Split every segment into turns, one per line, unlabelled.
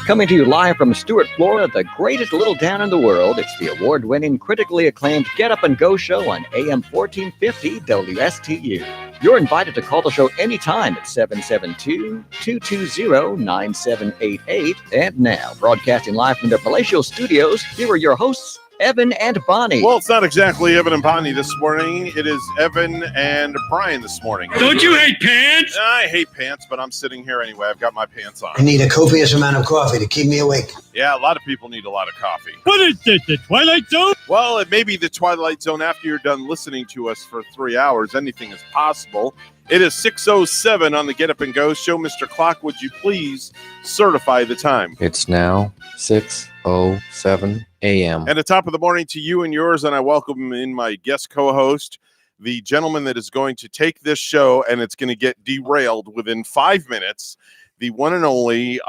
Coming to you live from Stuart, Florida, the greatest little town in the world, it's the award-winning, critically acclaimed Get Up and Go show on AM 1450 WSTU. You're invited to call the show anytime at 772-220-9788. And now, broadcasting live from their palatial studios, here are your hosts, Evan and Bonnie.
Well, it's not exactly Evan and Bonnie this morning. It is Evan and Brian this morning.
Don't you hate pants?
I hate pants, but I'm sitting here anyway. I've got my pants on.
I need a copious amount of coffee to keep me awake.
Yeah, a lot of people need a lot of coffee.
What is this, the Twilight Zone?
Well, it may be the Twilight Zone after you're done listening to us for 3 hours. Anything is possible. It is 6:07 on the Get Up and Go show. Mr. Clock, would you please certify the time?
It's now 6:07 a.m.
And the top of the morning to you and yours, and I welcome in my guest co-host, the gentleman that is going to take this show, and it's going to get derailed within 5 minutes, the one and only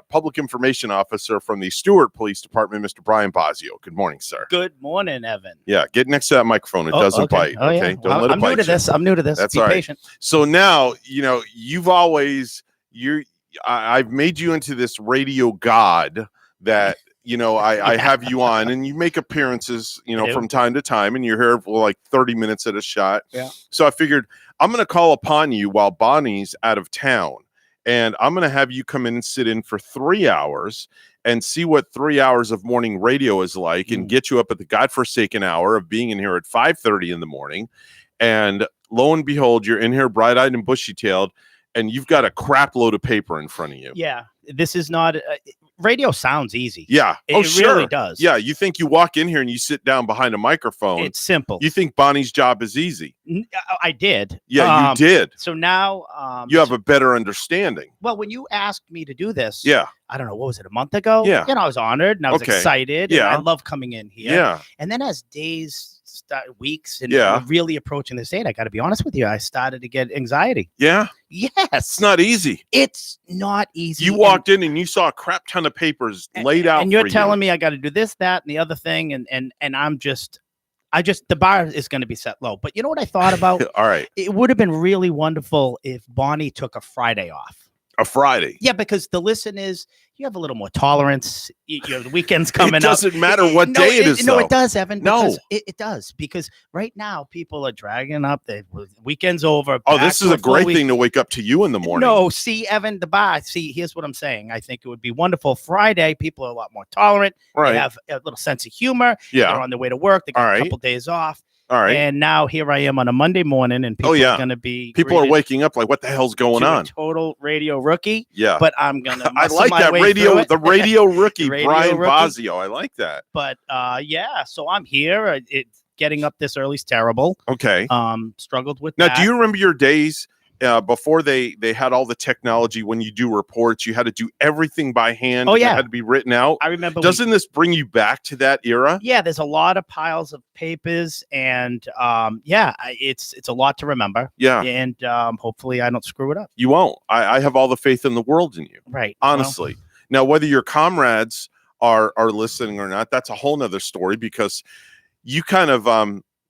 public information officer from the Stuart Police Department, Mr. Brian Bosio. Good morning, sir.
Good morning, Evan.
Yeah, get next to that microphone. It doesn't bite.
Oh,
okay,
yeah.
Don't let it bite.
I'm new to this.
That's
Be
all right.
patient.
So now, you've always I've made you into this radio god that I have you on, and you make appearances, from time to time, and you're here for like 30 minutes at a shot.
Yeah.
So I figured I'm going to call upon you while Bonnie's out of town, and I'm going to have you come in and sit in for 3 hours and see what 3 hours of morning radio is like, and get you up at the godforsaken hour of being in here at 5:30 in the morning. And lo and behold, you're in here bright-eyed and bushy-tailed, and you've got a crap load of paper in front of you.
Yeah, this is not radio. Sounds easy.
Yeah,
it really does.
Yeah, you think you walk in here and you sit down behind a microphone.
It's simple.
You think Bonnie's job is easy.
I did.
Yeah, you did.
So now
you have a better understanding.
Well, when you asked me to do this,
yeah,
I don't know, what was it, a month ago?
Yeah,
I was honored and I was excited.
Yeah,
and I love coming in here.
Yeah,
and then as days, weeks, and really approaching this date, I got to be honest with you, I started to get anxiety.
Yeah.
Yes.
It's not easy.
It's not easy.
You walked in and you saw a crap ton of papers laid out,
and you're telling me I got to do this, that, and the other thing, and I'm just. The bar is going to be set low. But you know what I thought about?
All right.
It would have been really wonderful if Bonnie took a Friday off.
A Friday?
Yeah, because the listen is, you have a little more tolerance. The weekend's coming up.
It doesn't matter what day it is,
No,
though.
it does, Evan.
No.
It does. Because right now, people are dragging up. The weekend's over.
Oh, this is a great thing to wake up to you in the morning.
No, see, Evan, the bar. See, here's what I'm saying. I think it would be wonderful. Friday, people are a lot more tolerant.
Right.
They have a little sense of humor.
Yeah.
They're on their way to work. They got a couple days off.
All right.
And now here I am on a Monday morning, and people are going to be.
People are waking up like, what the hell's going on?
Total radio rookie.
Yeah.
But I'm going to.
I like that radio, the radio rookie, Brian Bosio. I like that.
But yeah, so I'm here. Getting up this early is terrible.
Okay.
Struggled with
that.
Now,
do you remember your days before they had all the technology? When you do reports, you had to do everything by hand.
Oh, yeah.
It had to be written out.
I remember.
Doesn't this bring you back to that era?
Yeah, there's a lot of piles of papers, and it's a lot to remember.
Yeah.
And hopefully I don't screw it up.
You won't. I have all the faith in the world in you.
Right.
Honestly. Now, whether your comrades are listening or not, that's a whole nother story, because you kind of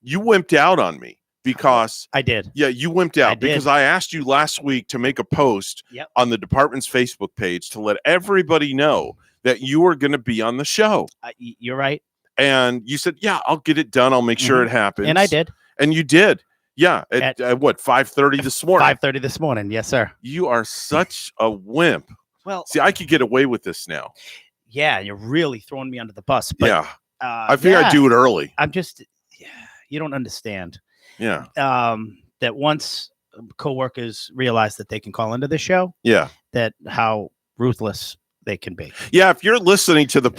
you wimped out on me. Because
I did.
Yeah, you wimped out because I asked you last week to make a post on the department's Facebook page to let everybody know that you were going to be on the show.
You're right.
And you said, yeah, I'll get it done. I'll make sure it happens.
And I did.
And you did. Yeah. At what, 5:30 this morning?
5:30 this morning. Yes, sir.
You are such a wimp.
Well,
see, I could get away with this now.
Yeah, you're really throwing me under the bus. But,
yeah. I figure I'd do it early.
I'm just, you don't understand.
Yeah.
That once coworkers realize that they can call into the show.
Yeah.
That how ruthless they can be.
Yeah. If you're listening to the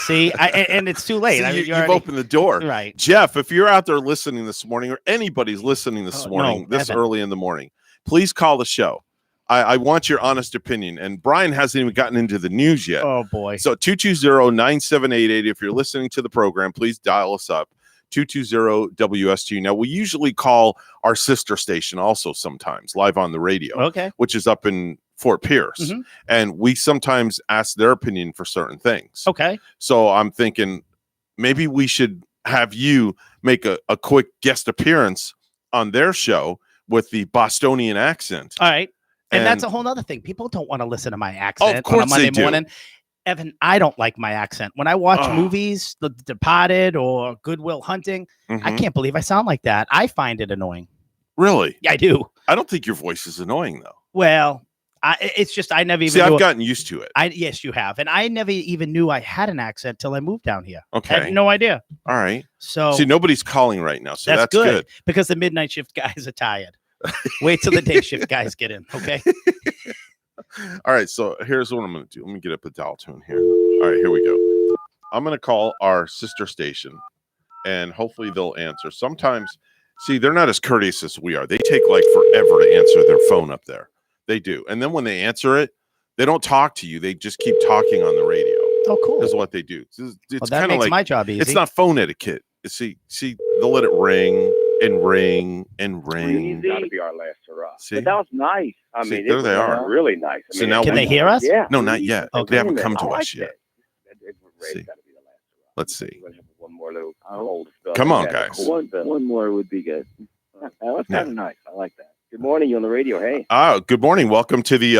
see, and it's too late.
See, you've opened the door.
Right.
Jeff, if you're out there listening this morning, or anybody's listening this morning, early in the morning, please call the show. I want your honest opinion. And Brian hasn't even gotten into the news yet.
Oh, boy.
So 220-9788. If you're listening to the program, please dial us up. 220-WSTU. Now, we usually call our sister station also sometimes live on the radio, which is up in Fort Pierce. Mm-hmm. And we sometimes ask their opinion for certain things.
Okay.
So I'm thinking maybe we should have you make a quick guest appearance on their show with the Bostonian accent.
All right. And that's a whole other thing. People don't want to listen to my accent on a Monday morning. Evan, I don't like my accent. When I watch
Ugh.
movies, The Departed or Good Will Hunting, I
Mhm.
can't believe I sound like that. I find it annoying.
Really?
Yeah, I do.
I don't think your voice is annoying though.
Well, it's just I never even
See,
knew
I've
it.
gotten used to it.
Yes, you have. And I never even knew I had an accent till I moved down here. I
Okay.
had no idea.
All right.
So
See, nobody's calling right now, so that's good.
because the midnight shift guys are tired. Wait till the day shift guys get in. Okay.
All right, so here's what I'm going to do. Let me get up a dial tone here. All right, here we go. I'm going to call our sister station, and hopefully they'll answer. Sometimes, see, they're not as courteous as we are. They take like forever to answer their phone up there. They do. And then when they answer it, they don't talk to you. They just keep talking on the radio.
Oh, cool.
Is what they do. It's
Well, that
kind of
makes
like
my job easy.
it's not phone etiquette. See, they'll let it ring and ring and ring.
That'll be our last hurrah.
See?
But that was nice. I
See,
mean,
there
it
they
was
are.
really nice. I
So
mean,
now
Can
we-
they hear us?
Yeah.
No, not yet.
Okay.
They haven't
Wait a
come
minute.
to
I
us
like
yet.
that.
See.
Gotta be the last hurrah.
Let's see.
We're gonna have one more little cold spell.
Come on,
Yeah,
guys.
One more would be good. That's
Yeah.
kind of nice. I like that. Good morning. You on the radio? Hey.
Good morning. Welcome to the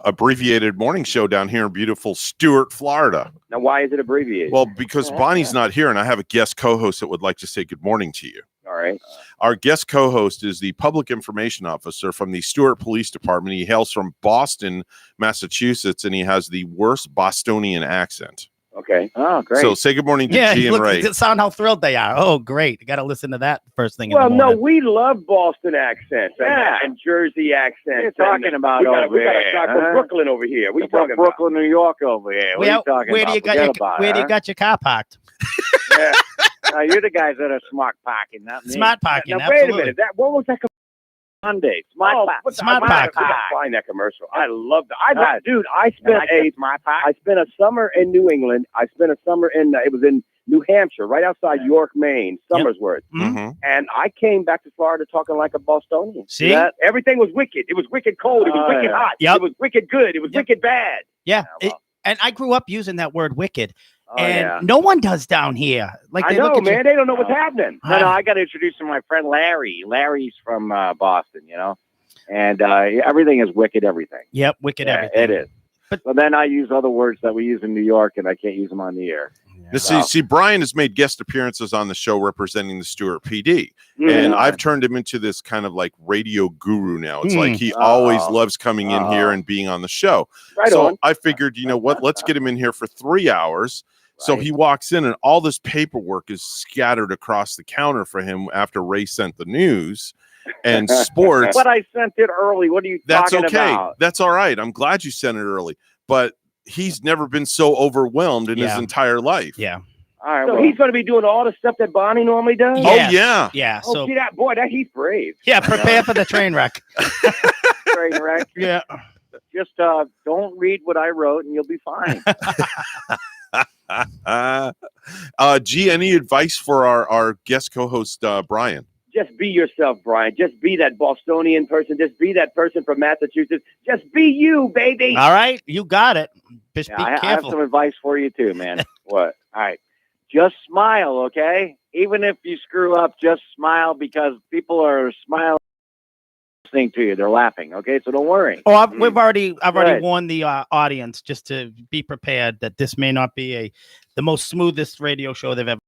abbreviated morning show down here in beautiful Stuart, Florida.
Now, why is it abbreviated?
Well, because Bonnie's not here and I have a guest co-host that would like to say good morning to you.
all right.
Our guest co-host is the public information officer from the Stuart Police Department. He hails from Boston, Massachusetts, and he has the worst Bostonian accent.
Okay. Oh, great.
So say good morning to
Yeah,
G and
look,
Ray.
sound how thrilled they are. Oh, great. You got to listen to that first thing in
well,
the
no,
morning.
we love Boston accents and Jersey accents.
You're talking about
we got
over
a
here,
shot
huh?
from Brooklyn over here. What are you talking
Brooklyn, New York over here. What are you talking
where
about?
do you got
Forget
your,
about
where
it,
do you
huh?
got your car parked?
Yeah. No, you're the guys that are smart parking, not me.
Smart parking.
Now, wait a
Absolutely.
minute. What was that?
Monday. Smart park.
Smart
I
park.
gotta find that commercial. I love that. Dude, I
And
spent
I said smart park.
I spent a summer in New England. I spent a summer in it was in New Hampshire, right outside York, Maine, Somersworth.
Mhm.
Mhm.
And I came back to Florida talking like a Bostonian.
See?
That, everything was wicked. It was wicked cold. It was wicked
yeah.
hot.
Yep.
It was wicked good. It was
Yep.
wicked bad.
Yeah.
Yeah, well.
And I grew up using that word wicked.
Oh,
and
yeah.
no one does down here. Like
I
they look
know,
at you-
man. They don't know what's happening.
No, I got to introduce you to my friend Larry. Larry's from Boston, you know, and everything is wicked. Everything.
Yep, wicked
Yeah,
everything.
it is.
But-
But then I use other words that we use in New York, and I can't use them on the air.
Now, see, Brian has made guest appearances on the show representing the Stuart PD.
Mm-hmm.
And
Mhm.
I've turned him into this kind of like radio guru now. It's
Mm.
like he always
Oh.
loves coming in here and being on the show.
Right
so
on.
I figured, you know what? Let's get him in here for 3 hours. So
Right.
he walks in and all this paperwork is scattered across the counter for him after Ray sent the news and sports.
But I sent it early. What are you
That's
talking
okay.
about?
That's all right. I'm glad you sent it early. But he's never been so overwhelmed in his
Yeah.
entire life.
Yeah.
All right.
So
well,
he's going to be doing all the stuff that Bonnie normally does.
Yeah.
Oh,
Yes.
yeah.
Yeah.
Oh,
So
see that boy? That he's brave.
yeah, prepare for the train wreck.
train wreck.
Yeah.
Just don't read what I wrote, and you'll be fine.
G, any advice for our guest co-host Brian?
Just be yourself, Brian. Just be that Bostonian person. Just be that person from Massachusetts. Just be you, baby.
All right, you got it. Just
Yeah,
be
I have
careful.
some advice for you too, man.
What?
All right. Just smile, okay? Even if you screw up, just smile because people are smiling listening to you. They're laughing, okay? So don't worry.
Oh, I've already
Good.
warned the audience just to be prepared that this may not be the most smoothest radio show they've ever.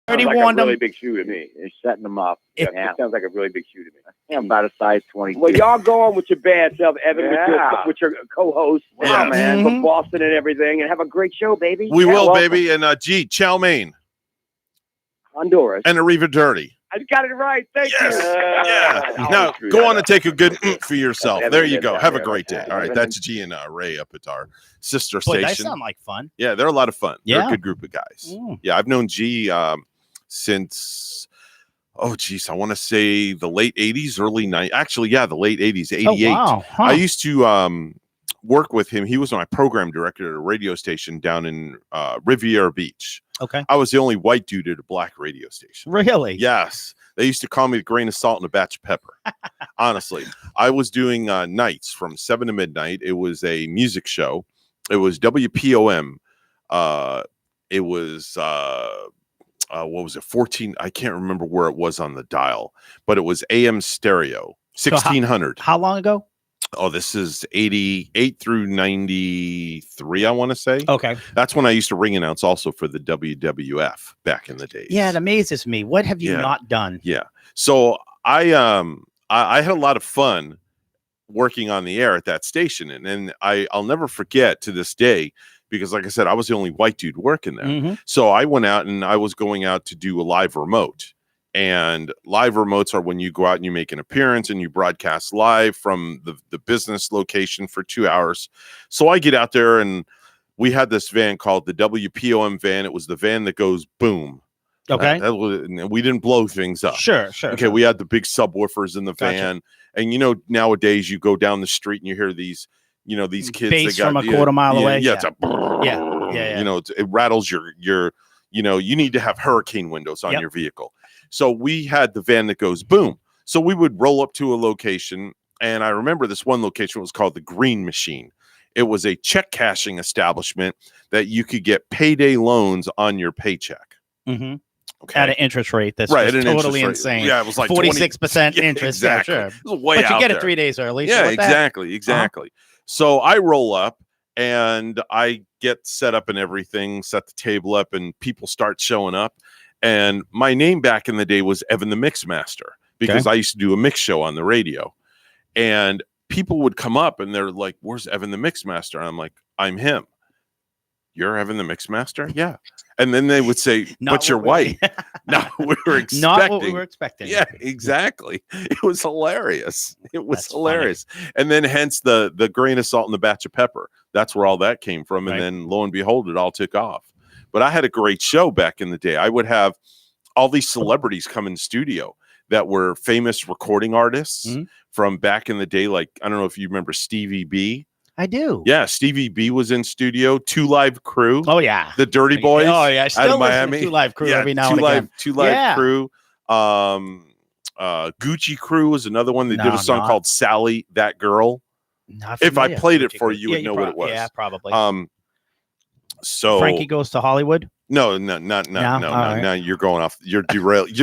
Already
Sounds like
warned
a really
them.
big shoe to me.
You're setting them up.
If-
Yeah.
It sounds like a really big shoe to me.
I'm about a size 22.
Well, y'all go on with your bad self, Evan,
Yeah.
with your co-host,
Yeah.
man, from
Mhm.
Boston and everything, and have a great show, baby.
We
Yeah,
will,
welcome.
baby. And G, chow mein
Honduras.
and Arrivederci.
I got it right. Thank
Yes.
you.
Yeah. Now go on and take a good for yourself.
Evan
There you
did
go.
that,
Have a
yeah.
great day. All right.
Evan
That's G and Ray up at our sister
Boy, that
station.
sound like fun.
Yeah, they're a lot of fun. They're
Yeah.
a good group of guys.
Mm.
Yeah, I've known G since I want to say the late 80s, early 90s. Actually, yeah, the late 80s, 88.
Oh, wow. Huh.
I used to work with him. He was my program director at a radio station down in Riviera Beach.
Okay.
I was the only white dude at a black radio station.
Really?
Yes. They used to call me the grain of salt and a batch of pepper. Honestly, I was doing nights from 7 to midnight. It was a music show. It was WPOM. It was what was it? 14. I can't remember where it was on the dial, but it was AM stereo,
So how-
1600.
How long ago?
Oh, this is 88 through 93, I want to say.
Okay.
That's when I used to ring announce also for the WWF back in the days.
Yeah, it amazes me. What have you
Yeah.
not done?
Yeah. So I had a lot of fun working on the air at that station, and I'll never forget to this day, because like I said, I was the only white dude working there.
Mhm.
So I went out and I was going out to do a live remote. And live remotes are when you go out and you make an appearance and you broadcast live from the business location for 2 hours. So I get out there, and we had this van called the WPOM van. It was the van that goes boom.
Okay.
We didn't blow things up.
Sure.
Okay, we had the big subwoofers in the
Gotcha.
van, and nowadays you go down the street and you hear these kids
Bass
that got
from a quarter mile away.
Yeah, it's a
Yeah.
it rattles your you need to have hurricane windows on
Yep.
your vehicle. So we had the van that goes boom. So we would roll up to a location, and I remember this one location was called the Green Machine. It was a check cashing establishment that you could get payday loans on your paycheck.
Mm-hmm.
Okay.
At an interest rate that's
Right,
just
at an interest
totally
rate.
insane.
Yeah, it was like
46%
Yeah,
interest.
exactly.
Yeah,
It
sure.
was way
But you
out
get it
there.
3 days early. so
Yeah,
what the heck?
exactly. So I roll up and I get set up and everything, set the table up, and people start showing up. And my name back in the day was Evan the Mixmaster, because I used to do a mix show on the radio. And people would come up and they're like, "Where's Evan the Mixmaster?" And I'm like, "I'm him." "You're Evan the Mixmaster?" "Yeah." And then they would say,
Not
"But you're
what we-
white." No, we were expecting.
Not what we were expecting.
Yeah, exactly. It was hilarious. It was
That's
hilarious. And then hence the grain of salt and the batch of pepper. That's where all that came from. And
Right.
then lo and behold, it all took off. But I had a great show back in the day. I would have all these celebrities come in studio that were famous recording artists
Mhm.
from back in the day. Like, I don't know if you remember Stevie B.
I do.
Yeah, Stevie B was in studio. Two Live Crew.
Oh, yeah.
The Dirty Boys.
Oh, yeah. I still listen
Miami.
to Live Crew every now
Two
and again.
Two Live
Yeah.
Crew. Gucci Crew was another one. They did
No,
a song
not-
called Sally, That Girl.
Not
If I
familiar.
played it
Gucci
for
Crew.
you, you would know what it was.
Yeah, probably.
So
Frankie Goes to Hollywood.
no,
No?
no.
All right.
Now you're going off. You're derailing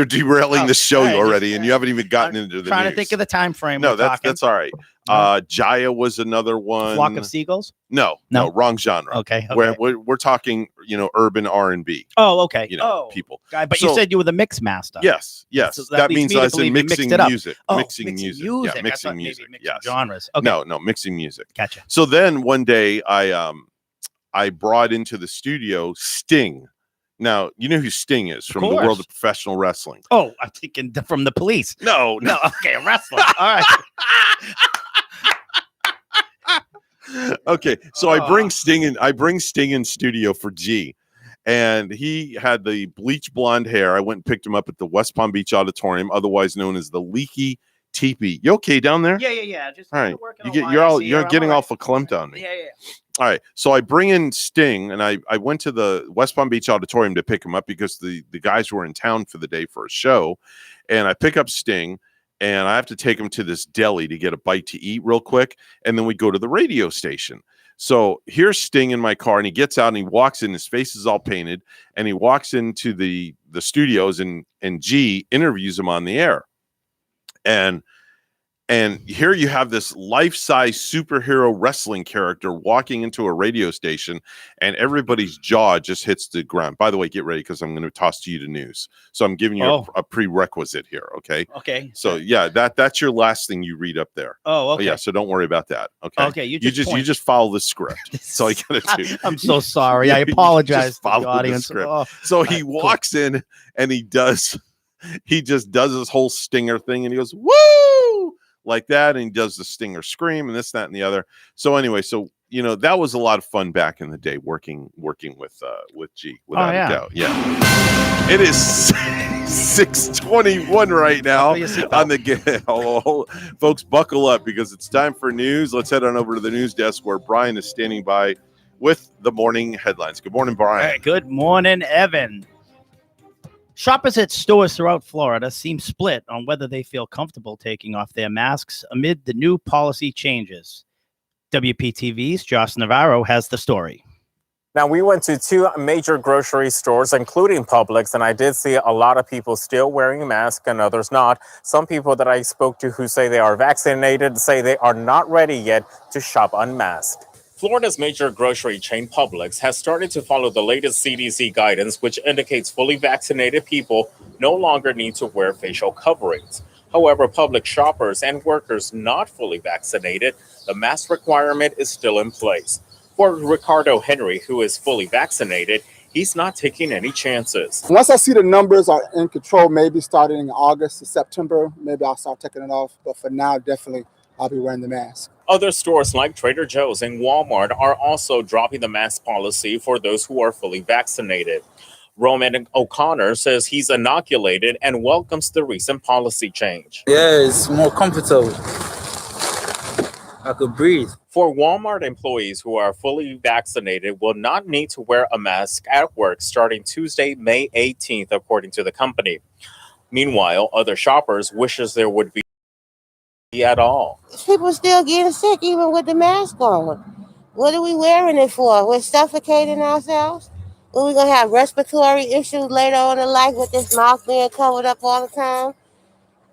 Oh,
the show
all right,
already,
just-
and you haven't even gotten into the
Trying
news.
to think of the time frame.
No,
we're
that's
talking.
that's all right.
No.
Jaya was another one.
Flock of Seagulls.
No, wrong genre.
Okay.
We're talking, urban R&B,
Oh, okay.
people.
Guy, but
So-
you said you were the mix master.
Yes.
So that
that
leads
means
me to
I was in
believe you mixed
mixing
it up.
music.
Oh,
Mixing music. Yeah,
I thought
mixing
maybe
music.
mixing
Yes.
genres. Okay.
No, mixing music.
Gotcha.
So then one day I brought into the studio Sting. Now, you know who Sting is from the world
course.
of professional wrestling.
Oh, I'm thinking from the police.
No.
No, okay, a wrestler. All right.
Okay, so I bring Sting in studio for G, and he had the bleach blonde hair. I went and picked him up at the West Palm Beach Auditorium, otherwise known as the Leaky Teepee. You okay down there?
Yeah. Just
All right.
working
You're getting all verklempt on me.
Yeah.
All right. So I bring in Sting, and I went to the West Palm Beach Auditorium to pick him up because the guys were in town for the day for a show. And I pick up Sting, and I have to take him to this deli to get a bite to eat real quick. And then we go to the radio station. So here's Sting in my car, and he gets out and he walks in. His face is all painted, and he walks into the studios, and G interviews him on the air. And here you have this life-size superhero wrestling character walking into a radio station, and everybody's jaw just hits the ground. By the way, get ready because I'm going to toss to you the news. So I'm giving you a prerequisite here, okay?
Okay.
So yeah, that's your last thing you read up there.
Oh, okay.
Yeah, so don't worry about that. Okay.
Okay.
You just follow the script. That's all you gotta do.
I'm so sorry. I
You just
apologize to
follow
the
the
audience.
script.
Oh,
So he
cool.
walks in and he just does his whole stinger thing, and he goes, "Woo!" like that, and he does the stinger scream and this, that, and the other. So anyway, that was a lot of fun back in the day working with G, without a doubt. Yeah. It is 6:21 right now on the folks, buckle up because it's time for news. Let's head on over to the news desk where Brian is standing by with the morning headlines. Good morning, Brian.
Hey, good morning, Evan. Shoppers at stores throughout Florida seem split on whether they feel comfortable taking off their masks amid the new policy changes. WPTV's Josh Navarro has the story.
Now, we went to two major grocery stores, including Publix, and I did see a lot of people still wearing masks and others not. Some people that I spoke to who say they are vaccinated say they are not ready yet to shop unmasked. Florida's major grocery chain Publix has started to follow the latest CDC guidance, which indicates fully vaccinated people no longer need to wear facial coverings. However, Publix shoppers and workers not fully vaccinated, the mask requirement is still in place. For Ricardo Henry, who is fully vaccinated, he's not taking any chances.
Once I see the numbers are in control, maybe starting in August to September, maybe I'll start taking it off. But for now, definitely, I'll be wearing the mask.
Other stores like Trader Joe's and Walmart are also dropping the mask policy for those who are fully vaccinated. Roman O'Connor says he's inoculated and welcomes the recent policy change.
Yeah, it's more comfortable. I could breathe.
For Walmart employees who are fully vaccinated will not need to wear a mask at work starting Tuesday, May 18th, according to the company. Meanwhile, other shoppers wishes there would be at all.
People still getting sick even with the mask on. What are we wearing it for? We're suffocating ourselves? Are we going to have respiratory issues later on in life with this mouth being covered up all the time?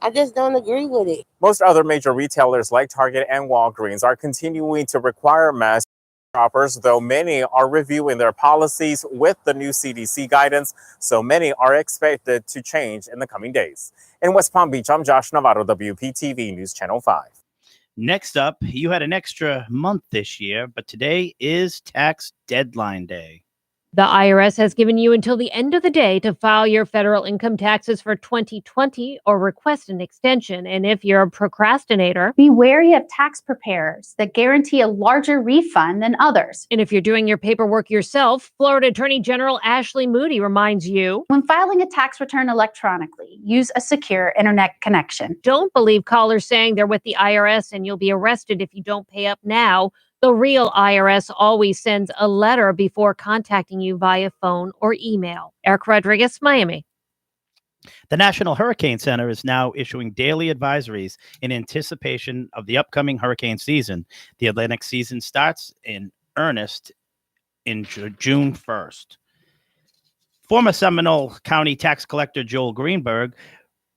I just don't agree with it.
Most other major retailers like Target and Walgreens are continuing to require masks for shoppers, though many are reviewing their policies with the new CDC guidance, so many are expected to change in the coming days. In West Palm Beach, I'm Josh Navarro, WPTV News Channel 5.
Next up, you had an extra month this year, but today is tax deadline day.
The IRS has given you until the end of the day to file your federal income taxes for 2020 or request an extension. And if you're a procrastinator,
be wary of tax preparers that guarantee a larger refund than others.
And if you're doing your paperwork yourself, Florida Attorney General Ashley Moody reminds you,
when filing a tax return electronically, use a secure internet connection.
Don't believe callers saying they're with the IRS and you'll be arrested if you don't pay up now. The real IRS always sends a letter before contacting you via phone or email. Eric Rodriguez, Miami.
The National Hurricane Center is now issuing daily advisories in anticipation of the upcoming hurricane season. The Atlantic season starts in earnest in June 1st. Former Seminole County tax collector Joel Greenberg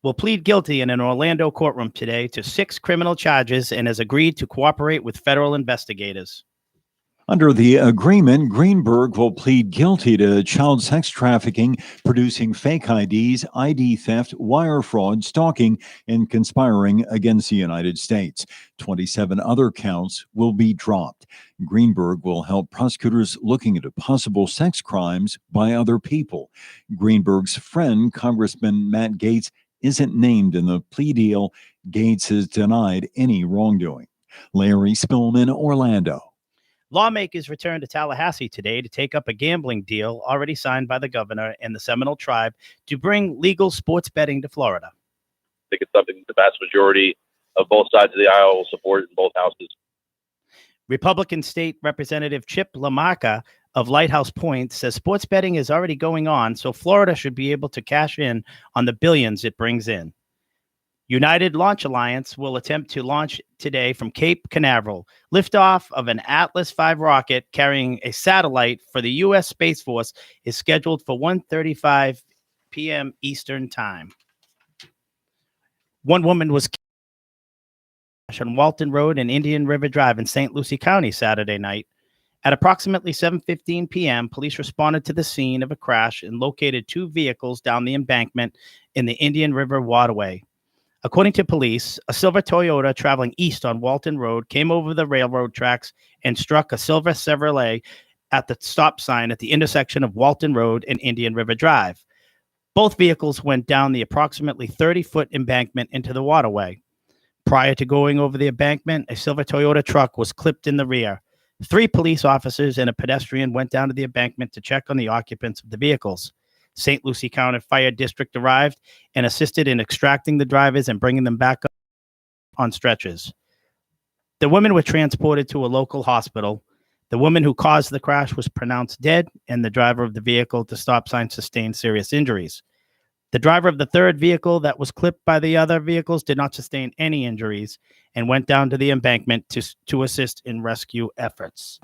will plead guilty in an Orlando courtroom today to 6 criminal charges and has agreed to cooperate with federal investigators.
Under the agreement, Greenberg will plead guilty to child sex trafficking, producing fake IDs, ID theft, wire fraud, stalking, and conspiring against the United States. 27 other counts will be dropped. Greenberg will help prosecutors looking into possible sex crimes by other people. Greenberg's friend, Congressman Matt Gaetz, isn't named in the plea deal. Gaetz has denied any wrongdoing. Larry Spillman, Orlando.
Lawmakers returned to Tallahassee today to take up a gambling deal already signed by the governor and the Seminole tribe to bring legal sports betting to Florida.
I think it's something the vast majority of both sides of the aisle will support in both houses.
Republican State Representative Chip LaMarca of Lighthouse Point says sports betting is already going on, so Florida should be able to cash in on the billions it brings in. United Launch Alliance will attempt to launch today from Cape Canaveral. Liftoff of an Atlas V rocket carrying a satellite for the U.S. Space Force is scheduled for 1:35 p.m. Eastern Time. One woman was killed on Walton Road and Indian River Drive in St. Lucie County Saturday night. At approximately 7:15 p.m., police responded to the scene of a crash and located 2 vehicles down the embankment in the Indian River waterway. According to police, a silver Toyota traveling east on Walton Road came over the railroad tracks and struck a silver Chevrolet at the stop sign at the intersection of Walton Road and Indian River Drive. Both vehicles went down the approximately 30-foot embankment into the waterway. Prior to going over the embankment, a silver Toyota truck was clipped in the rear. 3 police officers and a pedestrian went down to the embankment to check on the occupants of the vehicles. St. Lucie County Fire District arrived and assisted in extracting the drivers and bringing them back up on stretchers. The women were transported to a local hospital. The woman who caused the crash was pronounced dead, and the driver of the vehicle at the stop sign sustained serious injuries. The driver of the third vehicle that was clipped by the other vehicles did not sustain any injuries and went down to the embankment to assist in rescue efforts.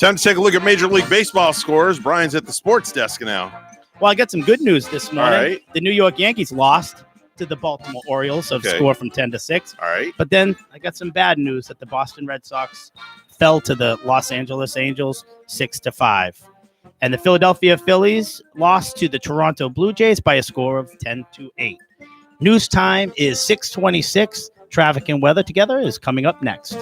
Time to take a look at Major League Baseball scores. Brian's at the sports desk now.
Well, I got some good news this morning.
All right.
The New York Yankees lost to the Baltimore Orioles, so score from 10-6.
All right.
But then I got some bad news that the Boston Red Sox fell to the Los Angeles Angels 6-5. And the Philadelphia Phillies lost to the Toronto Blue Jays by a score of 10-8. News time is 6:26. Traffic and weather together is coming up next.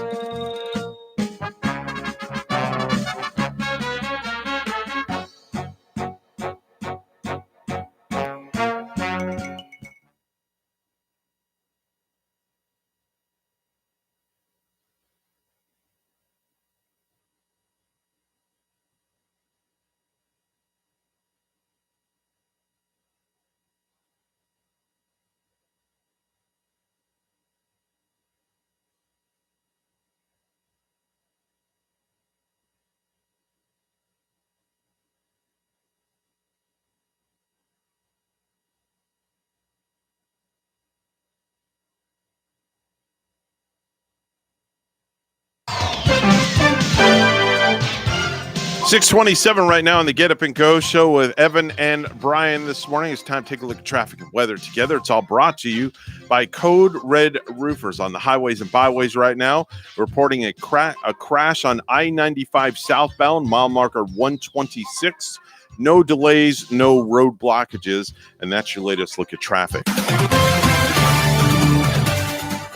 $6:27 right now on the Get Up and Go show with Evan and Brian this morning. It's time to take a look at traffic and weather together. It's all brought to you by Code Red Roofers on the highways and byways right now. Reporting a crash on I-95 southbound, mile marker 126. No delays, no road blockages, and that's your latest look at traffic.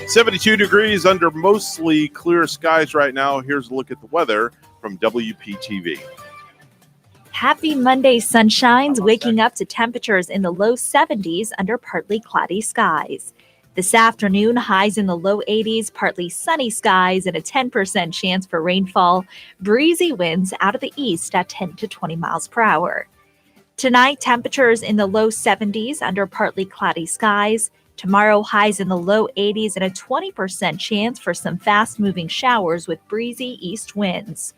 72 degrees under mostly clear skies right now. Here's a look at the weather from WPTV.
Happy Monday sunshines, waking up to temperatures in the low 70s under partly cloudy skies. This afternoon, highs in the low 80s, partly sunny skies, and a 10% chance for rainfall. Breezy winds out of the east at 10 to 20 miles per hour. Tonight, temperatures in the low 70s under partly cloudy skies. Tomorrow, highs in the low 80s and a 20% chance for some fast-moving showers with breezy east winds.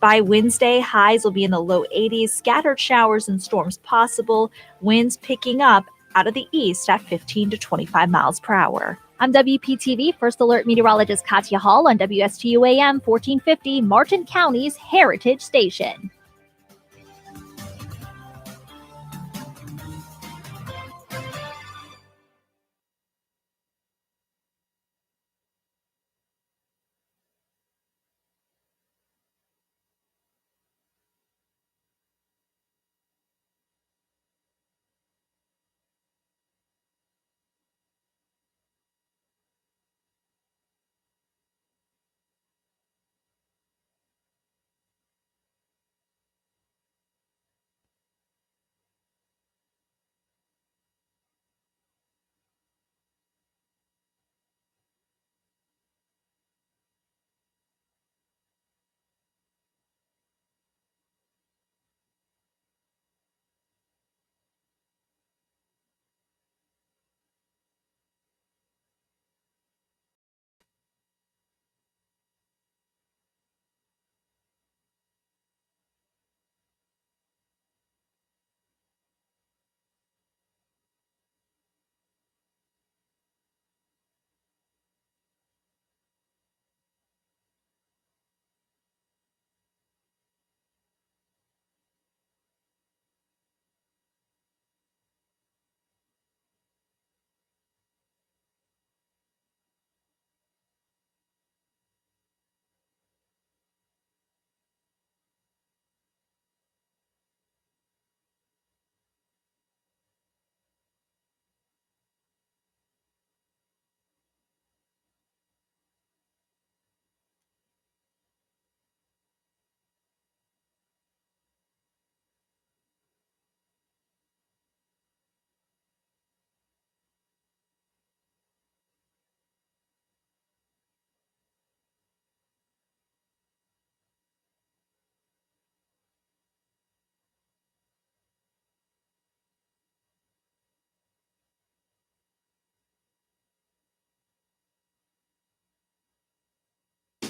By Wednesday, highs will be in the low 80s, scattered showers and storms possible, winds picking up out of the east at 15 to 25 miles per hour.
I'm WPTV First Alert Meteorologist Katya Hall on WSTU AM 1450, Martin County's Heritage Station.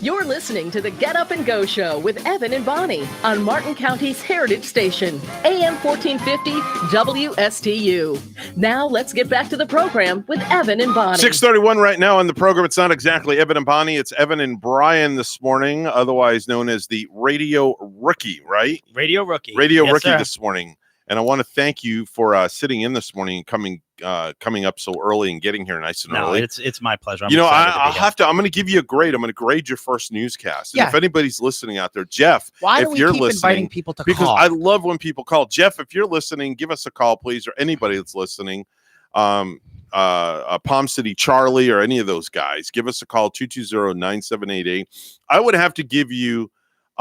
You're listening to the Get Up and Go Show with Evan and Bonnie on Martin County's Heritage Station, AM 1450 WSTU. Now let's get back to the program with Evan and Bonnie.
6:31 right now on the program. It's not exactly Evan and Bonnie. It's Evan and Brian this morning, otherwise known as the Radio Rookie, right?
Radio Rookie.
Radio
Yes,
Rookie
sir.
this morning. And I want to thank you for sitting in this morning and coming up so early and getting here nice and
No,
early.
it's my pleasure. I'm
I'm going to give you a grade. I'm going to grade your first newscast. And
Yeah.
if anybody's listening out there, Jeff,
Why
if
do we
you're
keep
listening,
inviting people to
because
call?
I love when people call. Jeff, if you're listening, give us a call, please, or anybody that's listening. Palm City Charlie or any of those guys, give us a call, 220-9788. I would have to give you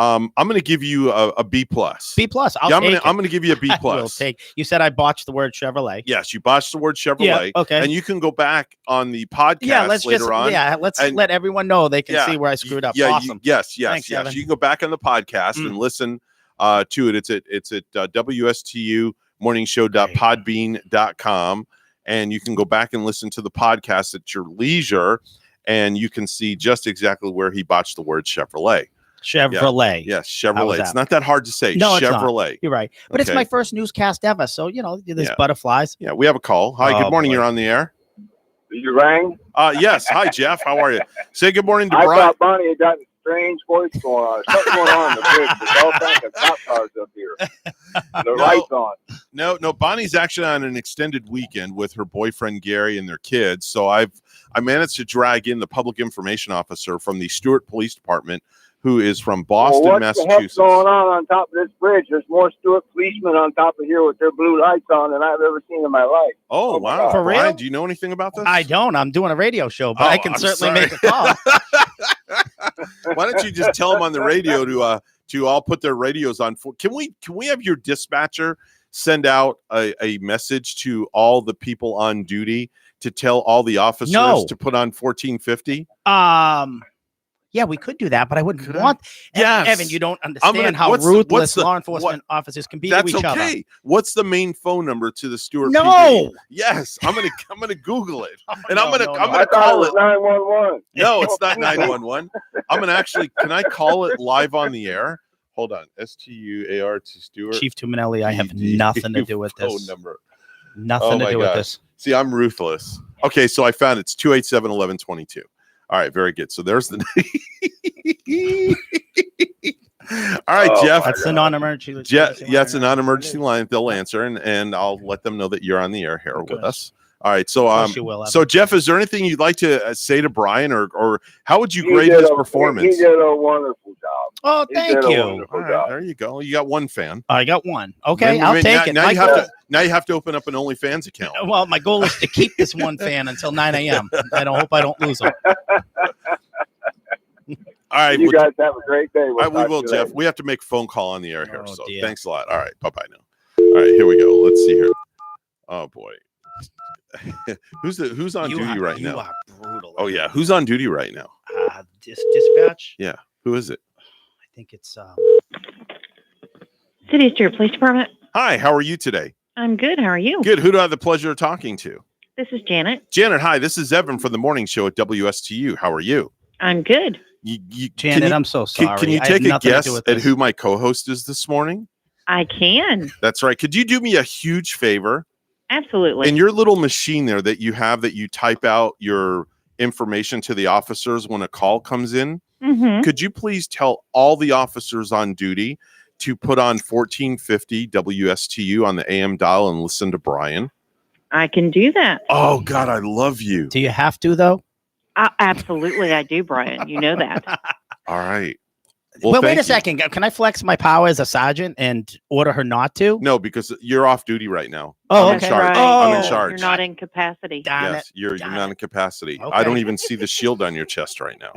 I'm going to give you a B plus.
B plus.
I'm going to give you a B
I will
plus.
take. You said I botched the word Chevrolet.
Yes, you botched the word Chevrolet.
Yeah, okay.
And you can go back on the podcast later on.
Yeah, let's let everyone know they can see where I screwed up.
Yeah,
Awesome.
yes.
Thanks, Evan.
You can go back on the podcast and listen to it. It's at WSTU morningshow.podbean.com. And you can go back and listen to the podcast at your leisure. And you can see just exactly where he botched the word Chevrolet.
Chevrolet.
Yeah. Yes,
How was
Chevrolet.
that?
It's not that hard to say.
No, it's not.
Chevrolet.
You're right. But it's
Okay.
my first newscast ever. So, there's
Yeah.
butterflies.
Yeah, we have a call. Hi,
Oh,
good morning.
boy.
You're on the air.
You rang?
Yes. Hi, Jeff. How are you? Say good morning to
I
Brian.
thought Bonnie had got a strange voice going on. Something going on in the bridge. There's all kinds of cop cars up here. The lights on.
No. Bonnie's actually on an extended weekend with her boyfriend Gary and their kids. So I managed to drag in the public information officer from the Stewart Police Department, who is from Boston,
Well, what
Massachusetts.
the heck's going on top of this bridge? There's more Stewart policemen on top of here with their blue lights on than I've ever seen in my life.
Oh, wow.
For real?
Brian, do you know anything about this?
I don't. I'm doing a radio show, but
Oh,
I can
I'm
certainly
sorry.
make a call.
Why don't you just tell them on the radio to all put their radios on? Can we have your dispatcher send out a message to all the people on duty to tell all the officers
No.
to put on 1450?
Yeah, we could do that, but I wouldn't want.
Yes.
Evan, you don't understand how
what's
ruthless
the-
law enforcement officers can be to
That's
each other.
okay. What's the main phone number to the Stewart?
No.
PD? Yes, I'm gonna Google it, and I'm gonna
I thought
call
it
it.
was 911.
No, it's not 911. I'm gonna actually. Can I call it live on the air? Hold on. STUART Stewart.
Chief Tuminelli, I have nothing to do with this.
Phone number.
Nothing to
my
do with
gosh.
this.
See, I'm ruthless. Okay, so I found it's 287-1122. All right, very good. So there's the. All right, Jeff.
That's the non-emergency.
Yeah, it's a non-emergency line. They'll answer, and I'll let them know that you're on the air here with us. All right, so
course you will, Evan.
so Jeff, is there anything you'd like to say to Brian, or how would you
He
grade
did
his
a-
performance?
He did a wonderful job.
Oh,
He
thank
did a
you.
wonderful
All right,
job.
there you go. You got one fan.
I got one. Okay,
Then-
I'll
then
take it.
Now
My
you have
goal-
to. Now you have to open up an OnlyFans account.
Well, my goal is to keep this one fan until 9 a.m. I hope I don't lose him.
All right,
You
well,
guys have a great day.
all right, we
talk
will,
to you
Jeff.
later.
We have to make a phone call on the air here.
Oh,
So
dear.
thanks a lot. All right, bye-bye now. All right, here we go. Let's see here. Oh boy. who's on duty right now?
You are brutal.
Oh yeah, who's on duty right now?
Dispatch.
Yeah, who is it?
I think it's
City Stewart Police Department.
Hi, how are you today?
I'm good. How are you?
Good. Who do I have the pleasure of talking to?
This is Janet.
Janet, hi. This is Evan from the morning show at WSTU. How are you?
I'm good.
Janet, I'm so sorry.
Can you
I had
take a
nothing to
guess
do with
at
this.
who my co-host is this morning?
I can.
That's right. Could you do me a huge favor?
Absolutely.
In your little machine there that you have that you type out your information to the officers when a call comes in,
Mhm.
could you please tell all the officers on duty to put on 1450 WSTU on the AM dial and listen to Brian?
I can do that.
Oh, God, I love you.
Do you have to, though?
Absolutely, I do, Brian. You know that.
All right.
Well, wait
thank
a
you.
second. Can I flex my power as a sergeant and order her not to?
No, because you're off duty right now.
Oh,
I'm
okay.
in charge.
Right.
I'm in
Oh.
charge.
You're not in capacity.
Yes, you're not in capacity.
Okay.
I don't even see the shield on your chest right now.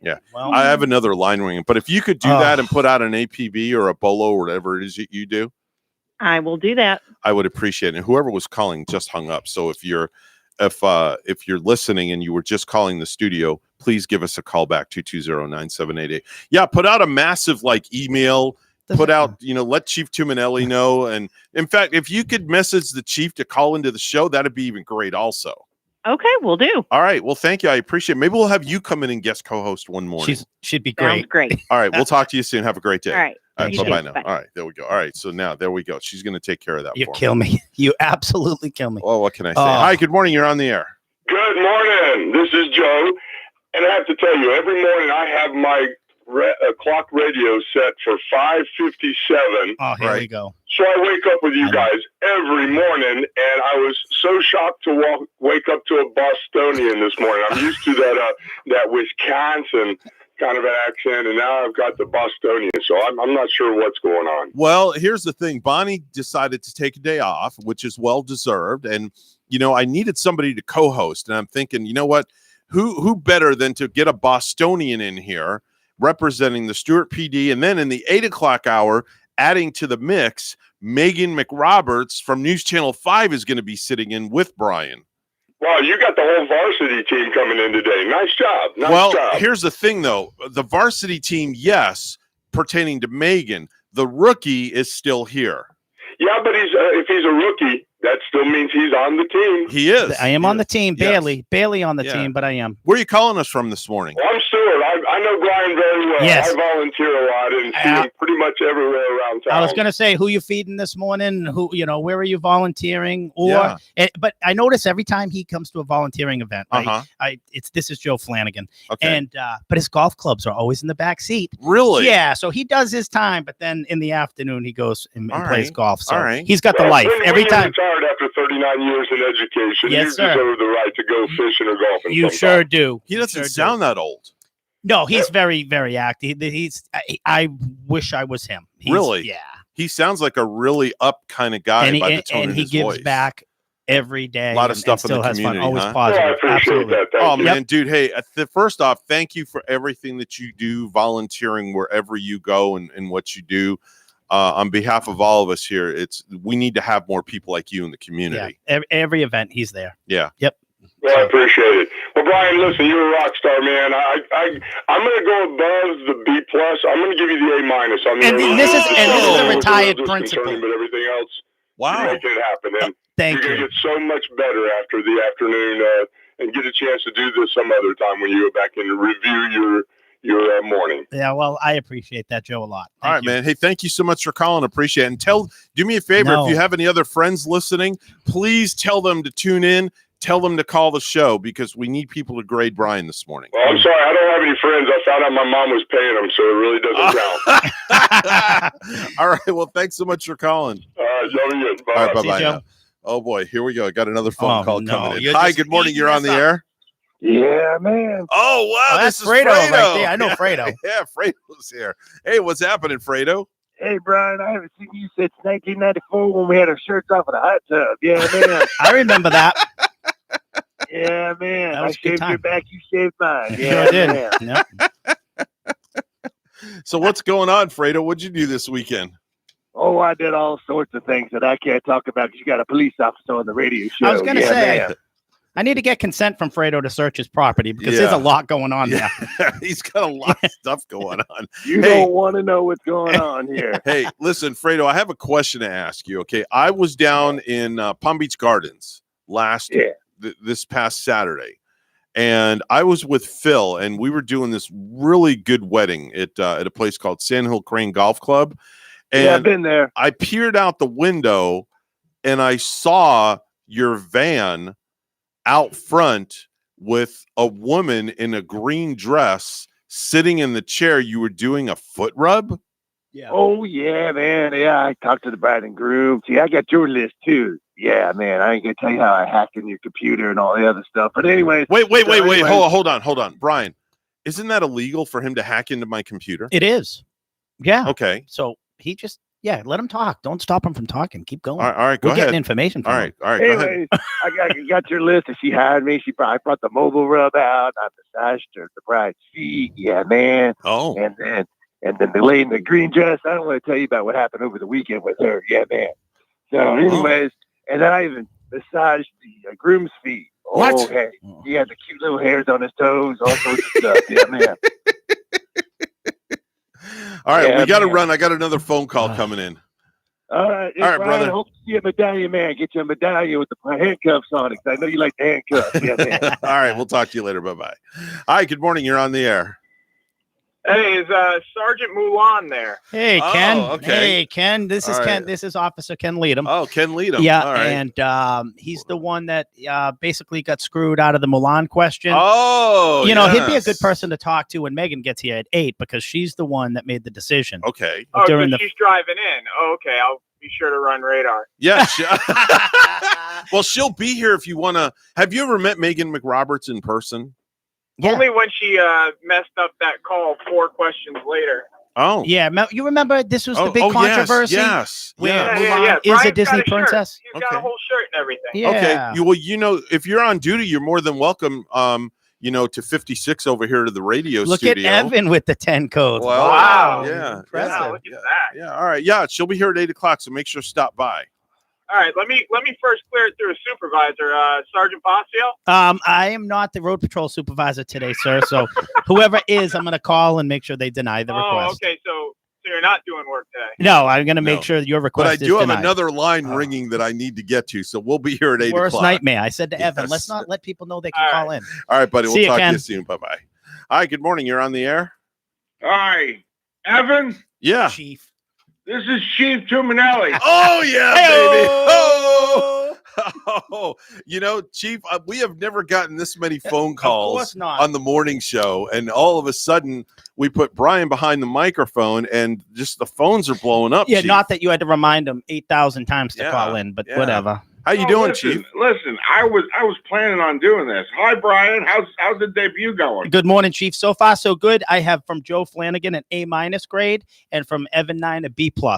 Yeah.
Well,
I have another line ring, but if you could do that and put out an APB or a bolo or whatever it is that you do,
I will do that.
I would appreciate it. And whoever was calling just hung up. So if you're listening and you were just calling the studio, please give us a call back 220-9788. Yeah, put out a massive email. Put out, let Chief Tuminelli know. And in fact, if you could message the chief to call into the show, that'd be even great also.
Okay, we'll do.
All right. Well, thank you. I appreciate it. Maybe we'll have you come in and guest co-host one morning.
She'd be
Sounds
great.
great.
All right. We'll talk to you soon. Have a great day.
All right.
All right.
You
Bye-bye
too.
now.
Bye.
All right. There we go. All right. So now there we go. She's going to take care of that
You
for
kill me. You absolutely kill me.
Well, what can I say?
Oh.
Hi. Good morning. You're on the air.
Good morning. This is Joe. And I have to tell you, every morning I have my clock radio set for 5:57.
Oh, here we go.
So I wake up with you guys every morning, and I was so shocked to wake up to a Bostonian this morning. I'm used to that Wisconsin kind of an accent, and now I've got the Bostonian, so I'm not sure what's going on.
Well, here's the thing. Bonnie decided to take a day off, which is well-deserved. And, I needed somebody to co-host. And I'm thinking, you know what? Who better than to get a Bostonian in here representing the Stewart PD, and then in the 8 o'clock hour, adding to the mix, Megan McRoberts from News Channel 5 is going to be sitting in with Brian.
Wow, you got the whole varsity team coming in today. Nice job. Nice job.
Here's the thing, though. The varsity team, yes, pertaining to Megan. The rookie is still here.
Yeah, but if he's a rookie, that still means he's on the team.
He is.
I am on the team,
Yes.
barely on the
Yeah.
team, but I am.
Where are you calling us from this morning?
Well, I'm Stuart. I know Brian very well.
Yes.
I volunteer a lot and see him pretty much everywhere around town.
I was going to say, who you feeding this morning? Where are you volunteering? But I notice every time he comes to a volunteering event, this is Joe Flanagan,
Okay.
but his golf clubs are always in the back seat.
Really?
Yeah. So he does his time, but then in the afternoon he goes and
All
plays
right.
golf. So
All right.
he's got the
Well,
life
when
every
you're
time.
retired after 39 years in education,
Yes,
you
sir.
deserve the right to go fishing or golfing.
You
sometime.
sure do.
He doesn't
Sure do.
sound that old.
No, he's very, very active. I wish I was him.
Really?
Yeah.
He sounds like a really up kind of guy
And
by the tone
and
of
he
his
gives
voice.
back every day.
A lot of
and
stuff in
still
the
has
community,
fun. Always
huh?
positive.
Oh, I appreciate
Absolutely.
that. Thank
Oh,
you.
man, dude, hey, first off, thank you for everything that you do, volunteering wherever you go and what you do. On behalf of all of us here, we need to have more people like you in the
Yeah.
community.
Every event, he's there.
Yeah.
Yep.
Well, I appreciate it. Well, Brian, listen, you're a rock star, man. I'm going to go above the B+. I'm going to give you the A-. I mean,
And this is a retired
just
principal.
concerning, but everything else,
Wow.
you're making it happen. And
Thank
you're going
you.
to get so much better after the afternoon and get a chance to do this some other time when you go back and review your morning.
Yeah, well, I appreciate that, Joe, a lot.
All right, man. Hey, thank you so much for calling. Appreciate it. And do me a favor,
No.
if you have any other friends listening, please tell them to tune in. Tell them to call the show because we need people to grade Brian this morning.
Well, I'm sorry. I don't have any friends. I found out my mom was paying them, so it really doesn't count.
All right. Well, thanks so much for calling.
Y'all be good. Bye.
All right.
See you,
Bye-bye
Joe.
now. Oh, boy. Here we go. I got another phone
Oh,
call
no.
coming in.
You're
Hi.
just
Good morning.
eating
You're on
this
the
up.
air.
Yeah, man.
Oh, wow.
Oh,
this
that's
is
Fredo
Fredo.
right there. I know Fredo.
Yeah, Fredo's here. Hey, what's happening, Fredo?
Hey, Brian, I haven't seen you since 1994 when we had our shirts off in a hot tub. Yeah, man.
I remember that.
Yeah, man.
That
I
was a good
shaved your
time.
back, you shaved mine.
You
Yeah,
sure did.
man.
Yep.
So what's going on, Fredo? What'd you do this weekend?
Oh, I did all sorts of things that I can't talk about because you got a police officer on the radio show.
I was going to
Yeah,
say,
man.
I need to get consent from Fredo to search his property because there's
Yeah.
a lot going on there.
He's got a lot of stuff going on.
You
Hey.
don't want to know what's going on here.
Hey, listen, Fredo, I have a question to ask you. Okay, I was down in Palm Beach Gardens this past Saturday, and I was with Phil, and we were doing this really good wedding at a place called Sandhill Crane Golf Club. And
Yeah, I've been there.
I peered out the window, and I saw your van out front with a woman in a green dress sitting in the chair. You were doing a foot rub.
Yeah.
Oh, yeah, man. Yeah, I talked to the bride and groom. See, I got your list, too. Yeah, man. I ain't going to tell you how I hacked in your computer and all the other stuff. But anyways.
Wait.
anyways-
Hold on. Brian, isn't that illegal for him to hack into my computer?
It is. Yeah.
Okay.
So he just, let him talk. Don't stop him from talking. Keep going.
All right, go
We're
ahead.
getting information from him.
All right, go ahead.
Anyways, I got your list, and she hired me. I brought the mobile rub out. I massaged her the bride's feet. Yeah, man.
Oh.
And then the lady in the green dress. I don't want to tell you about what happened over the weekend with her. Yeah, man. So, anyways, and then I even massaged the groom's feet. Oh,
What?
hey, he had the cute little hairs on his toes, all sorts of stuff. Yeah, man.
All right,
Yeah,
we got to
man.
run. I got another phone call coming in.
All right,
All right,
Brian,
brother.
I hope to see a medallion man. Get you a medallion with the handcuffs on it. 'Cause I know you like the handcuffs. Yeah, man.
All right, we'll talk to you later. Bye-bye. Hi, good morning. You're on the air.
Hey, is Sergeant Mulan there?
Hey,
Oh,
Ken.
okay.
Hey, Ken. This is
All
Ken.
right.
This is Officer Ken Leadham.
Oh, Ken Leadham.
Yeah,
All right.
and he's the one that basically got screwed out of the Mulan question.
Oh,
you know, he'd be a
yes.
good person to talk to when Megan gets here at 8 because she's the one that made the decision.
Okay.
Oh,
During
so
the
she's driving in. Oh, okay. I'll be sure to run radar.
Yeah. Well, she'll be here if you want to. Have you ever met Megan McRoberts in person?
Only when she messed up that call 4 questions later.
Oh.
Yeah, you remember this was the big
yes,
controversy?
Yes.
Where
yes.
Mulan is
Brian's
a Disney
got a shirt.
princess?
He's got a whole shirt and everything.
Yeah.
Okay. Well, you know, if you're on duty, you're more than welcome. You know, to 56 over here to the radio
Look
studio.
at Evan with the 10 codes.
Well,
Wow.
Yeah.
Impressive.
Wow, look at that.
Yeah. All right. Yeah. She'll be here at 8 o'clock. So make sure to stop by.
All right, let me first clear it through a supervisor, Sergeant Bossio.
I am not the road patrol supervisor today, sir. So whoever is, I'm going to call and make sure they deny the request.
Okay, so you're not doing work today.
No, I'm going to make
No.
sure your request
But I
is
do have
denied.
another line ringing that I need to get to. So we'll be here at 8
Worst
o'clock.
nightmare. I said to Evan,
Yes.
let's not let people know they can call in.
All right, buddy.
See
We'll
you,
talk to
Ken.
you soon. Bye-bye. Hi. Good morning. You're on the air.
Hi, Evan.
Yeah.
Chief.
This is Chief Tuminelli.
Oh, yeah, baby. Oh. Oh, you know, Chief, we have never gotten this many phone calls
course not.
on the morning show. And all of a sudden, we put Brian behind the microphone and just the phones are blowing up.
Yeah,
Chief.
not that you had to remind them 8,000 times to
Yeah,
call in, but
yeah.
whatever.
How you
Oh,
doing,
listen,
Chief?
Listen, I was planning on doing this. Hi, Brian. How's the debut going?
Good morning, Chief. So far, so good. I have from Joe Flanagan an A- grade and from Evan 9 a B+.
All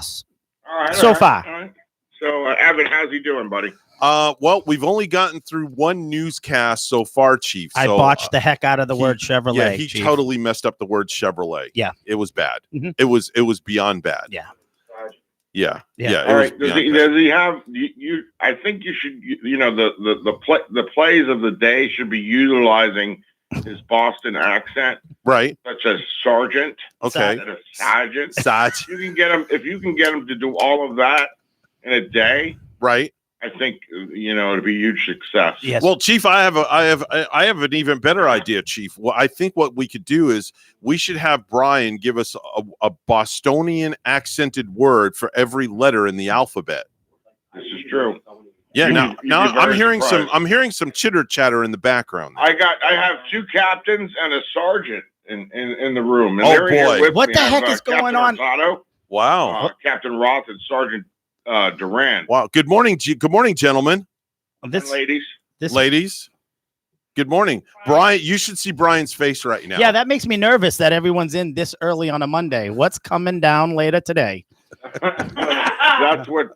right,
So
all right,
far.
all right. So, Evan, how's he doing, buddy?
Well, we've only gotten through one newscast so far, Chief.
I
So,
botched the heck out of the word Chevrolet.
Yeah, he
Chief.
totally messed up the word Chevrolet.
Yeah.
It was bad.
Mhm.
It was beyond bad.
Yeah.
Yeah.
Yeah.
Yeah. It
All
was
right. Does
beyond
he,
bad.
does he have you? I think you should. You know, the plays of the day should be utilizing his Boston accent,
Right.
such as sergeant,
Okay.
instead of sergeant.
Sarge.
You can get him if you can get him to do all of that in a day.
Right.
I think it'd be a huge success.
Yes.
Well, Chief, I have an even better idea, Chief. Well, I think what we could do is we should have Brian give us a Bostonian accented word for every letter in the alphabet.
This is true.
Yeah.
You'd
Now,
be
now I'm
very
hearing
surprised.
I'm hearing some chitter chatter in the background.
I have 2 captains and a sergeant in the room. And
Oh,
they're here
boy.
with
What
me.
the
I have,
heck is going
Captain
on?
Rosado,
Wow.
Captain Roth and Sergeant Duran.
Wow. Good morning. Good morning, gentlemen,
And ladies.
ladies. Good morning, Brian. You should see Brian's face right now.
Yeah, that makes me nervous that everyone's in this early on a Monday. What's coming down later today?
That's what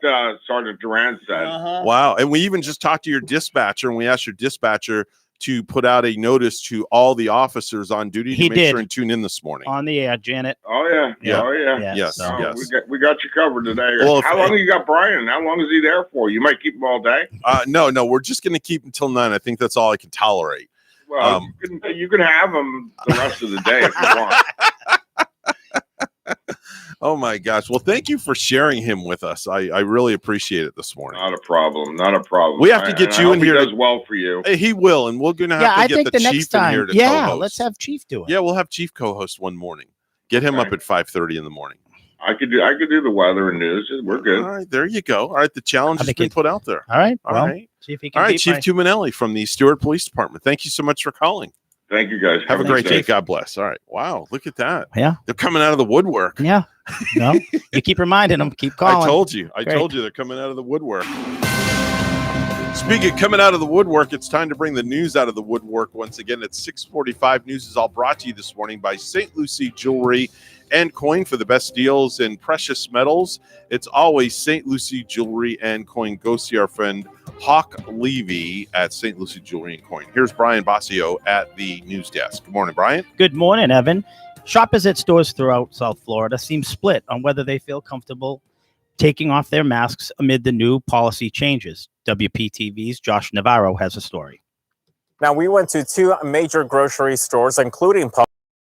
Sergeant Duran said.
Wow. And we even just talked to your dispatcher and we asked your dispatcher to put out a notice to all the officers on duty to
He
make
did.
sure and tune in this morning.
On the air, Janet.
Oh yeah.
Yeah.
Oh yeah.
Yeah,
Yes,
so-
yes.
We got you covered today.
Well,
How long you got Brian? How long is he there for? You might keep him all day.
No, we're just going to keep until 9. I think that's all I can tolerate.
Well, you can have him the rest of the day if you want.
Oh my gosh. Well, thank you for sharing him with us. I really appreciate it this morning.
Not a problem. Not a problem.
We have to get
I
you
hope
in
he
here.
does well for you.
He will, and we're going to have
Yeah,
to
I
get
think
the
the
chief
next
in
time.
here to
Yeah,
co-host.
let's have Chief do it.
Yeah, we'll have Chief co-host one morning. Get him up at 5:30 in the morning.
I could do the weather and news. We're good.
All right, there you go. All right, the challenge has been put out there.
All right.
All
Well,
right.
see if he can
All right,
beat
Chief
my-
Tuminelli from the Stewart Police Department. Thank you so much for calling.
Thank you, guys.
Have a
nice
great day.
day.
God bless. All right. Wow, look at that.
Yeah.
They're coming out of the woodwork.
Yeah. No, you keep reminding them. Keep calling.
I told you. I
Great.
told you they're coming out of the woodwork. Speaking of coming out of the woodwork, it's time to bring the news out of the woodwork once again. It's 6:45. News is all brought to you this morning by St. Lucie Jewelry and Coin. For the best deals in precious metals, it's always St. Lucie Jewelry and Coin. Go see our friend Hawk Levy at St. Lucie Jewelry and Coin. Here's Brian Bossio at the news desk. Good morning, Brian.
Good morning, Evan. Shoppers at stores throughout South Florida seem split on whether they feel comfortable taking off their masks amid the new policy changes. WPTV's Josh Navarro has a story.
Now, we went to 2 major grocery stores, including Publix,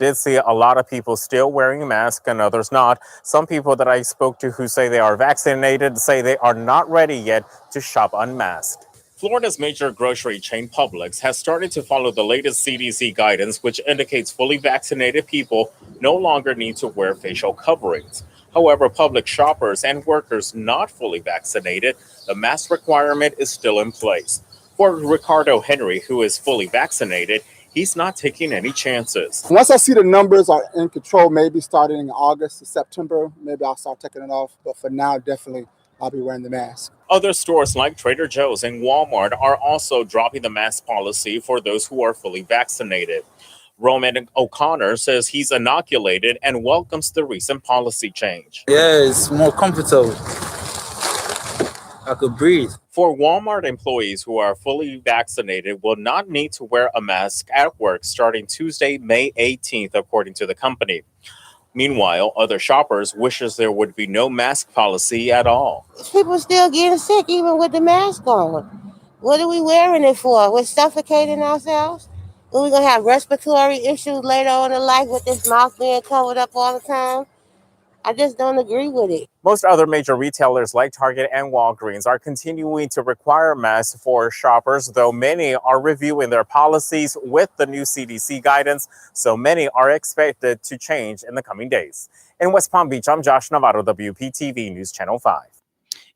did see a lot of people still wearing masks and others not. Some people that I spoke to who say they are vaccinated say they are not ready yet to shop unmasked. Florida's major grocery chain Publix has started to follow the latest CDC guidance, which indicates fully vaccinated people no longer need to wear facial coverings. However, Publix shoppers and workers not fully vaccinated, the mask requirement is still in place. For Ricardo Henry, who is fully vaccinated, he's not taking any chances.
Once I see the numbers are in control, maybe starting in August to September, maybe I'll start taking it off. But for now, definitely I'll be wearing the mask.
Other stores like Trader Joe's and Walmart are also dropping the mask policy for those who are fully vaccinated. Roman O'Connor says he's inoculated and welcomes the recent policy change.
Yeah, it's more comfortable. I could breathe.
For Walmart employees who are fully vaccinated will not need to wear a mask at work starting Tuesday, May 18th, according to the company. Meanwhile, other shoppers wishes there would be no mask policy at all.
People still getting sick even with the mask on. What are we wearing it for? We're suffocating ourselves? Are we going to have respiratory issues later on in life with this mouth being covered up all the time? I just don't agree with it.
Most other major retailers like Target and Walgreens are continuing to require masks for shoppers, though many are reviewing their policies with the new CDC guidance, so many are expected to change in the coming days. In West Palm Beach, I'm Josh Navarro, WPTV News Channel 5.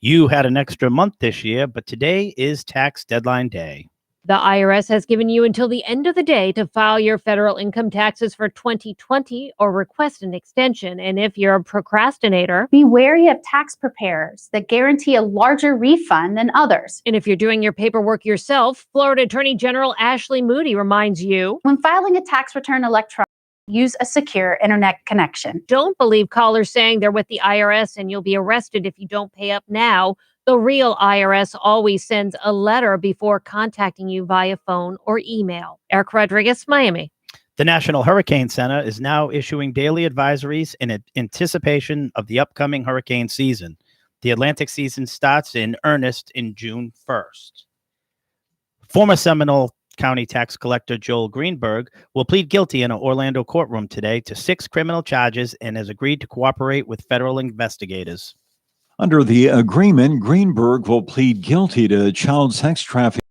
You had an extra month this year, but today is tax deadline day.
The IRS has given you until the end of the day to file your federal income taxes for 2020 or request an extension. And if you're a procrastinator,
Be wary of tax preparers that guarantee a larger refund than others.
and if you're doing your paperwork yourself, Florida Attorney General Ashley Moody reminds you,
When filing a tax return electronically, use a secure internet connection.
don't believe callers saying they're with the IRS and you'll be arrested if you don't pay up now. The real IRS always sends a letter before contacting you via phone or email. Eric Rodriguez, Miami.
The National Hurricane Center is now issuing daily advisories in anticipation of the upcoming hurricane season. The Atlantic season starts in earnest in June 1st. Former Seminole County tax collector Joel Greenberg will plead guilty in an Orlando courtroom today to 6 criminal charges and has agreed to cooperate with federal investigators.
Under the agreement, Greenberg will plead guilty to child sex trafficking,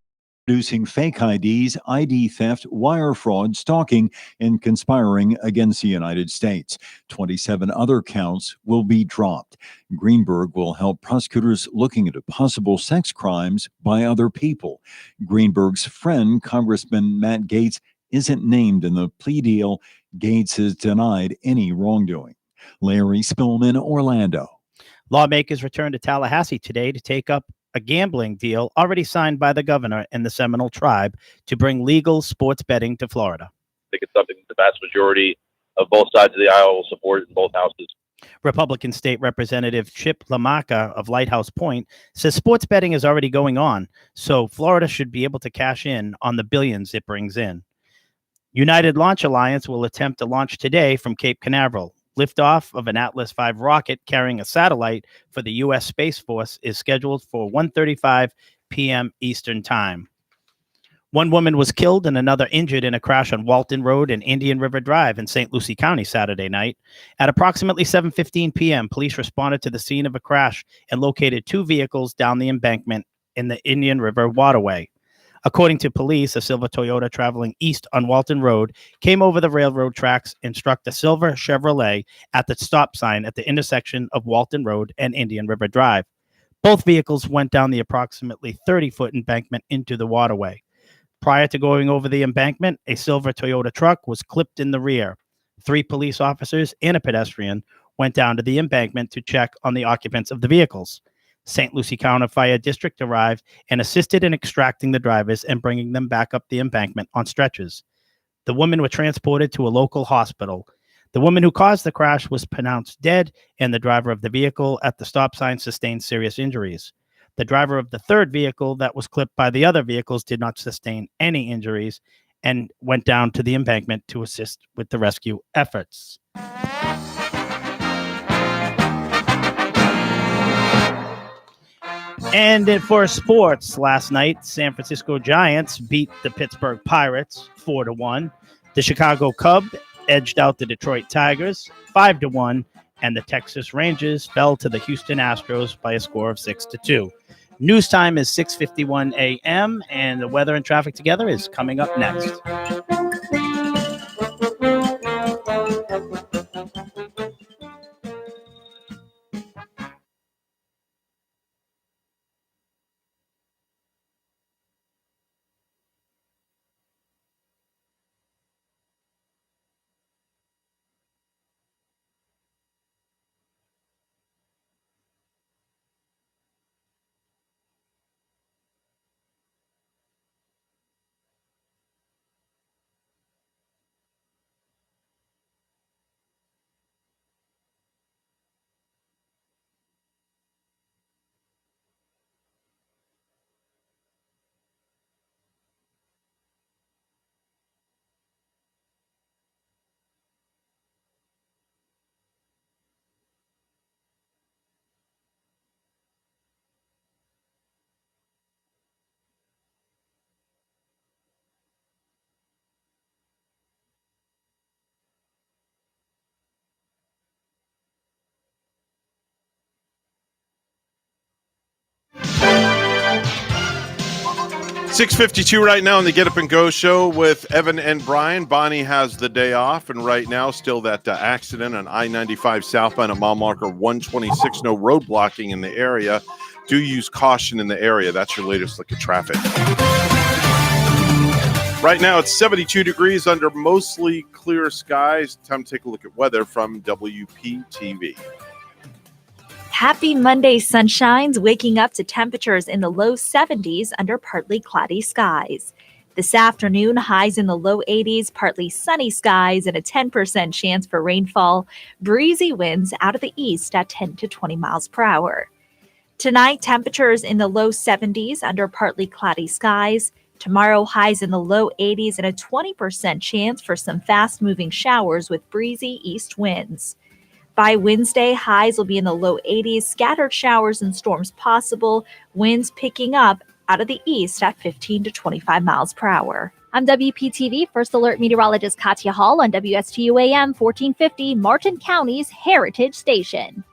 producing fake IDs, ID theft, wire fraud, stalking, and conspiring against the United States. 27 other counts will be dropped. Greenberg will help prosecutors looking into possible sex crimes by other people. Greenberg's friend, Congressman Matt Gaetz, isn't named in the plea deal. Gaetz has denied any wrongdoing. Larry Spillman, Orlando.
Lawmakers returned to Tallahassee today to take up a gambling deal already signed by the governor and the Seminole tribe to bring legal sports betting to Florida.
I think it's something the vast majority of both sides of the aisle will support in both houses.
Republican State Representative Chip LaMarca of Lighthouse Point says sports betting is already going on, so Florida should be able to cash in on the billions it brings in. United Launch Alliance will attempt to launch today from Cape Canaveral. Liftoff of an Atlas V rocket carrying a satellite for the U.S. Space Force is scheduled for 1:35 p.m. Eastern Time. One woman was killed and another injured in a crash on Walton Road and Indian River Drive in St. Lucie County Saturday night. At approximately 7:15 p.m., police responded to the scene of a crash and located 2 vehicles down the embankment in the Indian River waterway. According to police, a silver Toyota traveling east on Walton Road came over the railroad tracks and struck the silver Chevrolet at the stop sign at the intersection of Walton Road and Indian River Drive. Both vehicles went down the approximately 30-foot embankment into the waterway. Prior to going over the embankment, a silver Toyota truck was clipped in the rear. 3 police officers and a pedestrian went down to the embankment to check on the occupants of the vehicles. St. Lucie County Fire District arrived and assisted in extracting the drivers and bringing them back up the embankment on stretchers. The women were transported to a local hospital. The woman who caused the crash was pronounced dead, and the driver of the vehicle at the stop sign sustained serious injuries. The driver of the third vehicle that was clipped by the other vehicles did not sustain any injuries and went down to the embankment to assist with the rescue efforts. And for sports, last night, San Francisco Giants beat the Pittsburgh Pirates 4-1. The Chicago Cubs edged out the Detroit Tigers 5-1, and the Texas Rangers fell to the Houston Astros by a score of 6-2. News time is 6:51 a.m., and the weather and traffic together is coming up next. $6:52 right now on the Get Up and Go show with Evan and Brian. Bonnie has the day off, and right now still that accident on I-95 southbound at mile marker 126. No road blocking in the area. Do use caution in the area. That's your latest look at traffic. Right now it's 72 degrees under mostly clear skies. Time to take a look at weather from WPTV.
Happy Monday sunshines, waking up to temperatures in the low 70s under partly cloudy skies. This afternoon, highs in the low 80s, partly sunny skies, and a 10% chance for rainfall. Breezy winds out of the east at 10 to 20 miles per hour. Tonight, temperatures in the low 70s under partly cloudy skies. Tomorrow, highs in the low 80s and a 20% chance for some fast-moving showers with breezy east winds. By Wednesday, highs will be in the low 80s, scattered showers and storms possible, winds picking up out of the east at 15 to 25 miles per hour.
I'm WPTV First Alert Meteorologist Katya Hall on WSTU AM 1450, Martin County's Heritage Station.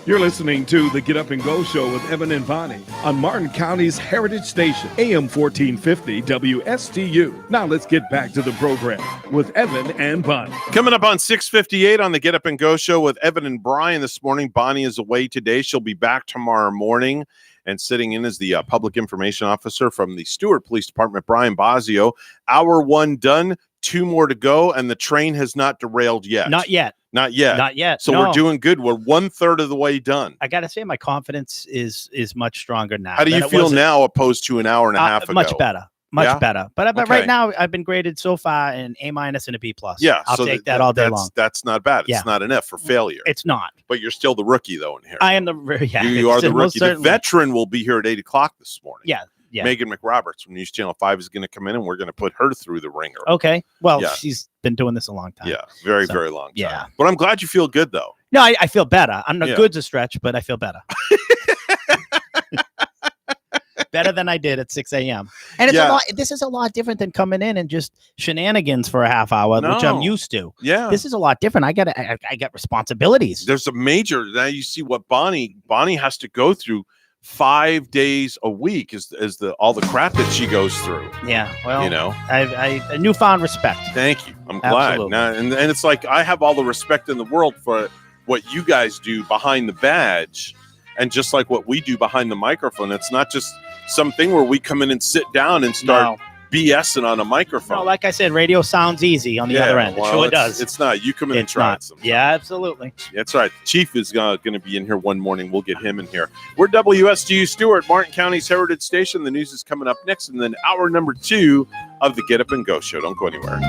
You're listening to the Get Up and Go Show with Evan and Bonnie on Martin County's Heritage Station, AM 1450 WSTU. Now let's get back to the program with Evan and Bonnie.
Coming up on 6:58 on the Get Up and Go Show with Evan and Brian this morning. Bonnie is away today. She'll be back tomorrow morning. And sitting in as the public information officer from the Stewart Police Department, Brian Bosio. Hour 1 done, 2 more to go, and the train has not derailed yet.
Not yet.
Not yet.
Not yet.
So
No.
we're doing good. We're 1/3 of the way done.
I got to say, my confidence is much stronger now.
How do
than
you
it
feel
was
now opposed to an hour and a half ago?
Much better. Much
Yeah?
better. But
Okay.
right now, I've been graded so far an A- and a B+.
Yeah,
I'll
so
take that all day
that's,
long.
That's not bad. It's
Yeah.
not an F for failure.
It's not.
But you're still the rookie, though, in here.
I am the yeah.
You are the
most
rookie. The
certainly.
veteran will be here at 8 o'clock this morning.
Yeah. Yeah.
Megan McRoberts from News Channel 5 is going to come in, and we're going to put her through the ringer.
Okay. Well,
Yeah.
she's been doing this a long time.
Yeah, very,
So,
very long time.
yeah.
But I'm glad you feel good, though.
No, I feel better. I'm not
Yeah.
good's a stretch, but I feel better. Better than I did at 6 a.m. And it's
Yeah.
a lot. This is a lot different than coming in and just shenanigans for a half hour, which I'm
No.
used to.
Yeah.
This is a lot different. I got responsibilities.
There's a major, now you see what Bonnie has to go through 5 days a week is the all the crap that she goes through.
Yeah. Well,
You know?
I a newfound respect.
Thank you. I'm glad.
Absolutely.
Now, and it's like I have all the respect in the world for what you guys do behind the badge, and just like what we do behind the microphone. It's not just something where we come in and sit down and start BSing on a microphone.
No, like I said, radio sounds easy on the other end. It
well,
sure
it's-
does.
It's not. You come in and
It's
try
not.
it some.
Yeah, absolutely.
That's right. Chief is going to be in here one morning. We'll get him in here. We're WSTU Stewart, Martin County's Heritage Station. The news is coming up next, and then hour number 2 of the Get Up and Go Show. Don't go anywhere.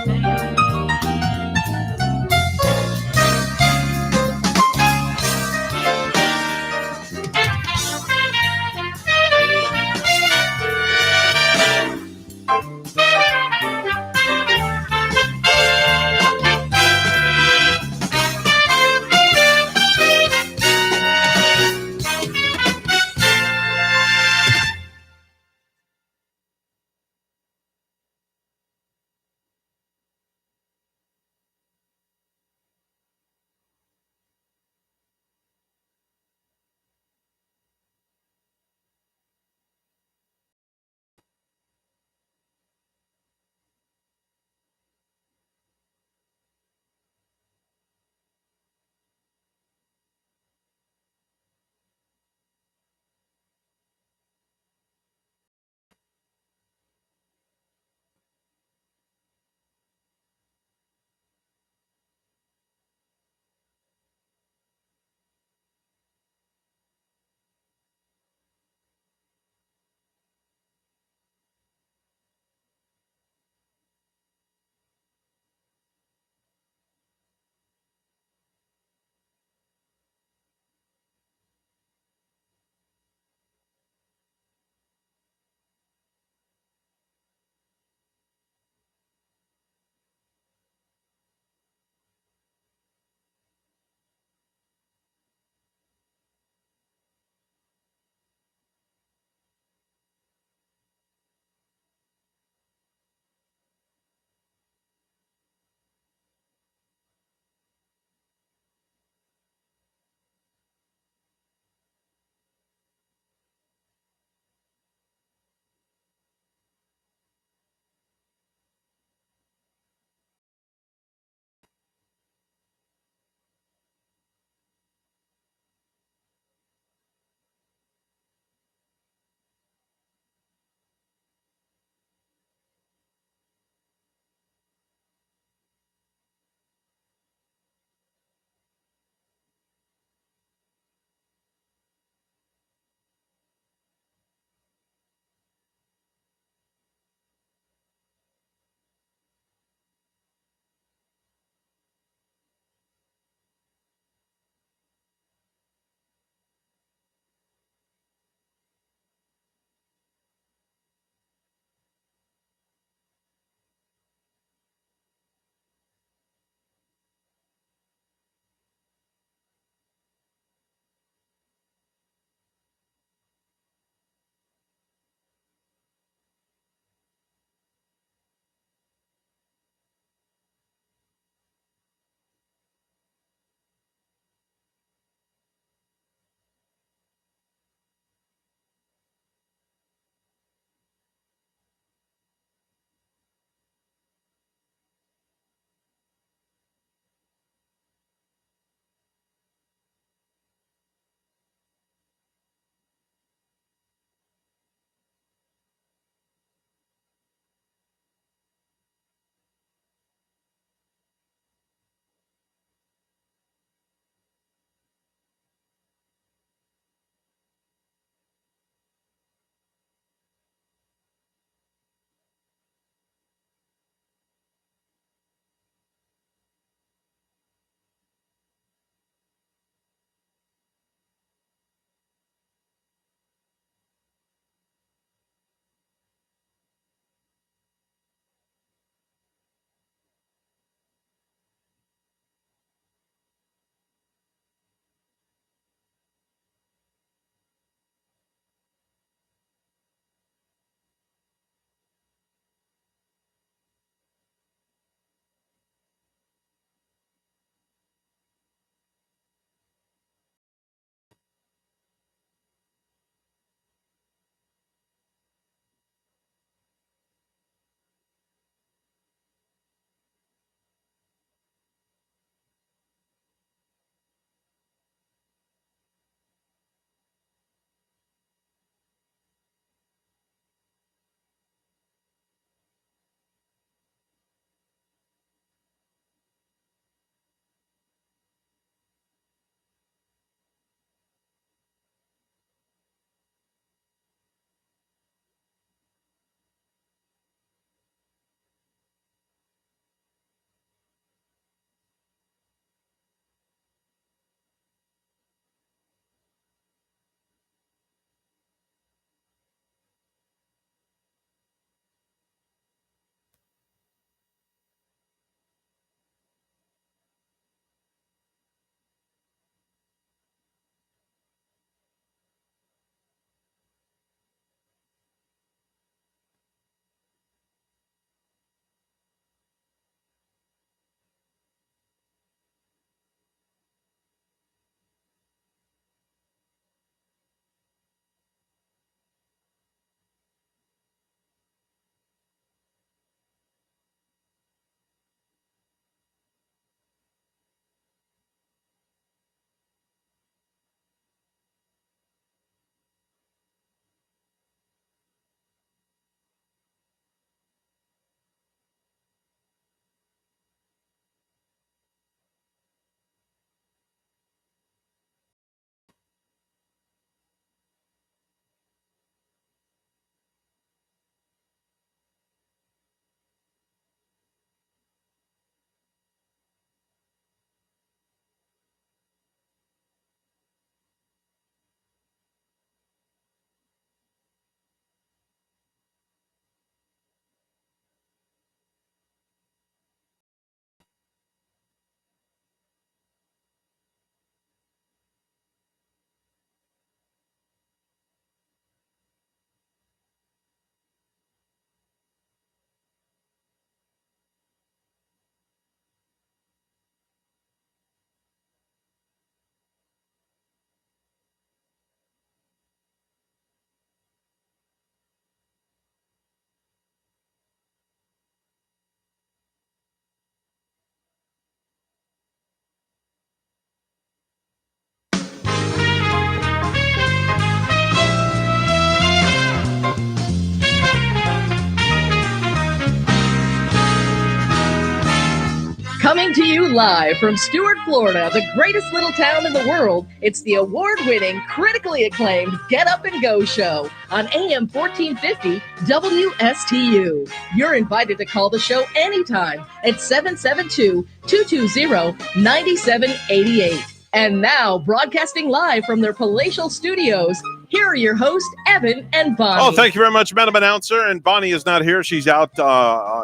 Coming to you live from Stuart, Florida, the greatest little town in the world, it's the award-winning, critically acclaimed Get Up and Go show on AM 1450 WSTU. You're invited to call the show anytime at 772-220-9788. And now, broadcasting live from their palatial studios, here are your hosts, Evan and Bonnie.
Oh, thank you very much, Madam Announcer. And Bonnie is not here. She's out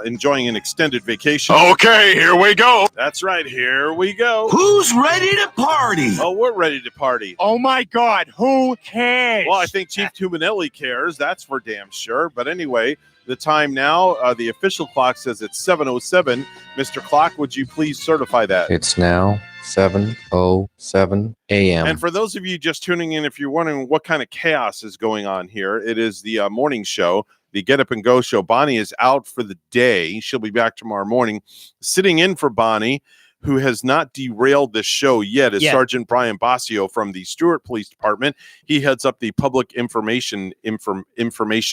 enjoying an extended vacation.
Okay, here we go.
That's right. Here we go.
Who's ready to party?
Oh, we're ready to party.
Oh, my God. Who cares?
Well, I think Chief Tuminelli cares. That's for damn sure. But anyway, the time now, the official clock says it's 7:07. Mr. Clock, would you please certify that?
It's now 7:07 a.m.
And for those of you just tuning in, if you're wondering what kind of chaos is going on here, it is the morning show, the Get Up and Go show. Bonnie is out for the day. She'll be back tomorrow morning. Sitting in for Bonnie, who has not derailed this show yet, is Sergeant Brian Basio from the Stuart Police Department. He heads up the public information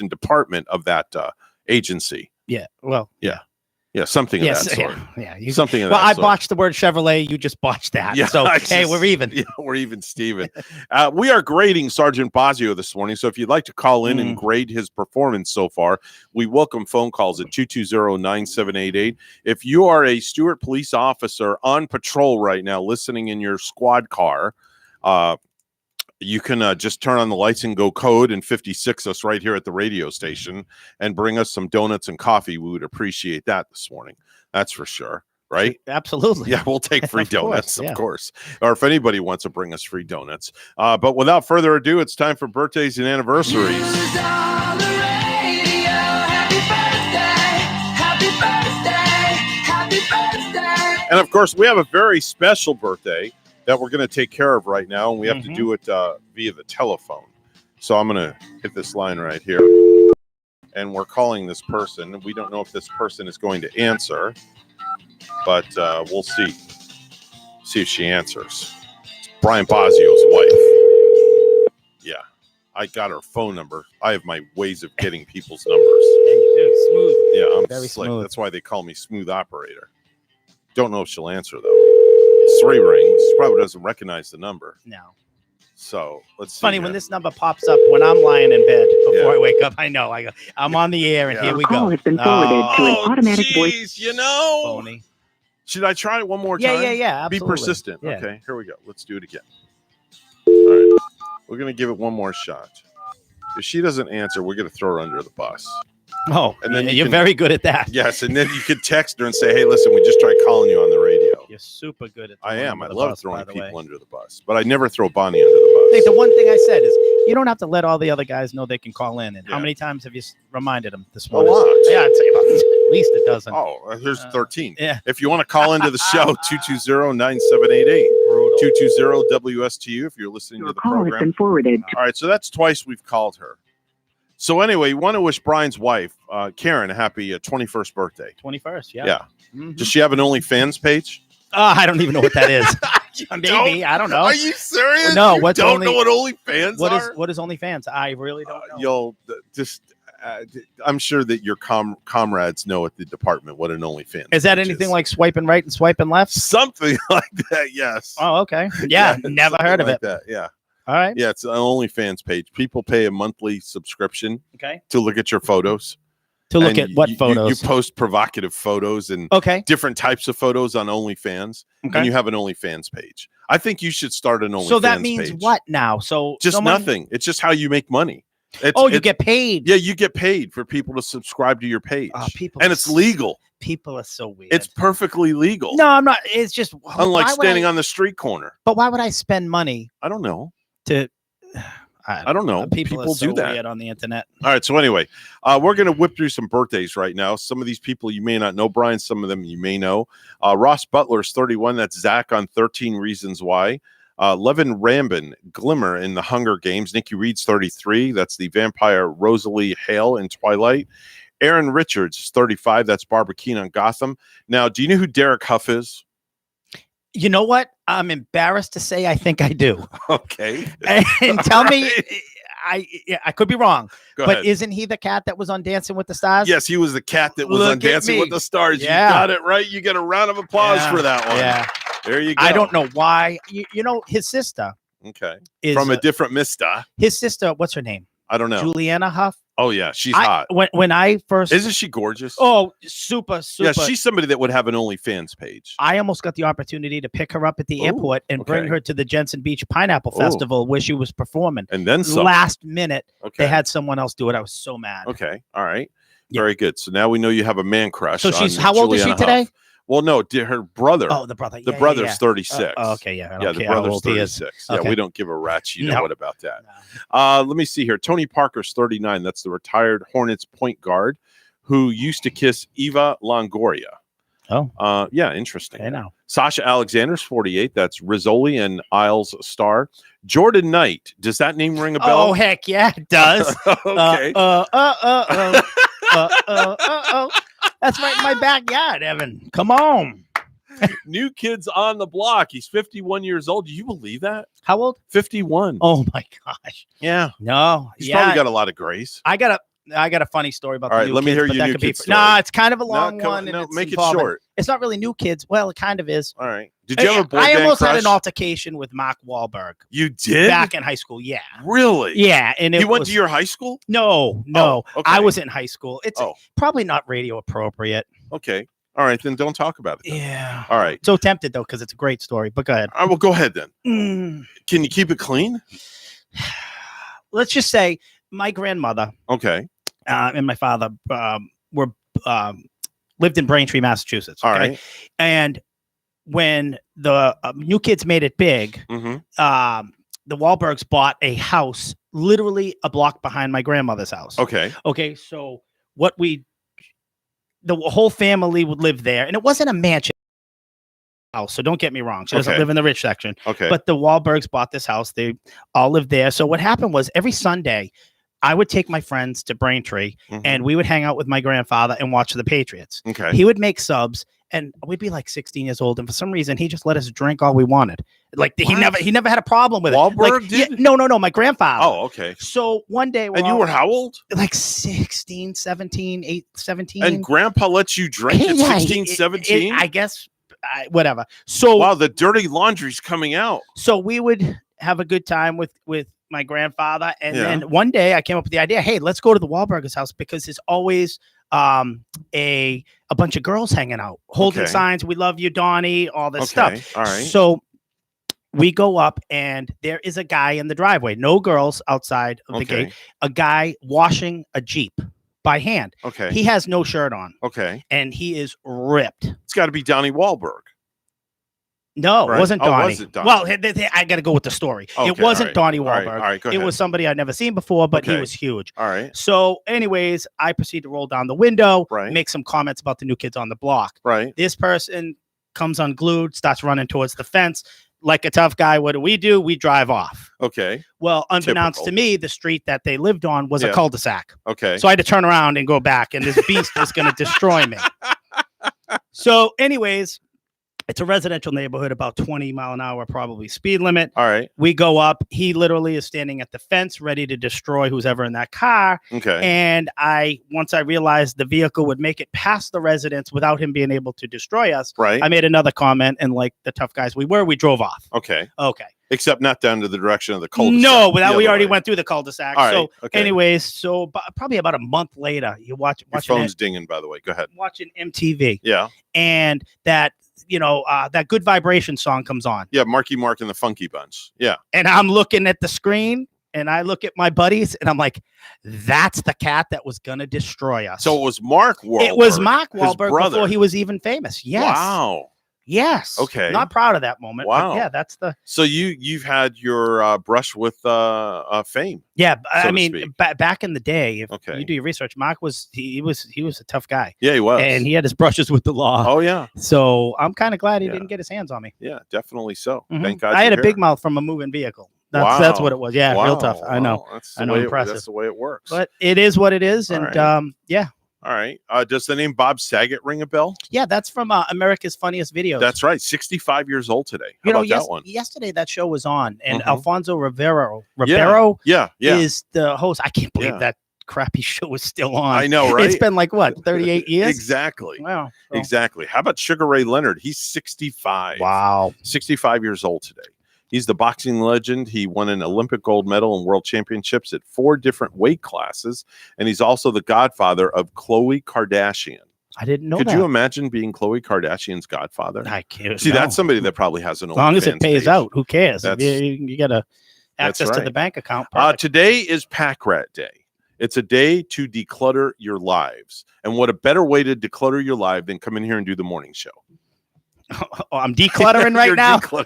department of that agency.
Yeah. Well,
yeah. Yeah, something of that sort.
Yeah,
something of
well,
that
I
sort.
botched the word Chevrolet. You just botched that.
Yeah,
so, hey, we're even.
Yeah, we're even, Steven. We are grading Sergeant Basio this morning. So if you'd like to call in and grade his performance so far, we welcome phone calls at 220-9788. If you are a Stuart police officer on patrol right now, listening in your squad car, you can just turn on the lights and go code and 56 us right here at the radio station and bring us some donuts and coffee. We would appreciate that this morning. That's for sure. Right?
Absolutely.
Yeah, we'll take free donuts,
course,
of course. Or if anybody wants to bring us free donuts. But without further ado, it's time for birthdays and anniversaries. And of course, we have a very special birthday that we're going to take care of right now, and we have to do it via the telephone. So I'm going to hit this line right here, and we're calling this person. We don't know if this person is going to answer, but we'll see if she answers. It's Brian Basio's wife. Yeah, I got her phone number. I have my ways of getting people's numbers.
Yeah, you do. Smooth.
Yeah, I'm
very
slick.
smooth.
That's why they call me Smooth Operator. Don't know if she'll answer, though. 3 rings. She probably doesn't recognize the number.
No.
So let's see.
Funny
here.
when this number pops up when I'm lying in bed before I wake up. I know. I'm on the air, and here we go.
Call has been forwarded to an automatic voice.
You know.
Phony.
Should I try it one more
Yeah,
time?
yeah, absolutely.
Be persistent.
Yeah.
Okay, here we go. Let's do it again. All right. We're going to give it one more shot. If she doesn't answer, we're going to throw her under the bus.
Oh,
and then
you're very good at that.
Yes, and then you could text her and say, hey, listen, we just tried calling you on the radio.
You're super good at
I
throwing
am.
under
I
the
love
bus,
throwing
by the
people
way.
under the bus, but I never throw Bonnie under the
Hey,
bus.
the one thing I said is you don't have to let all the other guys know they can call in. And how many times have you reminded them this morning?
lot.
Yeah, I'd say about at least a dozen.
Oh, here's 13.
Yeah.
If you want to call into the show, 220-9788. 220-WSTU if you're listening to the
Call has
program.
been forwarded.
All right, so that's twice we've called her. So anyway, we want to wish Brian's wife, Karen, a happy 21st birthday.
21st, yeah.
Yeah.
Mhm.
Does she have an OnlyFans page?
I don't even know what that is. Maybe. I don't know.
Are you serious?
No,
You
what's
don't
only,
know what OnlyFans
what
are?
is what is OnlyFans? I really don't know.
You'll just. I'm sure that your comrades know at the department what an OnlyFans
Is that
page
anything like swiping right and swiping left?
Something like that, yes.
Oh, okay. Yeah, never
something
heard of
like
it.
that, yeah.
All right.
Yeah, it's an OnlyFans page. People pay a monthly subscription
Okay.
to look at your photos.
To look
And
at what
you
photos?
post provocative photos and different types of photos on OnlyFans.
Okay.
And you have an OnlyFans page. I think you should start an OnlyFans
So that means
page.
what now? So
Just
someone-
nothing. It's just how you make money.
You get paid.
Yeah, you get paid for people to subscribe to your page.
People
and
are
it's legal.
People are so weird.
It's perfectly legal.
No, I'm not. It's just
Unlike
why would
standing
I-
on the street corner.
But why would I spend money?
I don't know.
To
I don't know.
People, are
do
so
that.
weird on the internet.
All right. So anyway, we're going to whip through some birthdays right now. Some of these people you may not know, Brian. Some of them you may know. Ross Butler's 31. That's Zach on 13 Reasons Why. Levin Rambin, Glimmer in the Hunger Games. Nikki Reed's 33. That's the vampire Rosalie Hale in Twilight. Aaron Richards is 35. That's Barbara Keene on Gotham. Now, do you know who Derek Huff is?
You know what? I'm embarrassed to say I think I do.
Okay.
And tell me, I could be wrong,
Go
but
ahead.
isn't he the cat that was on Dancing with the Stars?
Yes, he was the cat that was
Look
on
at
Dancing
me.
with the Stars.
Yeah.
You got it right. You get a round of applause
Yeah.
for that one.
Yeah.
There you go.
I don't know why. You know, his sister
Okay.
is
From a different Mista.
his sister. What's her name?
I don't know.
Juliana Huff.
Oh yeah, she's hot.
When I first
Isn't she gorgeous?
Oh, super.
yeah, she's somebody that would have an OnlyFans page.
I almost got the opportunity to pick her up at the airport and bring
okay.
her to the Jensen Beach Pineapple
Ooh.
Festival where she was performing.
And then some.
Last minute,
Okay.
they had someone else do it. I was so mad.
Okay. All right. Very good. So now we know you have a man crush.
So she's
on
how old is she
Juliana
today?
Huff. Well, no, her brother.
Oh, the brother.
The
Yeah,
brother's
yeah.
36.
Okay, yeah. I don't
Yeah, the
care how
brother's
old he is.
36. Yeah,
Okay.
we don't give a rat's you know
No.
what about that. Let me see here. Tony Parker's 39. That's the retired Hornets point guard who used to kiss Eva Longoria.
Oh.
Yeah, interesting.
I know.
Sasha Alexander's 48. That's Rizzoli and Isles star. Jordan Knight. Does that name ring a bell?
Oh, heck yeah, it does.
Okay.
That's right in my backyard, Evan. Come on.
New Kids on the Block. He's 51 years old. Do you believe that?
How old?
51.
Oh my gosh.
Yeah.
No.
He's probably got a lot of grace.
I got a funny story about
All
the
right,
new
let me
kids,
hear
but
your
that
New
could be
Kids
for-
story.
Nah, it's kind of a
No,
long
come
one.
on,
and
no,
it's
make it
involving-
short.
It's not really new kids. Well, it kind of is.
All right. Did you have a boy
I
band
almost
crush?
had an altercation with Mark Wahlberg.
You did?
Back in high school, yeah.
Really?
Yeah, and
he
it
went
was-
to your high school?
No.
Oh, okay.
I was in high school. It's
Oh.
probably not radio appropriate.
Okay. All right, then don't talk about it. then.
Yeah.
All right.
So tempted though, because it's a great story. But go ahead.
I will go ahead then.
Mm.
Can you keep it clean?
Let's just say my grandmother
Okay.
and my father were lived in Braintree, Massachusetts.
All
okay?
right.
And when the New Kids made it big,
Mm-hmm.
the Wahlbergs bought a house literally a block behind my grandmother's house.
Okay.
Okay. So the whole family would live there, and it wasn't a mansion house. So don't get me wrong. She doesn't
Okay.
live in the rich section.
Okay.
But the Wahlbergs bought this house. They all lived there. So what happened was every Sunday, I would take my friends to Braintree, and we would hang out with my grandfather and watch the Patriots.
Okay.
He would make subs, and we'd be like 16 years old, and for some reason, he just let us drink all we wanted. Like he never had a problem with it.
Wahlberg
Like,
did?
no, my grandfather.
Oh, okay.
So one day,
And you were how old?
Like 16, 17, 17.
And grandpa lets you drink at
Yeah,
16, 17?
I guess, whatever. So
wow, the dirty laundry's coming out.
So we would have a good time with my grandfather, and
Yeah.
then one day I came up with the idea, hey, let's go to the Wahlburgers house because there's always a bunch of girls hanging out, holding
Okay.
signs, "We love you, Donnie," all this stuff.
All right.
So we go up, and there is a guy in the driveway, no girls outside of the
Okay.
gate, a guy washing a Jeep by hand.
Okay.
He has no shirt on,
Okay.
and he is ripped.
It's got to be Donnie Wahlberg.
No,
Right.
it wasn't
Oh,
Donnie.
was it Donnie?
Well, I got to go with the story.
Okay,
It wasn't
all right.
Donnie
All right,
Wahlberg.
all right, go
It
ahead.
was somebody I'd never seen before, but he
Okay.
was huge.
All right.
So, anyways, I proceed to roll down the window,
Right.
make some comments about the New Kids on the Block.
Right.
This person comes unglued, starts running towards the fence. Like a tough guy, what do? We drive off.
Okay.
Well, unbeknownst to
Typical.
me, the street that they lived on was
Yeah.
a cul-de-sac.
Okay.
So I had to turn around and go back, and this beast was going to destroy me. So, anyways, it's a residential neighborhood, about 20 mile an hour, probably speed limit.
All right.
We go up. He literally is standing at the fence, ready to destroy who's ever in that car.
Okay.
And once I realized the vehicle would make it past the residence without him being able to destroy us,
Right.
I made another comment, and like the tough guys we drove off.
Okay.
Okay.
Except not down to the direction of the cul-de-sac.
No, but
the
we
other
already
way.
went through the cul-de-sac.
All right,
So,
okay.
anyways, probably about a month later,
Your
watching
phone's dinging, by the way. Go ahead.
watching MTV,
Yeah.
and that that Good Vibration song comes on,
Yeah. Marky Mark and the Funky Bunch. Yeah.
and I'm looking at the screen, and I look at my buddies, and I'm like, "That's the cat that was gonna destroy us."
So it was Mark Wahlberg.
It was Mark
his
Wahlberg
brother.
before he was even famous. Yes.
Wow.
Yes.
Okay.
Not proud of that moment.
Wow.
But yeah, that's the.
So you've had your brush with fame.
Yeah,
so
I
to
mean,
speak.
back in the day, if
Okay.
you do your research, Mark was he was a tough guy.
Yeah, he was.
And he had his brushes with the law.
Oh yeah.
So I'm kind of glad he
Yeah.
didn't get his hands on me.
Yeah, definitely so.
Mhm.
Thank God.
I had
you're
a big
here.
mouth from a moving vehicle. That's
Wow.
what it was. Yeah, real tough. I know.
Wow. That's
I
the
know,
way
impressive.
that's the way it works.
But it is what it is,
All
and
right.
yeah,
All right. Does the name Bob Saget ring a bell?
Yeah, that's from America's Funniest Videos.
That's right. 65 years old today. How about that one?
Yesterday that show was on, and
Mhm.
Alfonso Ribeiro
Yeah.
is the host. I can't believe that crappy show is still on.
I know, right?
It's been like, what, 38 years?
Exactly.
Wow. So-
Exactly. How about Sugar Ray Leonard? He's 65.
Wow.
65 years old today. He's the boxing legend. He won an Olympic gold medal and world championships at 4 different weight classes. And he's also the godfather of Khloe Kardashian.
I didn't know
Could
that.
you imagine being Khloe Kardashian's godfather?
I can't.
See,
no.
that's somebody that probably has an
As long as it
OnlyFans
pays
page.
out, who cares? If
That's-
you got access to
right.
the bank account.
Today is Pack Rat Day. It's a day to declutter your lives. And what a better way to declutter your life than come in here and do the morning show.
Oh, I'm decluttering right
You're
now.
decluttering.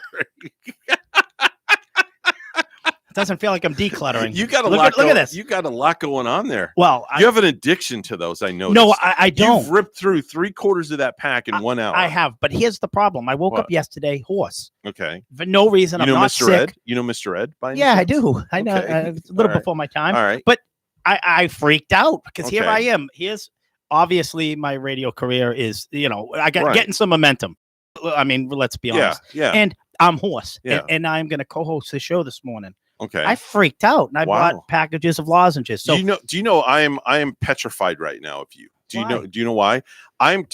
It doesn't feel like I'm decluttering.
You got a
look
lot.
Look at this.
You got a lot going on there.
Well,
you have an addiction to those. I know.
No, I don't.
You've ripped through 3/4 of that pack in 1 hour.
I have, but here's the problem. I woke
What?
up yesterday hoarse
Okay.
for no reason.
You
I'm
know
not
Mr.
sick.
Ed? You know Mr. Ed? By any
Yeah, I
chance?
do. I know.
Okay.
It's a little
All right.
before my time.
All right.
But I freaked out because here
Okay.
I am. Here's obviously my radio career is, I got
Right.
getting some momentum. I mean, let's be honest.
Yeah.
And I'm hoarse.
Yeah.
And I'm going to co-host the show this morning.
Okay.
I freaked out and I
Wow.
bought packages of lozenges. So
do you know I am petrified right now of you. Do
Why?
you know why? I'm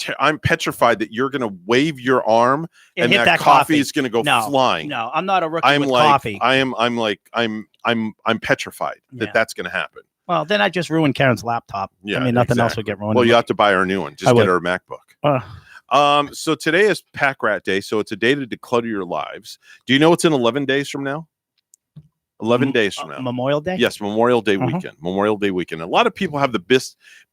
petrified that you're going to wave your arm and
hit that
coffee
coffee.
is going to go
No,
flying.
No, I'm not a rookie
I'm
with
like
coffee.
I'm petrified that that's going to happen.
Well, then I just ruined Karen's laptop.
Yeah,
I mean, nothing else
exactly.
would get ruined.
Well, you have to buy her a new one. Just
I
get
would.
her a MacBook. So today is Pack Rat Day, so it's a day to declutter your lives. Do you know what's in 11 days from now? 11 days from now.
Memorial Day?
Yes, Memorial Day
Uh-huh.
weekend. Memorial Day weekend. A lot of people have the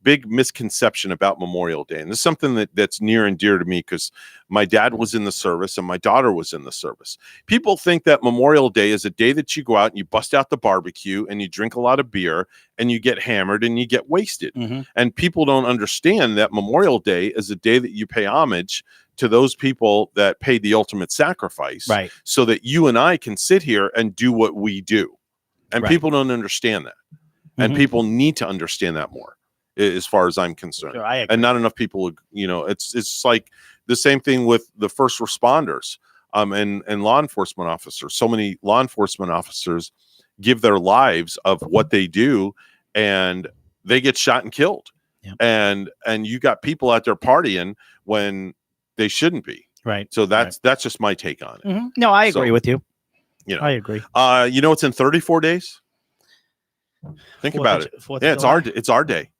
big misconception about Memorial Day. And this is something that's near and dear to me because my dad was in the service and my daughter was in the service. People think that Memorial Day is a day that you go out and you bust out the barbecue and you drink a lot of beer and you get hammered and you get wasted.
Mm-hmm.
And people don't understand that Memorial Day is a day that you pay homage to those people that paid the ultimate sacrifice,
Right.
so that you and I can sit here and do what we do. And
Right.
people don't understand that. And
Mhm.
people need to understand that more, as far as I'm concerned.
Sure, I agree.
And not enough people, it's like the same thing with the first responders and law enforcement officers. So many law enforcement officers give their lives of what they do and they get shot and killed.
Yep.
And you got people out there partying when they shouldn't be.
Right.
So that's just my take on it.
Mhm. No, I agree
So,
with you.
You know,
I agree.
you know, it's in 34 days. Think about it. Yeah, it's our day. It's our day.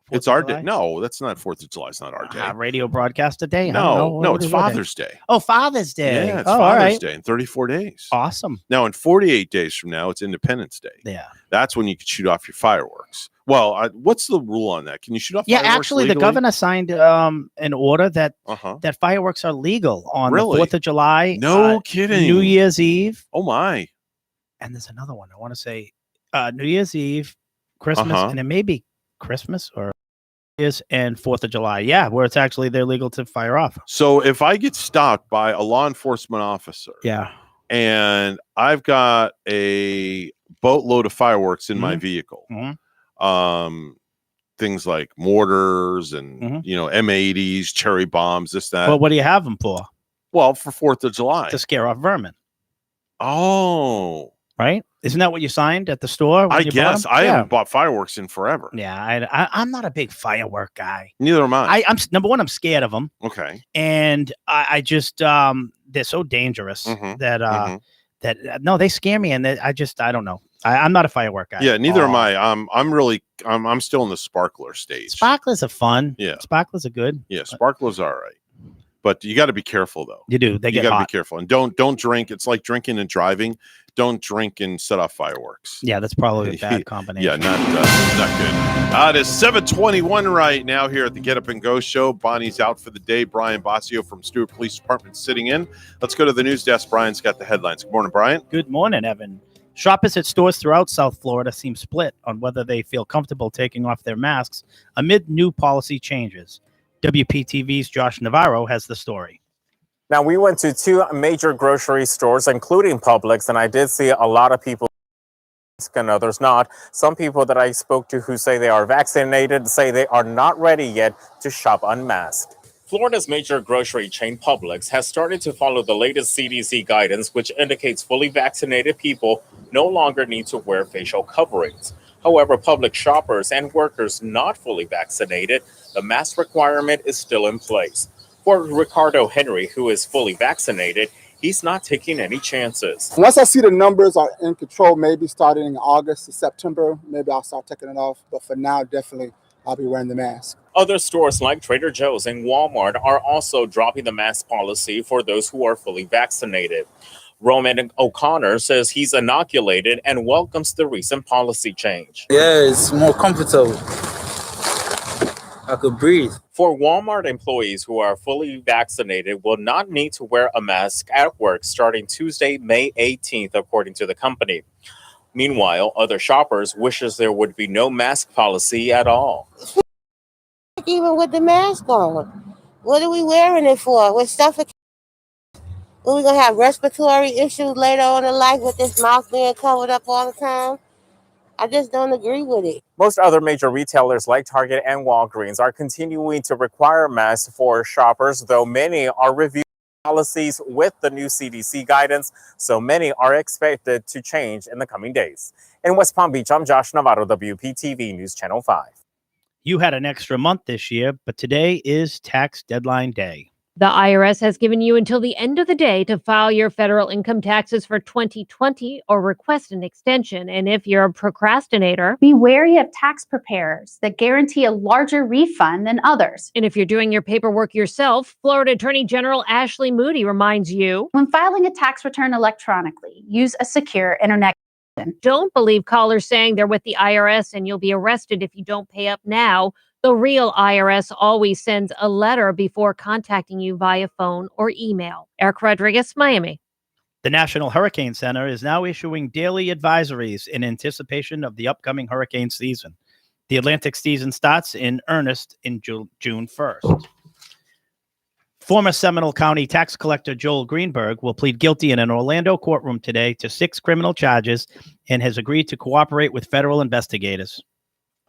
It's our day. No, that's not 4th of July. It's not our day.
Radio broadcast a day. I don't know.
No,
What
it's
is your day?
Father's Day.
Oh, Father's Day.
Yeah, it's
oh, all
Father's
right.
Day in 34 days.
Awesome.
Now, in 48 days from now, it's Independence Day.
Yeah.
That's when you can shoot off your fireworks. Well, what's the rule on that? Can you shoot off
Yeah,
fireworks
actually,
legally?
the governor signed an order that
Uh-huh.
that fireworks are legal on
Really?
the 4th of July.
No kidding.
New Year's Eve.
Oh, my.
And there's another one. I want to say New Year's Eve, Christmas,
Uh-huh.
and it may be Christmas or is and 4th of July. Yeah, where it's actually they're legal to fire off.
So if I get stopped by a law enforcement officer
Yeah.
and I've got a boatload of fireworks in my vehicle, things like mortars and, M80s, cherry bombs, this, that.
Well, what do you have them for?
Well, for 4th of July.
To scare off vermin.
Oh.
Right? Isn't that what you signed at the store? when
I
you bought
guess.
'em?
I
Yeah.
haven't bought fireworks in forever.
Yeah, I'm not a big firework guy.
Neither am I.
I'm number one. I'm scared of them,
Okay.
and I just they're so dangerous that no, they scare me, and I don't know. I'm not a firework guy.
Yeah, neither am I. I'm still in the sparkler stage.
Sparklers are fun.
Yeah.
Sparklers are good.
Yeah, sparklers are all right. But you got to be careful though.
You do. They
You
get
got to be
hot.
careful and don't drink. It's like drinking and driving. Don't drink and set off fireworks.
Yeah, that's probably a bad combination.
Yeah, not good. It is 7:21 right now here at the Get Up and Go show. Bonnie's out for the day. Brian Bossio from Stewart Police Department sitting in. Let's go to the news desk. Brian's got the headlines. Good morning, Brian.
Good morning, Evan. Shoppers at stores throughout South Florida seem split on whether they feel comfortable taking off their masks amid new policy changes. WPTV's Josh Navarro has the story.
Now, we went to 2 major grocery stores, including Publix, and I did see a lot of people and others not. Some people that I spoke to who say they are vaccinated say they are not ready yet to shop unmasked. Florida's major grocery chain Publix has started to follow the latest CDC guidance, which indicates fully vaccinated people no longer need to wear facial coverings. However, Publix shoppers and workers not fully vaccinated, the mask requirement is still in place. For Ricardo Henry, who is fully vaccinated, he's not taking any chances.
Once I see the numbers are in control, maybe starting in August to September, maybe I'll start taking it off. But for now, definitely, I'll be wearing the mask.
Other stores like Trader Joe's and Walmart are also dropping the mask policy for those who are fully vaccinated. Roman O'Connor says he's inoculated and welcomes the recent policy change.
Yeah, it's more comfortable. I could breathe.
For Walmart employees who are fully vaccinated will not need to wear a mask at work starting Tuesday, May 18th, according to the company. Meanwhile, other shoppers wishes there would be no mask policy at all.
Even with the mask on, what are we wearing it for? We're suffocating. Are we gonna have respiratory issues later on in life with this mouth being covered up all the time? I just don't agree with it.
Most other major retailers like Target and Walgreens are continuing to require masks for shoppers, though many are reviewing policies with the new CDC guidance, so many are expected to change in the coming days. In West Palm Beach, I'm Josh Navarro, WPTV News Channel 5.
You had an extra month this year, but today is tax deadline day.
The IRS has given you until the end of the day to file your federal income taxes for 2020 or request an extension. And if you're a procrastinator,
Be wary of tax preparers that guarantee a larger refund than others.
and if you're doing your paperwork yourself, Florida Attorney General Ashley Moody reminds you,
When filing a tax return electronically, use a secure internet connection.
don't believe callers saying they're with the IRS and you'll be arrested if you don't pay up now. The real IRS always sends a letter before contacting you via phone or email. Eric Rodriguez, Miami.
The National Hurricane Center is now issuing daily advisories in anticipation of the upcoming hurricane season. The Atlantic season starts in earnest in June 1st. Former Seminole County tax collector Joel Greenberg will plead guilty in an Orlando courtroom today to 6 criminal charges and has agreed to cooperate with federal investigators.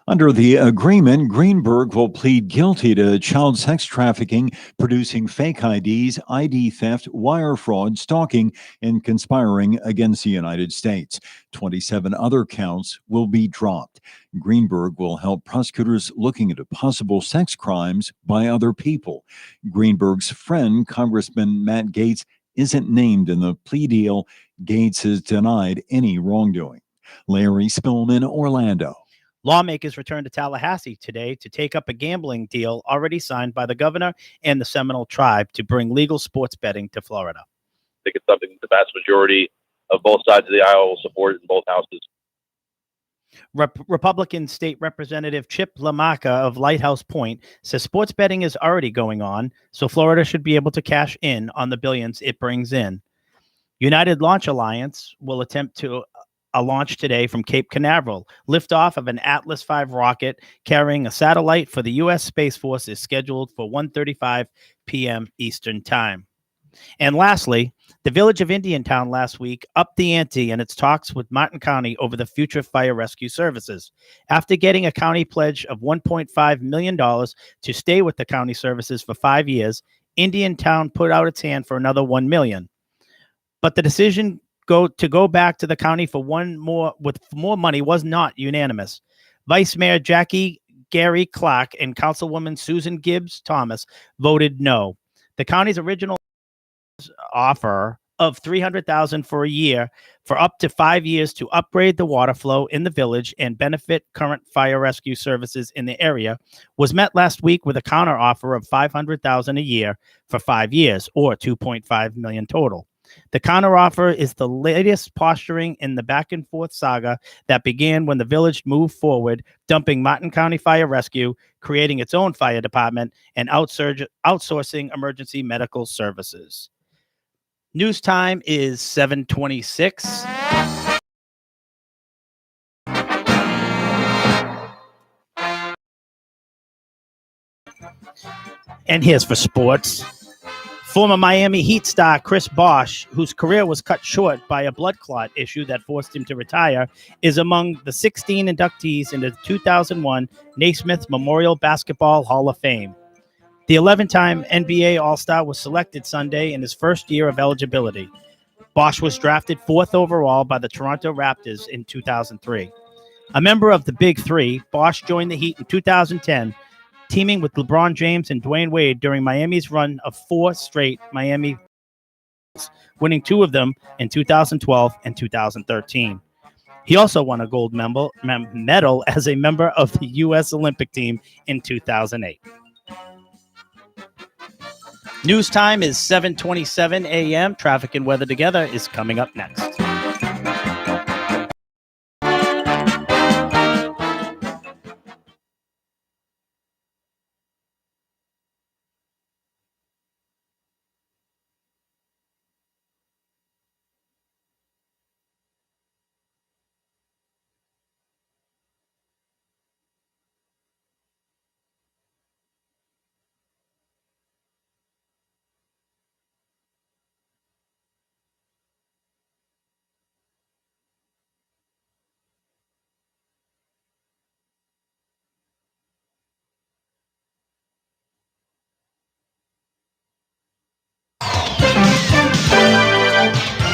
Under the agreement, Greenberg will plead guilty to child sex trafficking, producing fake IDs, ID theft, wire fraud, stalking, and conspiring against the United States. 27 other counts will be dropped. Greenberg will help prosecutors looking into possible sex crimes by other people. Greenberg's friend, Congressman Matt Gaetz, isn't named in the plea deal. Gaetz has denied any wrongdoing. Larry Spillman, Orlando.
Lawmakers returned to Tallahassee today to take up a gambling deal already signed by the governor and the Seminole tribe to bring legal sports betting to Florida.
I think it's something the vast majority of both sides of the aisle will support in both houses.
Republican State Representative Chip LaMarca of Lighthouse Point says sports betting is already going on, so Florida should be able to cash in on the billions it brings in. United Launch Alliance will attempt to a launch today from Cape Canaveral. Liftoff of an Atlas V rocket carrying a satellite for the U.S. Space Force is scheduled for 1:35 p.m. Eastern Time. And lastly, the village of Indiantown last week upped the ante in its talks with Martin County over the future fire rescue services. After getting a county pledge of $1.5 million to stay with the county services for 5 years, Indiantown put out its hand for another $1 million. But the decision to go back to the county for more money was not unanimous. Vice Mayor Jackie Gary Clark and Councilwoman Susan Gibbs Thomas voted no. The county's original offer of $300,000 for a year for up to 5 years to upgrade the water flow in the village and benefit current fire rescue services in the area was met last week with a counteroffer of $500,000 a year for 5 years, or $2.5 million total. The counteroffer is the latest posturing in the back-and-forth saga that began when the village moved forward, dumping Martin County Fire Rescue, creating its own fire department, and outsourcing emergency medical services. News time is 7:26. And here's for sports. Former Miami Heat star Chris Bosh, whose career was cut short by a blood clot issue that forced him to retire, is among the 16 inductees into the 2001 Naismith Memorial Basketball Hall of Fame. The 11-time NBA All-Star was selected Sunday in his first year of eligibility. Bosh was drafted 4th overall by the Toronto Raptors in 2003. A member of the Big Three, Bosh joined the Heat in 2010, teaming with LeBron James and Dwayne Wade during Miami's run of 4 straight Miami, winning 2 of them in 2012 and 2013. He also won a gold medal as a member of the U.S. Olympic team in 2008. News time is 7:27 a.m. Traffic and weather together is coming up next.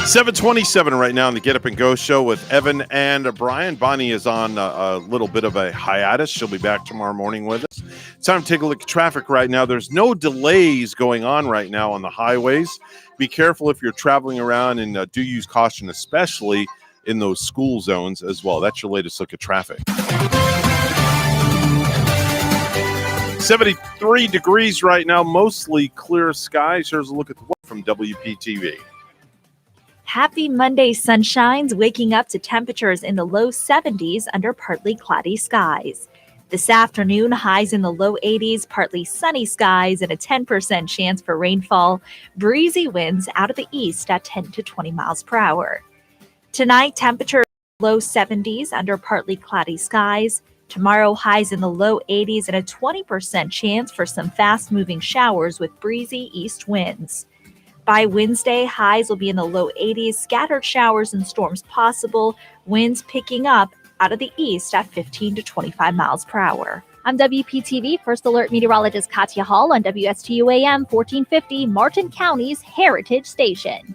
$7:27 right now on the Get Up and Go show with Evan and Brian. Bonnie is on a little bit of a hiatus. She'll be back tomorrow morning with us. It's time to take a look at traffic right now. There's no delays going on right now on the highways. Be careful if you're traveling around, and do use caution, especially in those school zones as well. That's your latest look at traffic. 73 degrees right now, mostly clear skies. Here's a look at the weather from WPTV.
Happy Monday sunshines, waking up to temperatures in the low 70s under partly cloudy skies. This afternoon, highs in the low 80s, partly sunny skies, and a 10% chance for rainfall. Breezy winds out of the east at 10 to 20 miles per hour. Tonight, temperatures low 70s under partly cloudy skies. Tomorrow, highs in the low 80s and a 20% chance for some fast-moving showers with breezy east winds. By Wednesday, highs will be in the low 80s, scattered showers and storms possible, winds picking up out of the east at 15 to 25 miles per hour.
I'm WPTV First Alert Meteorologist Katya Hall on WSTU AM 1450, Martin County's Heritage Station.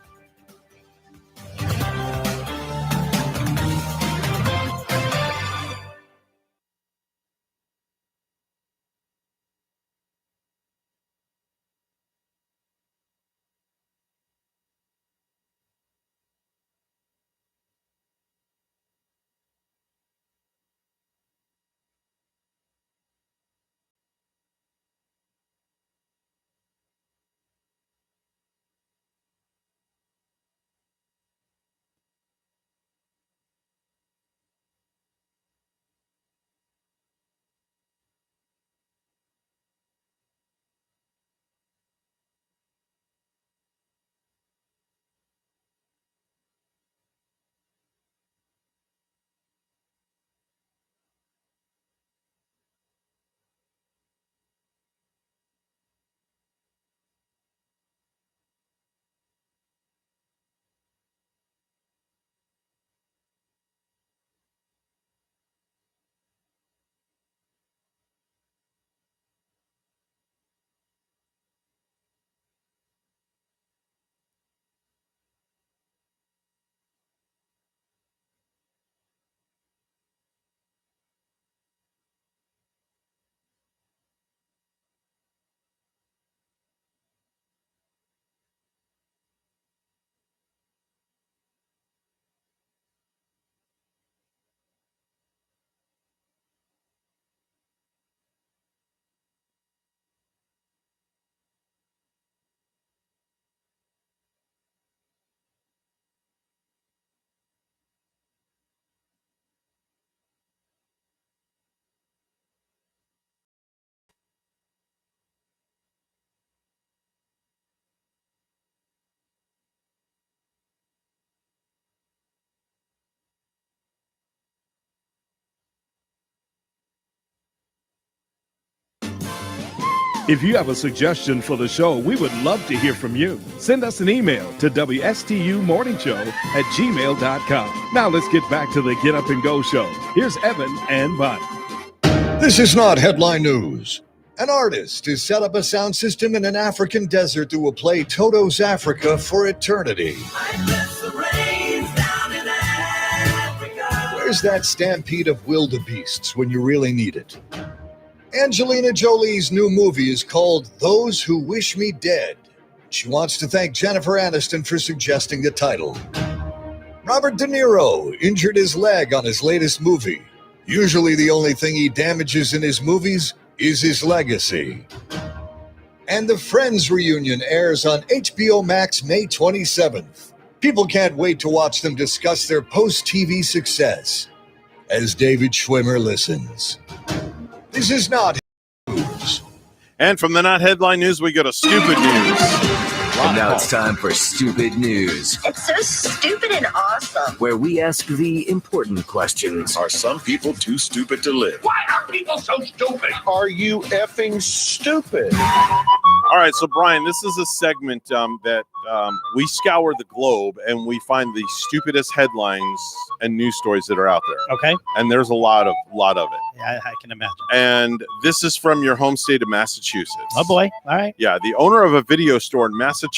If you have a suggestion for the show, we would love to hear from you. Send us an email to WSTUmorningshow@gmail.com. Now let's get back to the Get Up and Go show. Here's Evan and Bonnie.
This is not headline news. An artist has set up a sound system in an African desert that will play Toto's Africa for eternity. Where's that stampede of wildebeests when you really need it? Angelina Jolie's new movie is called Those Who Wish Me Dead. She wants to thank Jennifer Aniston for suggesting the title. Robert De Niro injured his leg on his latest movie. Usually the only thing he damages in his movies is his legacy. And the Friends reunion airs on HBO Max May 27th. People can't wait to watch them discuss their post-TV success. As David Schwimmer listens. This is not news.
And from the not headline news, we go to stupid news.
And now it's time for Stupid News.
It's so stupid and awesome.
Where we ask the important questions.
Are some people too stupid to live?
Why are people so stupid?
Are you effing stupid?
All right, so Brian, this is a segment that we scour the globe and we find the stupidest headlines and news stories that are out there.
Okay.
And there's a lot of it.
Yeah, I can imagine.
And this is from your home state of Massachusetts.
Oh boy. All right.
Yeah, the owner of a video store in Massachusetts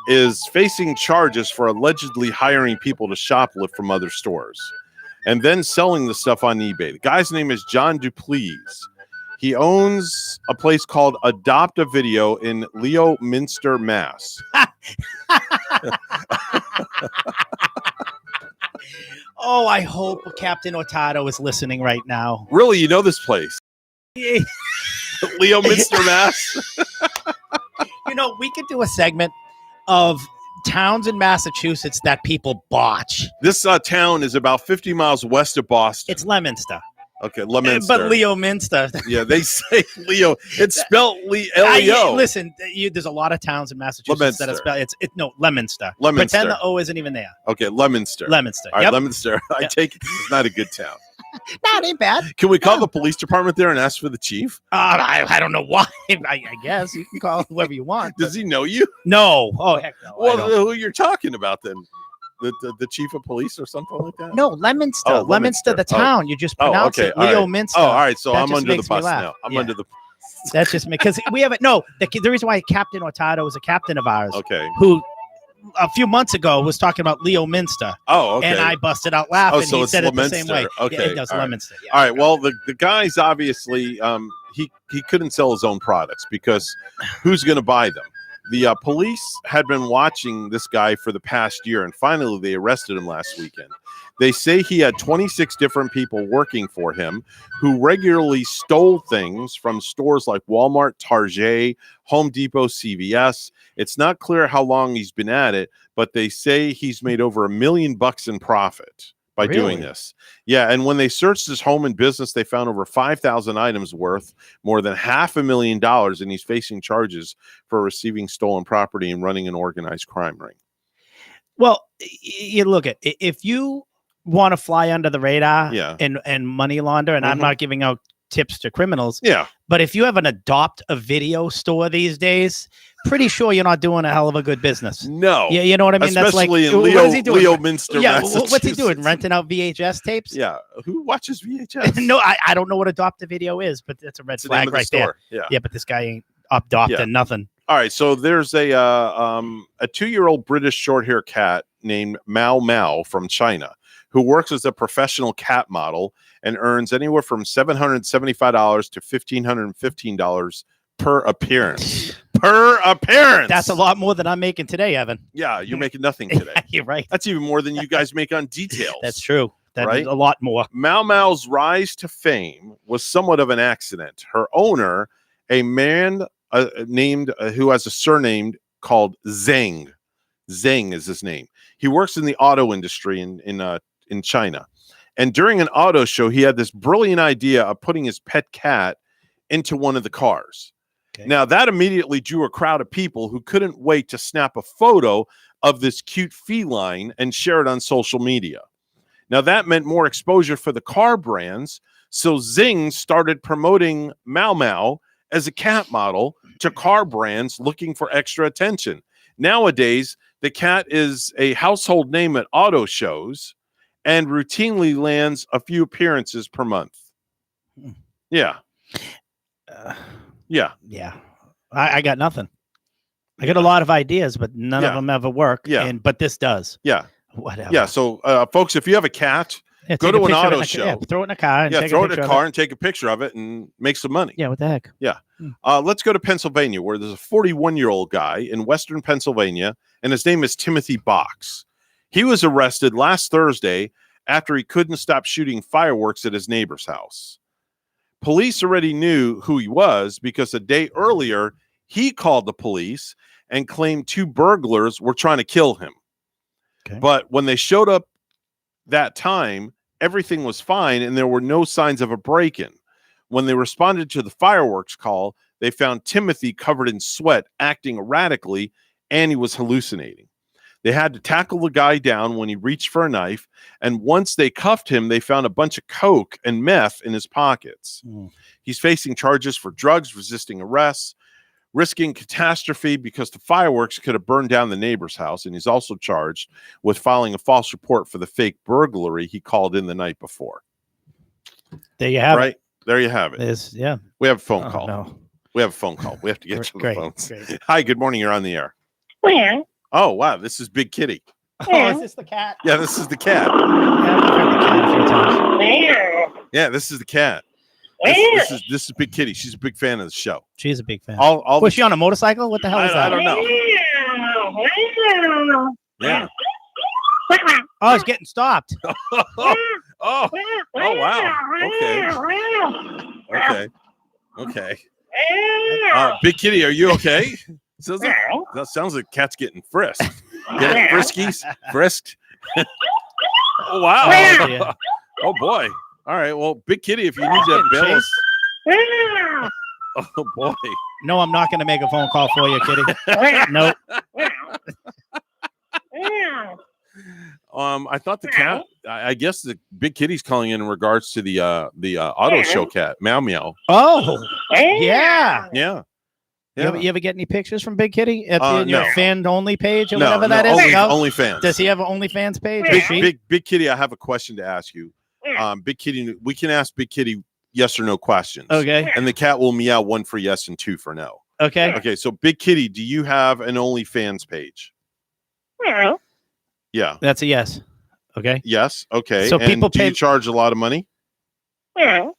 is facing charges for allegedly hiring people to shoplift from other stores and then selling the stuff on eBay. The guy's name is John Duplessis. He owns a place called Adopt a Video in Leominster, Mass.
Oh, I hope Captain Ortado is listening right now.
Really, you know this place? Leominster, Mass.
You know, we could do a segment of towns in Massachusetts that people botch.
This town is about 50 miles west of Boston.
It's Leominster.
Okay, Leominster.
But Leominster.
Yeah, they say Leo. It's spelled L-E-O.
Listen, there's a lot of towns in Massachusetts that are spelled. No, Leominster.
Leominster.
Pretend the O isn't even there.
Okay, Leominster.
Leominster.
All right,
Yep.
Leominster. I take it this is not a good town.
That ain't bad.
Can we call the police department there and ask for the chief?
I don't know why. I guess you can call whoever you want.
Does he know you?
No. Oh, heck no.
Well, who you're talking about then? The chief of police or something like that?
No, Leominster.
Oh,
Leominster, the town. You just pronounce it.
All right.
Leominster.
Oh, all right. So
That
I'm
just
under the
makes me
bus
laugh.
now. I'm
Yeah.
under the.
That's just me because we haven't. No, the reason why Captain Ortado is a captain of ours.
Okay.
Who a few months ago was talking about Leominster.
Oh, okay.
And I busted out laughing.
Oh, so
he
it's
said it the
Leominster.
same way.
Okay.
Yeah, it does
all right.
Leominster. Yeah.
All right. Well, the guy's obviously he couldn't sell his own products because who's going to buy them? The police had been watching this guy for the past year, and finally they arrested him last weekend. They say he had 26 different people working for him who regularly stole things from stores like Walmart, Target, Home Depot, CVS. It's not clear how long he's been at it, but they say he's made over $1 million in profit by doing this. Yeah, and when they searched his home and business, they found over 5,000 items worth more than $500,000, and he's facing charges for receiving stolen property and running an organized crime ring.
Well, you look at if you want to fly under the radar
Yeah.
and money launder, and I'm
Mhm.
not giving out tips to criminals.
Yeah.
But if you have an Adopt a Video store these days, pretty sure you're not doing a hell of a good business.
No.
Yeah, you know what I mean?
Especially
That's
in
like, what is he doing?
Leominster,
Yeah, what's he doing?
Massachusetts.
Renting out VHS tapes?
Yeah. Who watches VHS?
No, I don't know what Adopt a Video is, but that's a red
It's the name
flag
of the
right there.
store. Yeah.
Yeah, but this guy ain't adopting
Yeah.
nothing.
All right, so there's a 2-year-old British short-hair cat named Mao Mao from China who works as a professional cat model and earns anywhere from $775 to $1,515 per appearance. Per appearance.
That's a lot more than I'm making today, Evan.
Yeah, you're making nothing today.
You're right.
That's even more than you guys make on details.
That's true. That's
Right?
a lot more.
Mao Mao's rise to fame was somewhat of an accident. Her owner, a man named who has a surname called Zheng. Zheng is his name. He works in the auto industry in China. And during an auto show, he had this brilliant idea of putting his pet cat into one of the cars. Okay. Now, that immediately drew a crowd of people who couldn't wait to snap a photo of this cute feline and share it on social media. Now, that meant more exposure for the car brands. So Zing started promoting Mao Mao as a cat model to car brands looking for extra attention. Nowadays, the cat is a household name at auto shows and routinely lands a few appearances per month. Yeah. Yeah.
I got nothing. I got a lot of ideas, but none of them ever work.
Yeah.
But this does.
Yeah.
Whatever.
Yeah. So, folks, if you have a cat, go to an auto show.
Throw it in a car. And take
throw
a
it in
picture
a
of
car and take a picture of it and make some money.
Yeah. What the heck?
Yeah. Let's go to Pennsylvania, where there's a 41-year-old guy in Western Pennsylvania, and his name is Timothy Box. He was arrested last Thursday after he couldn't stop shooting fireworks at his neighbor's house. Police already knew who he was because a day earlier, he called the police and claimed 2 burglars were trying to kill him.
Okay.
But when they showed up that time, everything was fine and there were no signs of a break-in. When they responded to the fireworks call, they found Timothy covered in sweat, acting erratically, and he was hallucinating. They had to tackle the guy down when he reached for a knife, and once they cuffed him, they found a bunch of coke and meth in his pockets. He's facing charges for drugs, resisting arrest, risking catastrophe because the fireworks could have burned down the neighbor's house, and he's also charged with filing a false report for the fake burglary he called in the night before.
There you have
it.
it.
There you have it. We have a phone call.
No.
We have a phone call. We have to get to the
Great,
phones.
great.
Hi, good morning. You're on the air.
Where?
Oh, wow. This is Big Kitty.
Oh, is this the cat?
Yeah, this is the cat.
Where?
Yeah, this is the cat. This is Big Kitty. She's a big fan of the show.
She's a big fan.
Was
she on a motorcycle? What the hell is that?
I don't know. Yeah.
Oh, it's getting stopped.
Oh, wow. Okay. Big Kitty, are you okay? That sounds like cat's getting frisked. Get it, frisked. Oh, wow. Oh, boy. All right. Well, Big Kitty, if you need to bail us. Oh, boy.
No, I'm not going to make a phone call for you, Kitty. Nope.
I thought the cat. I guess the Big Kitty's calling in regards to the auto show cat, Meow Meow.
Oh, yeah.
Yeah.
You ever get any pictures from Big Kitty at your
no.
fan only page or
No,
whatever
no,
that is?
only fans.
Does he have an OnlyFans page?
Big Kitty, I have a question to ask you. Big Kitty, we can ask Big Kitty yes or no questions.
Okay.
And the cat will meow 1 for yes and 2 for no.
Okay.
Okay. So Big Kitty, do you have an OnlyFans page? Yeah.
That's a yes. Okay.
Yes. Okay.
So
and
people
do
pay.
you charge a lot of money? No.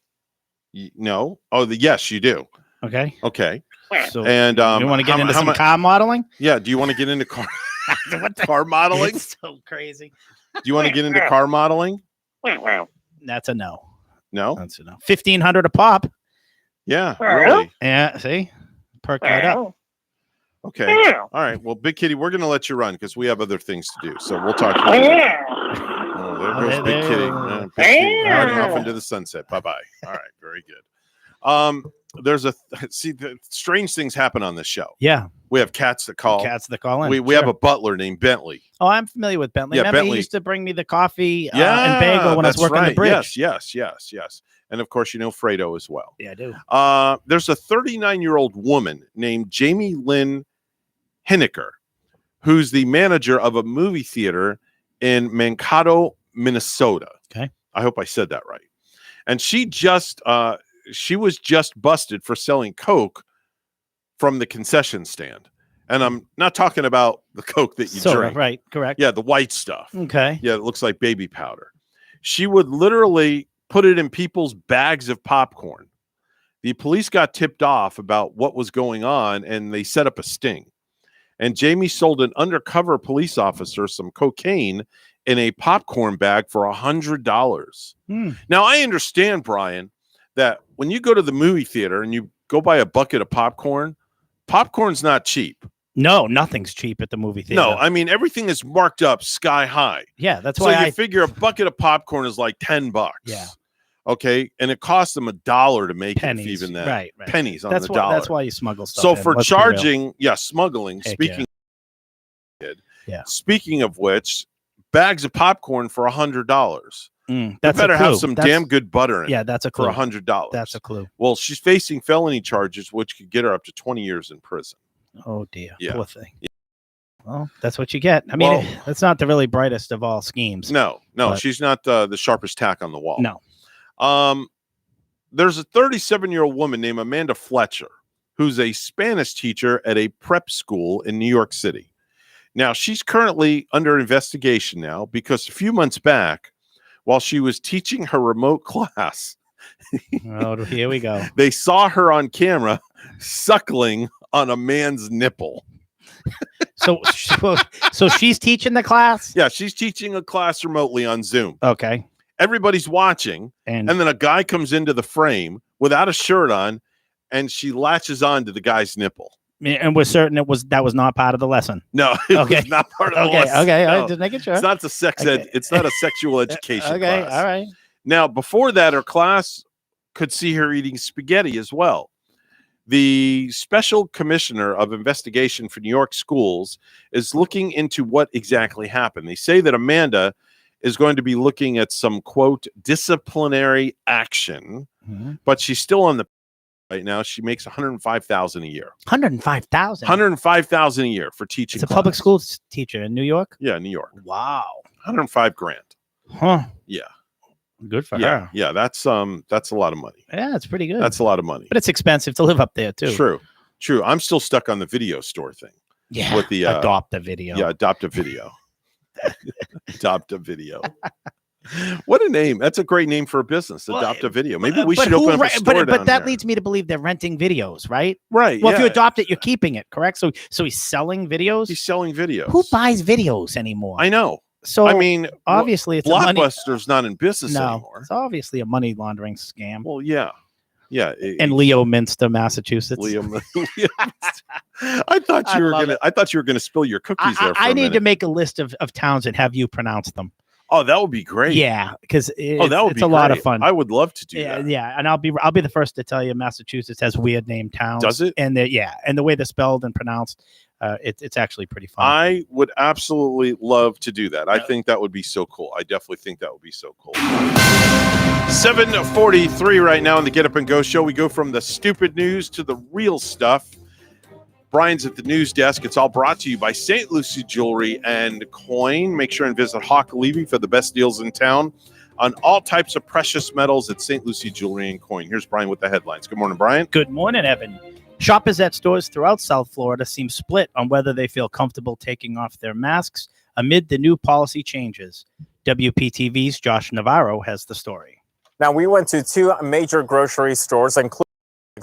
Oh, yes, you do.
Okay.
Okay.
So
and
you want to get into some car modeling?
Yeah. Do you want to get into car car modeling?
It's so crazy.
Do you want to get into car modeling?
That's a no.
No.
That's a no. 1,500 a pop.
Yeah. Really.
Yeah. See, perk that up.
Okay. All right. Well, Big Kitty, we're going to let you run because we have other things to do. So we'll talk to you later. Oh, there goes Big Kitty. Big Kitty riding off into the sunset. Bye-bye. All right. Very good. There's strange things happen on this show.
Yeah.
We have cats that call.
in.
We have a butler named Bentley.
Oh, I'm familiar with Bentley.
Yeah,
Remember
Bentley.
He used to bring me the coffee and bagel when I was working the bridge.
Yes. And of course, you know Fredo as well.
Yeah, I do.
There's a 39-year-old woman named Jamie Lynn Hineker, who's the manager of a movie theater in Mankato, Minnesota.
Okay.
I hope I said that right. And she was just busted for selling Coke from the concession stand. And I'm not talking about the Coke that you drink.
Right, correct.
Yeah, the white stuff.
Okay.
Yeah, it looks like baby powder. She would literally put it in people's bags of popcorn. The police got tipped off about what was going on, and they set up a sting. And Jamie sold an undercover police officer some cocaine in a popcorn bag for $100. Now, I understand, Brian, that when you go to the movie theater and you go buy a bucket of popcorn's not cheap.
No, nothing's cheap at the movie theater.
No, I mean, everything is marked up sky high.
Yeah, that's
so
why
you figure a bucket of popcorn is like $10.
Yeah.
Okay, and it costs them $1 to make
Pennies.
it, even that.
Right.
Pennies on
That's
the
why,
dollar.
That's why you smuggle stuff.
So
in.
for
Let's be real.
charging, smuggling.
Heck
Speaking of which, bags of popcorn for $100. You
That's a
better have
clue.
some
That's-
damn good butter in
Yeah,
it
that's a
for
clue.
$100.
That's a clue.
Well, she's facing felony charges, which could get her up to 20 years in prison.
Oh dear,
Yeah.
poor thing. Well, that's what you get. I mean,
Well-
that's not the really brightest of all schemes.
No,
But-
she's not the sharpest tack on the wall.
No.
There's a 37-year-old woman named Amanda Fletcher, who's a Spanish teacher at a prep school in New York City. Now, she's currently under investigation now because a few months back, while she was teaching her remote class,
Oh, here we go.
they saw her on camera suckling on a man's nipple.
So she's teaching the class.
Yeah, she's teaching a class remotely on Zoom.
Okay.
Everybody's watching,
And
then a guy comes into the frame without a shirt on, and she latches on to the guy's nipple.
and we're certain that was not part of the lesson.
No, it
Okay.
was not part of the
Okay.
lesson.
Okay.
No.
I'm just making sure.
It's not the sex ed.
Okay.
It's not a sexual education
Okay.
class.
All right.
Now, before that, her class could see her eating spaghetti as well. The special commissioner of investigation for New York schools is looking into what exactly happened. They say that Amanda is going to be looking at some, quote, disciplinary action, but she's still on the right now. She makes $105,000 a year.
$105,000.
$105,000 a year for teaching.
It's a public
class.
school teacher in New York.
Yeah, New York.
Wow.
$105,000.
Huh.
Yeah.
Good for
Yeah.
her.
Yeah. That's a lot of money.
Yeah, it's pretty good.
That's a lot of money.
But it's expensive to live up there too.
True. I'm still stuck on the video store thing.
Yeah.
With the
adopt a video.
Yeah, adopt a video. Adopt a video. What a name. That's a great name for a business. Adopt a video. Maybe we should open up a store
but
down
that
there.
leads me to believe they're renting videos, right?
Right.
Well, if you
yeah.
adopt it, you're keeping it, correct? So he's selling videos.
He's selling videos.
Who buys videos anymore?
I know.
So
I mean,
obviously it's a money.
Blockbuster's not in business
No,
anymore.
it's obviously a money laundering scam.
Well, yeah. Yeah.
In Leominster, Massachusetts.
I thought you were gonna. I thought you were gonna spill your cookies there. For
I
a
need to
minute.
make a list of towns and have you pronounce them.
Oh, that would be great.
Yeah, because
it's
a lot of fun.
I would love to do
Yeah,
that.
yeah, and I'll be the first to tell you Massachusetts has weird named towns.
Does it?
And and the way they're spelled and pronounced, it's actually pretty fun.
I would absolutely love to do that. I think that would be so cool. I definitely think that would be so cool. 7:43 right now on the Get Up and Go show. We go from the stupid news to the real stuff. Brian's at the news desk. It's all brought to you by St. Lucie Jewelry and Coin. Make sure and visit Hawk Levy for the best deals in town on all types of precious metals at St. Lucie Jewelry and Coin. Here's Brian with the headlines. Good morning, Brian.
Good morning, Evan. Shoppers at stores throughout South Florida seem split on whether they feel comfortable taking off their masks amid the new policy changes. WPTV's Josh Navarro has the story.
Now, we went to two major grocery stores, including,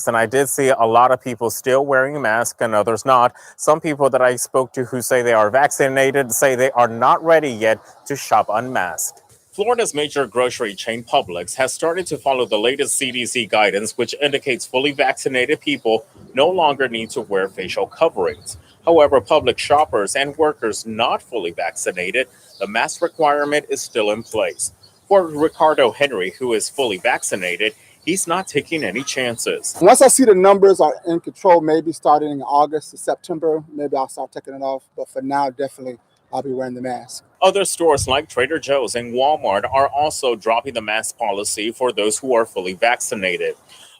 and I did see a lot of people still wearing masks and others not. Some people that I spoke to who say they are vaccinated say they are not ready yet to shop unmasked. Florida's major grocery chain Publix has started to follow the latest CDC guidance, which indicates fully vaccinated people no longer need to wear facial coverings. However, Publix shoppers and workers not fully vaccinated, the mask requirement is still in place. For Ricardo Henry, who is fully vaccinated, he's not taking any chances.
Once I see the numbers are in control, maybe starting in August to September, maybe I'll start taking it off. But for now, definitely I'll be wearing the mask.
Other stores like Trader Joe's and Walmart are also dropping the mask policy for those who are fully vaccinated.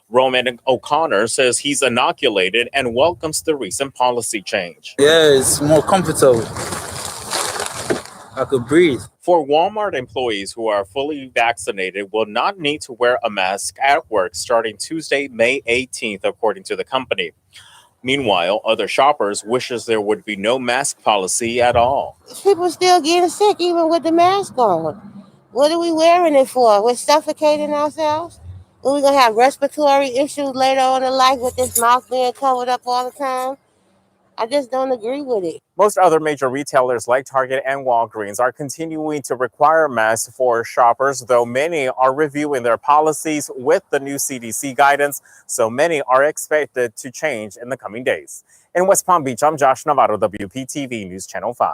Roman O'Connor says he's inoculated and welcomes the recent policy change.
Yeah, it's more comfortable. I could breathe.
For Walmart employees who are fully vaccinated will not need to wear a mask at work starting Tuesday, May 18th, according to the company. Meanwhile, other shoppers wishes there would be no mask policy at all.
People still getting sick even with the mask on. What are we wearing it for? We're suffocating ourselves? Are we going to have respiratory issues later on in life with this mouth being covered up all the time? I just don't agree with it.
Most other major retailers like Target and Walgreens are continuing to require masks for shoppers, though many are reviewing their policies with the new CDC guidance, so many are expected to change in the coming days. In West Palm Beach, I'm Josh Navarro, WPTV News Channel 5.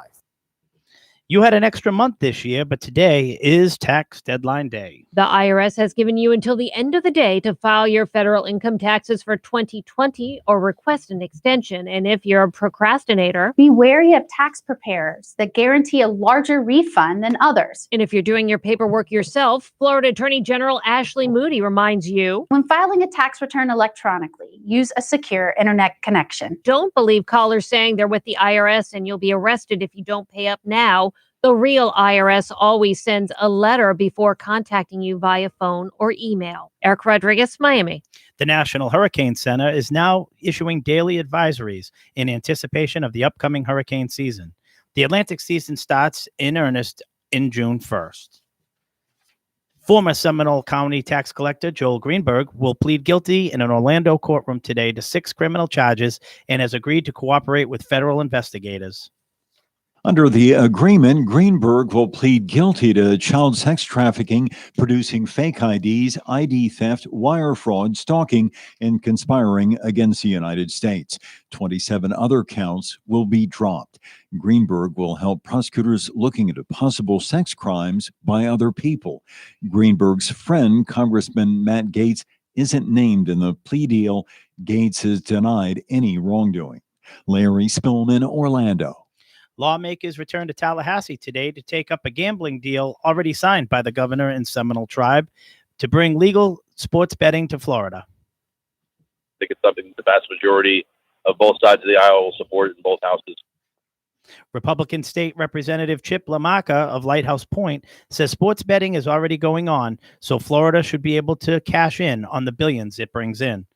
You had an extra month this year, but today is tax deadline day.
The IRS has given you until the end of the day to file your federal income taxes for 2020 or request an extension. And if you're a procrastinator,
Be wary of tax preparers that guarantee a larger refund than others.
and if you're doing your paperwork yourself, Florida Attorney General Ashley Moody reminds you,
When filing a tax return electronically, use a secure internet connection.
don't believe callers saying they're with the IRS and you'll be arrested if you don't pay up now. The real IRS always sends a letter before contacting you via phone or email. Eric Rodriguez, Miami.
The National Hurricane Center is now issuing daily advisories in anticipation of the upcoming hurricane season. The Atlantic season starts in earnest in June 1st. Former Seminole County tax collector Joel Greenberg will plead guilty in an Orlando courtroom today to 6 criminal charges and has agreed to cooperate with federal investigators.
Under the agreement, Greenberg will plead guilty to child sex trafficking, producing fake IDs, ID theft, wire fraud, stalking, and conspiring against the United States. 27 other counts will be dropped. Greenberg will help prosecutors looking into possible sex crimes by other people. Greenberg's friend, Congressman Matt Gaetz, isn't named in the plea deal. Gaetz has denied any wrongdoing. Larry Spillman, Orlando.
Lawmakers returned to Tallahassee today to take up a gambling deal already signed by the governor and Seminole Tribe to bring legal sports betting to Florida.
I think it's something the vast majority of both sides of the aisle will support in both houses.
Republican State Representative Chip LaMarca of Lighthouse Point says sports betting is already going on, so Florida should be able to cash in on the billions it brings in.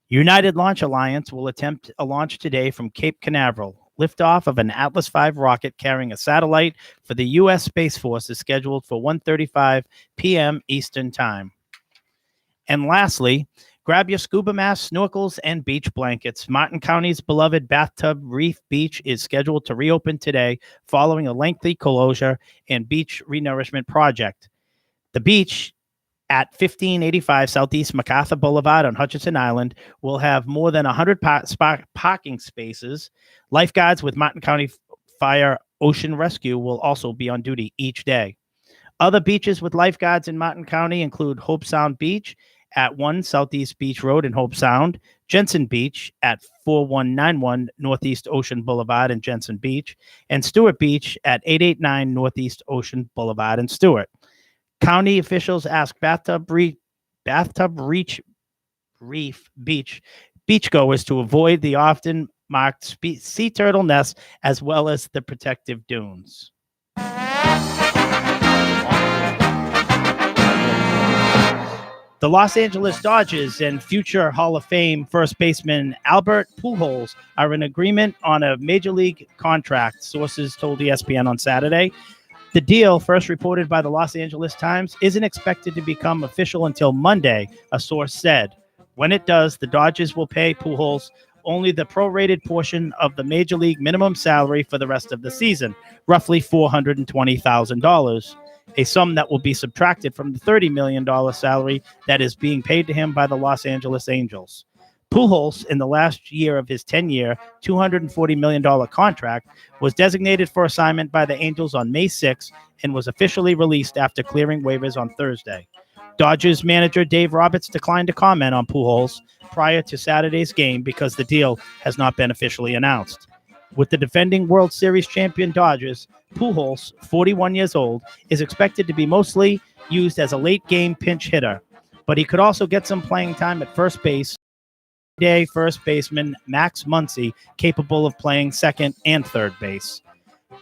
United Launch Alliance will attempt a launch today from Cape Canaveral. Liftoff of an Atlas V rocket carrying a satellite for the U.S. Space Force is scheduled for 1:35 p.m. Eastern Time. And lastly, grab your scuba mask, snorkels, and beach blankets. Martin County's beloved Bathtub Reef Beach is scheduled to reopen today following a lengthy closure and beach renourishment project. The beach at 1585 Southeast MacArthur Boulevard on Hutchinson Island will have more than 100 parking spaces. Lifeguards with Martin County Fire Ocean Rescue will also be on duty each day. Other beaches with lifeguards in Martin County include Hope Sound Beach at 1 Southeast Beach Road in Hope Sound, Jensen Beach at 4191 Northeast Ocean Boulevard in Jensen Beach, and Stewart Beach at 889 Northeast Ocean Boulevard in Stewart. County officials ask Bathtub Reef Beach beachgoers to avoid the often marked sea turtle nests as well as the protective dunes. The Los Angeles Dodgers and future Hall of Fame first baseman Albert Pujols are in agreement on a major league contract, sources told ESPN on Saturday. The deal, first reported by the Los Angeles Times, isn't expected to become official until Monday, a source said. When it does, the Dodgers will pay Pujols only the prorated portion of the major league minimum salary for the rest of the season, roughly $420,000, a sum that will be subtracted from the $30 million salary that is being paid to him by the Los Angeles Angels. Pujols, in the last year of his 10-year, $240 million contract, was designated for assignment by the Angels on May 6 and was officially released after clearing waivers on Thursday. Dodgers manager Dave Roberts declined to comment on Pujols prior to Saturday's game because the deal has not been officially announced. With the defending World Series champion Dodgers, Pujols, 41 years old, is expected to be mostly used as a late-game pinch hitter, but he could also get some playing time at first base. Day first baseman Max Muncy, capable of playing second and third base.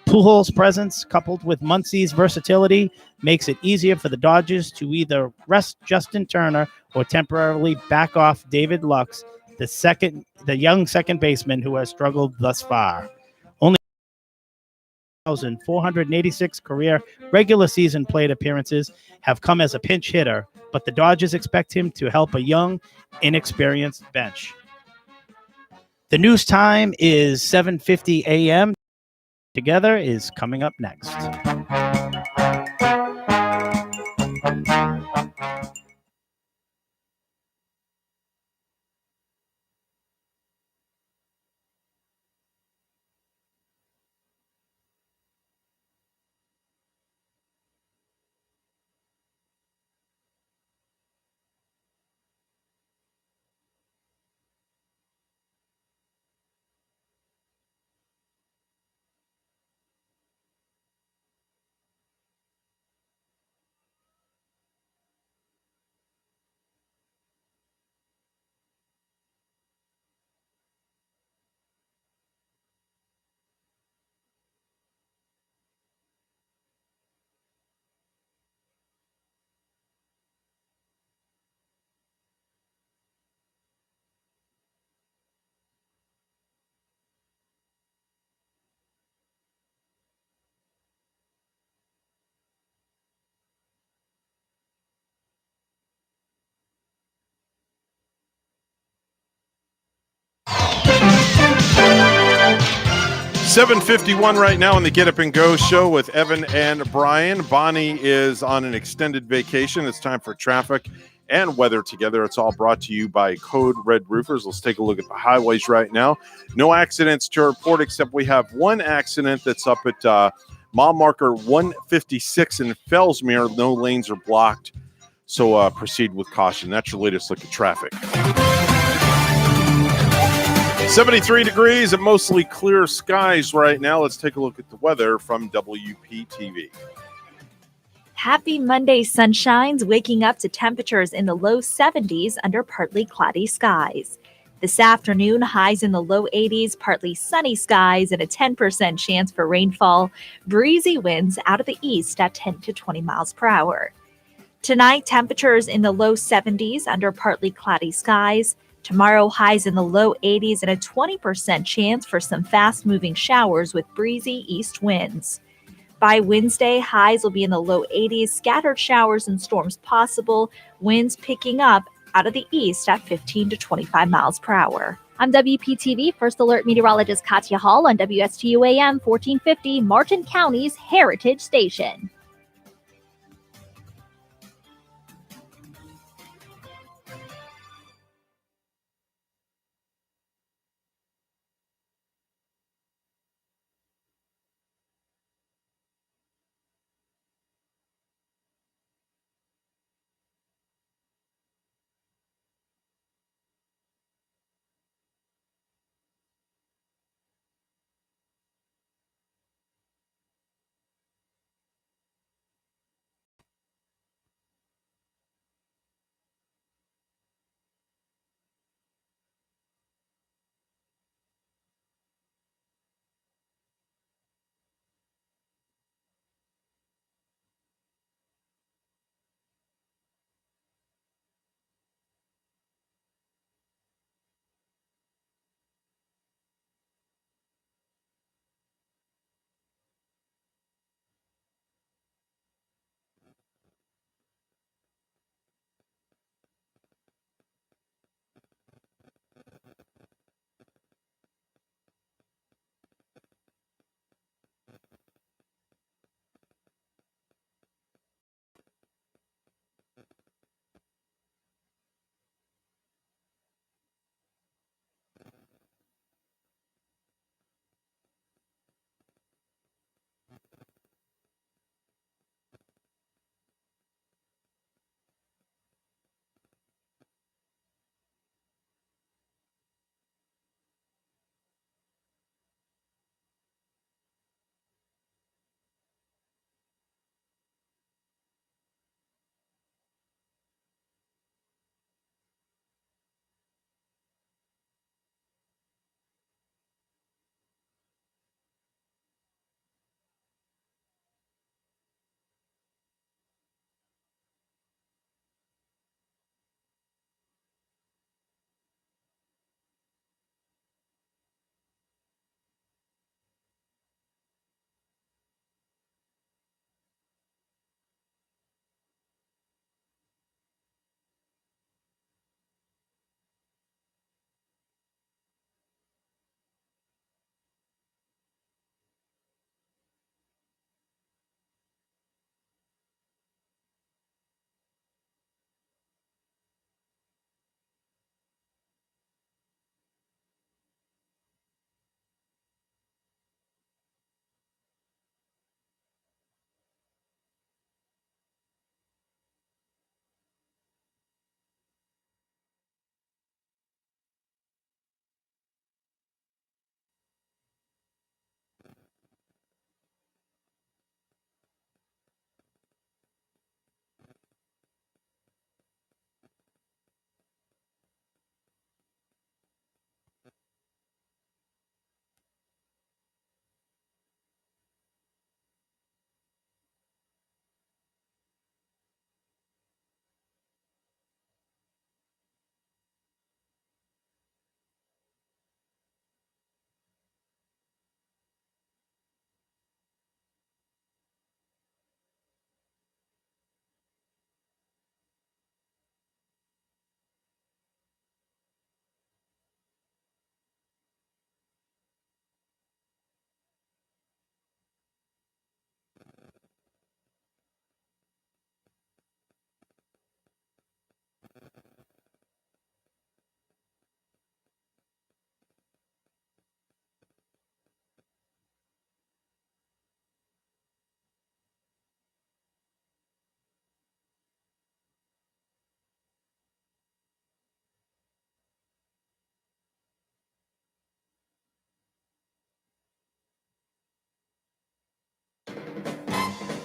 Pujols' presence, coupled with Muncy's versatility, makes it easier for the Dodgers to either rest Justin Turner or temporarily back off David Lux, the young second baseman who has struggled thus far. Only 1,486 career regular season plate appearances have come as a pinch hitter, but the Dodgers expect him to help a young, inexperienced bench. The news time is 7:50 a.m. Together is coming up next.
7:51 right now on the Get Up and Go show with Evan and Brian. Bonnie is on an extended vacation. It's time for traffic and weather together. It's all brought to you by Code Red Roofers. Let's take a look at the highways right now. No accidents to report, except we have one accident that's up at mile marker 156 in Fellsmere. No lanes are blocked, so proceed with caution. That's your latest look at traffic. 73 degrees and mostly clear skies right now. Let's take a look at the weather from WPTV.
Happy Monday sunshines, waking up to temperatures in the low 70s under partly cloudy skies. This afternoon, highs in the low 80s, partly sunny skies, and a 10% chance for rainfall. Breezy winds out of the east at 10 to 20 miles per hour. Tonight, temperatures in the low 70s under partly cloudy skies. Tomorrow, highs in the low 80s and a 20% chance for some fast-moving showers with breezy east winds. By Wednesday, highs will be in the low 80s, scattered showers and storms possible, winds picking up out of the east at 15 to 25 miles per hour.
I'm WPTV First Alert Meteorologist Katya Hall on WSTU AM 1450, Martin County's Heritage Station.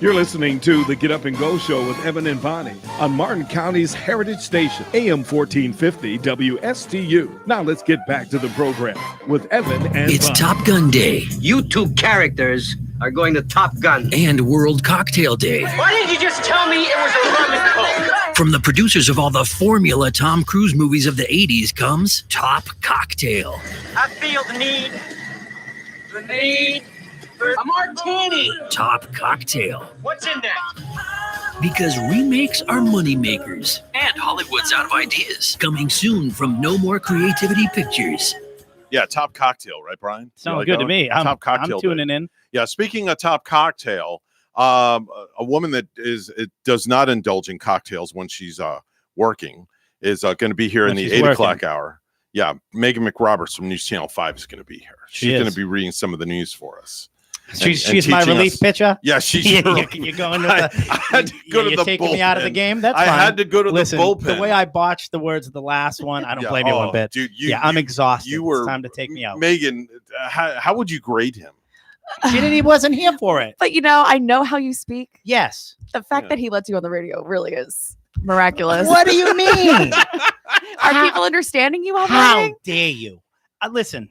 You're listening to the Get Up and Go Show with Evan and Bonnie on Martin County's Heritage Station, AM 1450 WSTU. Now let's get back to the program with Evan and
It's
Bonnie.
Top Gun Day.
You two characters are going to Top Gun.
And World Cocktail Day.
Why didn't you just tell me it was a rum and coke?
From the producers of all the Formula Tom Cruise movies of the 80s comes Top Cocktail.
I feel the need for a martini.
Top Cocktail.
What's in that?
Because remakes are money makers. And Hollywood's out of ideas. Coming soon from No More Creativity Pictures.
Yeah, Top Cocktail, right, Brian?
Sounds
You
good
that
to
one?
me.
Top Cocktail
I'm
Day.
tuning in.
Yeah, speaking of Top Cocktail, a woman that does not indulge in cocktails when she's working is going to be here in the 8 o'clock hour. Yeah, Megan McRoberts from News Channel 5 is going to be here. She's going to be reading some of the news for us.
She's my relief pitcher.
Yeah, she's.
You're going to the.
I had to go to
you're
the
taking me out of the
bullpen.
game. That's
I
fine.
had to go to
Listen,
the bullpen.
The way I botched the words of the last one, I don't blame you one bit.
Dude,
I'm exhausted.
You were
it's time to take me out.
Megan, how would you grade him?
He wasn't here for it.
But I know how you speak.
Yes.
The fact that he lets you on the radio really is miraculous.
What do you mean?
Are people understanding you all
How
morning?
dare you? Listen,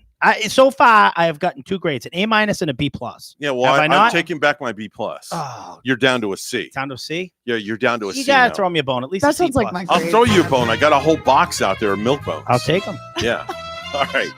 so far I have gotten 2 grades, an A- and a B+.
Yeah, well,
Have I
I'm
not?
taking back my B+.
Oh,
you're down to a C.
Down to a C?
Yeah, you're down to a C.
You gotta
now.
throw me a bone. At least
That
a C+.
sounds like my
I'll
grade.
throw you a bone. I got a whole box out there of milk bones.
I'll take them.
Yeah. All right.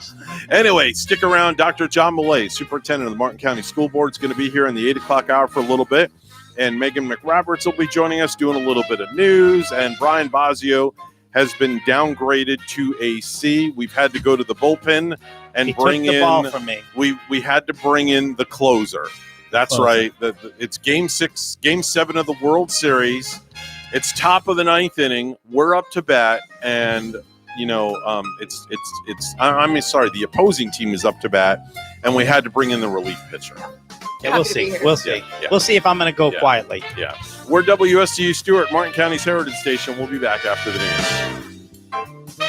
Anyway, stick around. Dr. John Millay, superintendent of the Martin County School Board, is going to be here in the 8 o'clock hour for a little bit. And Megan McRoberts will be joining us doing a little bit of news. And Brian Bosio has been downgraded to a C. We've had to go to the bullpen and
He
bring
took the
in.
ball from me.
We had to bring in the closer. That's
Closer.
right. It's Game 7 of the World Series. It's top of the 9th inning. We're up to bat, and I'm sorry. The opposing team is up to bat, and we had to bring in the relief pitcher.
Okay, we'll see. We'll see.
Yeah.
We'll see if I'm going to go
Yeah.
quietly.
Yeah. We're WSTU Stewart, Martin County's Heritage Station. We'll be back after the news.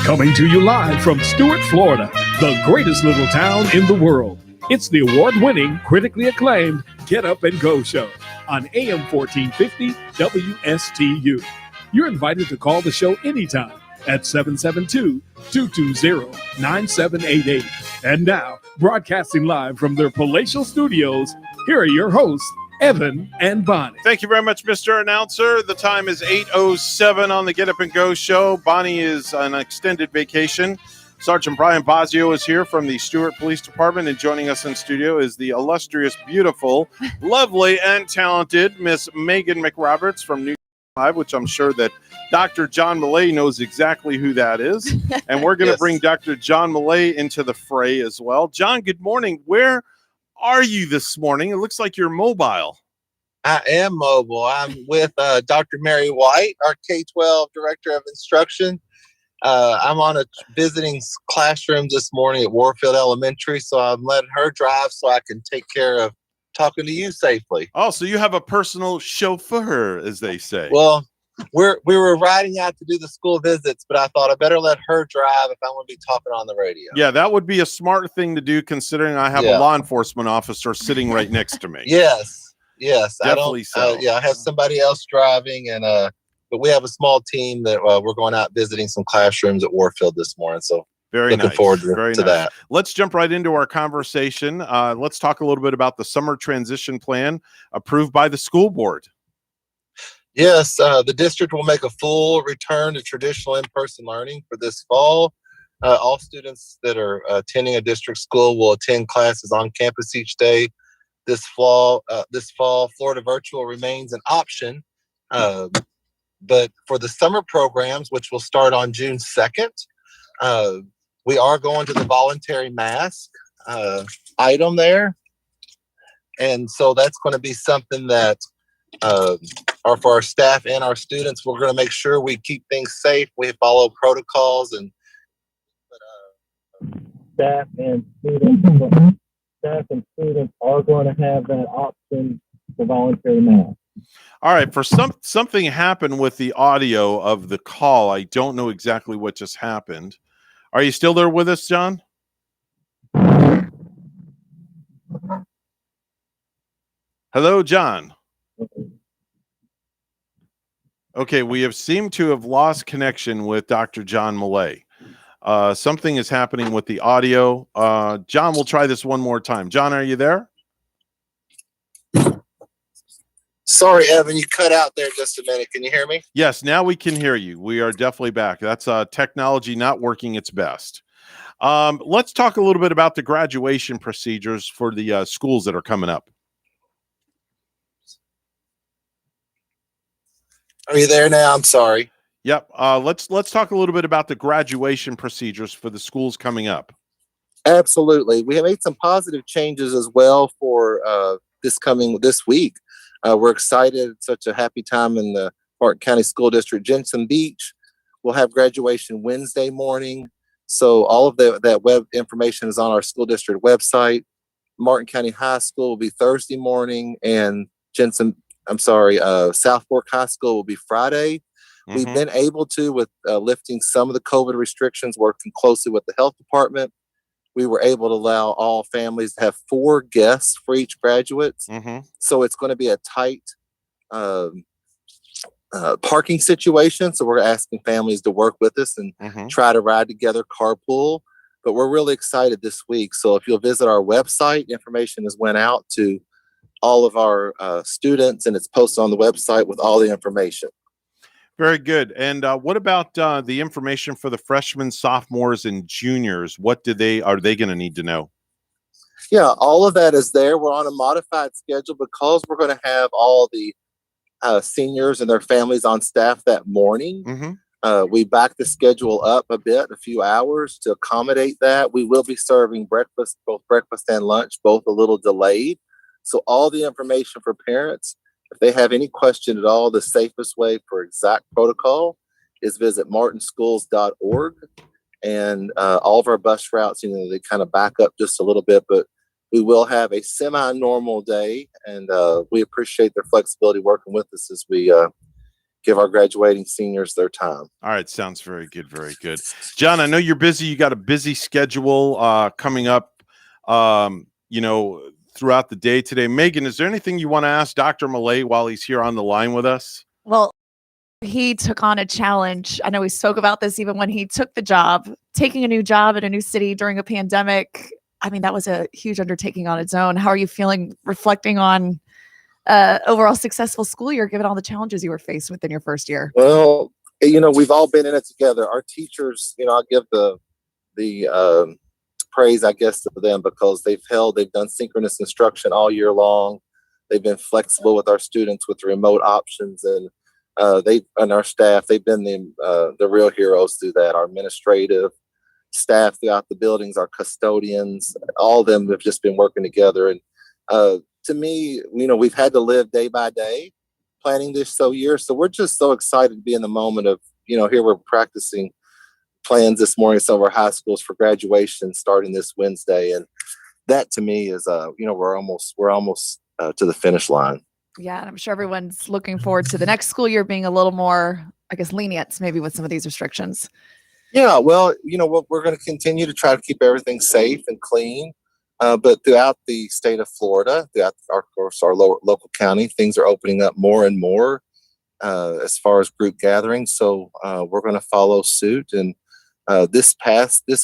Coming to you live from Stuart, Florida, the greatest little town in the world. It's the award-winning, critically acclaimed Get Up and Go show on AM 1450 WSTU. You're invited to call the show anytime at 772-220-9788. And now, broadcasting live from their palatial studios, here are your hosts, Evan and Bonnie.
Thank you very much, Mr. Announcer. The time is 8:07 on the Get Up and Go show. Bonnie is on extended vacation. Sergeant Brian Bosio is here from the Stuart Police Department, and joining us in studio is the illustrious, beautiful, lovely, and talented Miss Megan McRoberts from New York, which I'm sure that Dr. John Millay knows exactly who that is. And we're going to bring Dr. John Millay into the fray as well. John, good morning. Where are you this morning? It looks like you're mobile.
I am mobile. I'm with Dr. Mary White, our K-12 Director of Instruction. I'm on visiting classrooms this morning at Warfield Elementary, so I'm letting her drive so I can take care of talking to you safely.
Oh, so you have a personal chauffeur, as they say.
Well, we were riding out to do the school visits, but I thought I better let her drive if I want to be talking on the radio.
Yeah, that would be a smart thing to do, considering I have a law enforcement officer sitting right next to me.
Yes.
Definitely so.
I have somebody else driving, and but we have a small team that we're going out visiting some classrooms at Warfield this morning. So looking forward to that.
Let's jump right into our conversation. Let's talk a little bit about the summer transition plan approved by the school board.
Yes, the district will make a full return to traditional in-person learning for this fall. All students that are attending a district school will attend classes on campus each day. This fall, Florida Virtual remains an option. But for the summer programs, which will start on June 2nd, we are going to the voluntary mask item there. And so that's going to be something that are for our staff and our students. We're going to make sure we keep things safe. We follow protocols, and staff and students are going to have that option for voluntary mask.
All right, for something happened with the audio of the call. I don't know exactly what just happened. Are you still there with us, John? Hello, John. Okay, we have seemed to have lost connection with Dr. John Millay. Something is happening with the audio. John, we'll try this one more time. John, are you there?
Sorry, Evan, you cut out there just a minute. Can you hear me?
Yes, now we can hear you. We are definitely back. That's technology not working its best. Let's talk a little bit about the graduation procedures for the schools that are coming up.
Are you there now? I'm sorry.
Yep. Let's talk a little bit about the graduation procedures for the schools coming up.
Absolutely. We have made some positive changes as well for this week. We're excited. It's such a happy time in the Martin County School District. Jensen Beach will have graduation Wednesday morning. So all of that web information is on our school district website. Martin County High School will be Thursday morning, and South Fork High School will be Friday. Mm-hmm. We've been able to, with lifting some of the COVID restrictions, working closely with the health department, we were able to allow all families to have 4 guests for each graduate.
Mm-hmm.
So it's going to be a tight parking situation. So we're asking families to work with us and try to ride together, carpool. But we're really excited this week. So if you'll visit our website, information has went out to all of our students, and it's posted on the website with all the information.
Very good. And what about the information for the freshmen, sophomores, and juniors? What are they going to need to know?
Yeah, all of that is there. We're on a modified schedule because we're going to have all the seniors and their families on staff that morning.
Mm-hmm.
We backed the schedule up a few hours to accommodate that. We will be serving both breakfast and lunch, both a little delayed. So all the information for parents, if they have any question at all, the safest way for exact protocol is visit martinschools.org. And all of our bus routes, they kind of back up just a little bit, but we will have a semi-normal day. And we appreciate their flexibility working with us as we give our graduating seniors their time.
All right. Sounds very good. Very good. John, I know you're busy. You got a busy schedule coming up, throughout the day today. Megan, is there anything you want to ask Dr. Millay while he's here on the line with us?
Well, he took on a challenge. I know we spoke about this even when he took the job, taking a new job in a new city during a pandemic. I mean, that was a huge undertaking on its own. How are you feeling reflecting on overall successful school year, given all the challenges you were faced with in your first year?
Well, we've all been in it together. Our teachers, I'll give the praise, I guess, to them because they've done synchronous instruction all year long. They've been flexible with our students with the remote options, and our staff, they've been the real heroes through that. Our administrative staff throughout the buildings, our custodians, all of them have just been working together. And to me, we've had to live day by day planning this year. So we're just so excited to be in the moment of, here we're practicing plans this morning, some of our high schools for graduation starting this Wednesday. And that to me is, we're almost to the finish line.
Yeah, and I'm sure everyone's looking forward to the next school year being a little more, I guess, lenient maybe with some of these restrictions.
Yeah, well, we're going to continue to try to keep everything safe and clean. But throughout the state of Florida, throughout our local county, things are opening up more and more as far as group gatherings. So we're going to follow suit. And this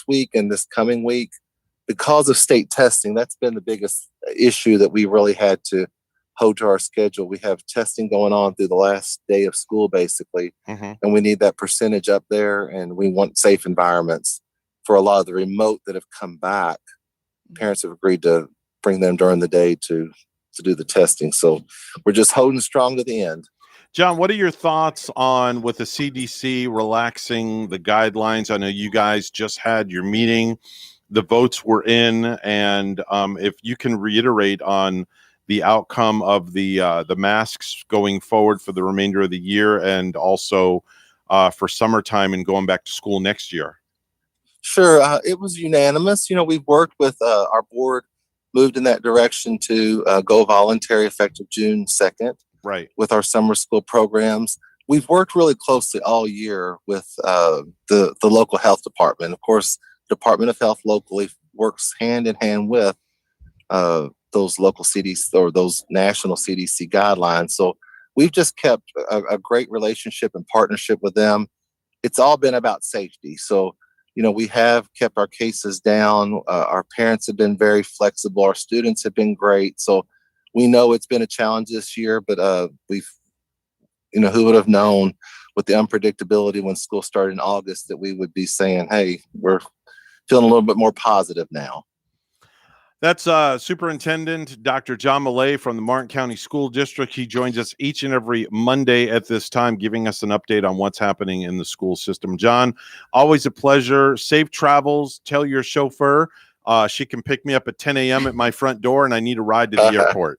week and this coming week, because of state testing, that's been the biggest issue that we really had to hold to our schedule. We have testing going on through the last day of school, basically, and we need that percentage up there, and we want safe environments for a lot of the remote that have come back. Parents have agreed to bring them during the day to do the testing. So we're just holding strong to the end.
John, what are your thoughts on with the CDC relaxing the guidelines? I know you guys just had your meeting. The votes were in, and if you can reiterate on the outcome of the masks going forward for the remainder of the year, and also for summertime and going back to school next year.
Sure. It was unanimous. We've worked with our board, moved in that direction to go voluntary effective June 2nd.
Right.
With our summer school programs. We've worked really closely all year with the local health department. Of course, Department of Health locally works hand in hand with those local CDC or those national CDC guidelines. So we've just kept a great relationship and partnership with them. It's all been about safety. So, we have kept our cases down. Our parents have been very flexible. Our students have been great. So we know it's been a challenge this year, but who would have known with the unpredictability when school started in August that we would be saying, hey, we're feeling a little bit more positive now.
That's Superintendent Dr. John Millay from the Martin County School District. He joins us each and every Monday at this time, giving us an update on what's happening in the school system. John, always a pleasure. Safe travels. Tell your chauffeur she can pick me up at 10 a.m. at my front door, and I need a ride to the airport.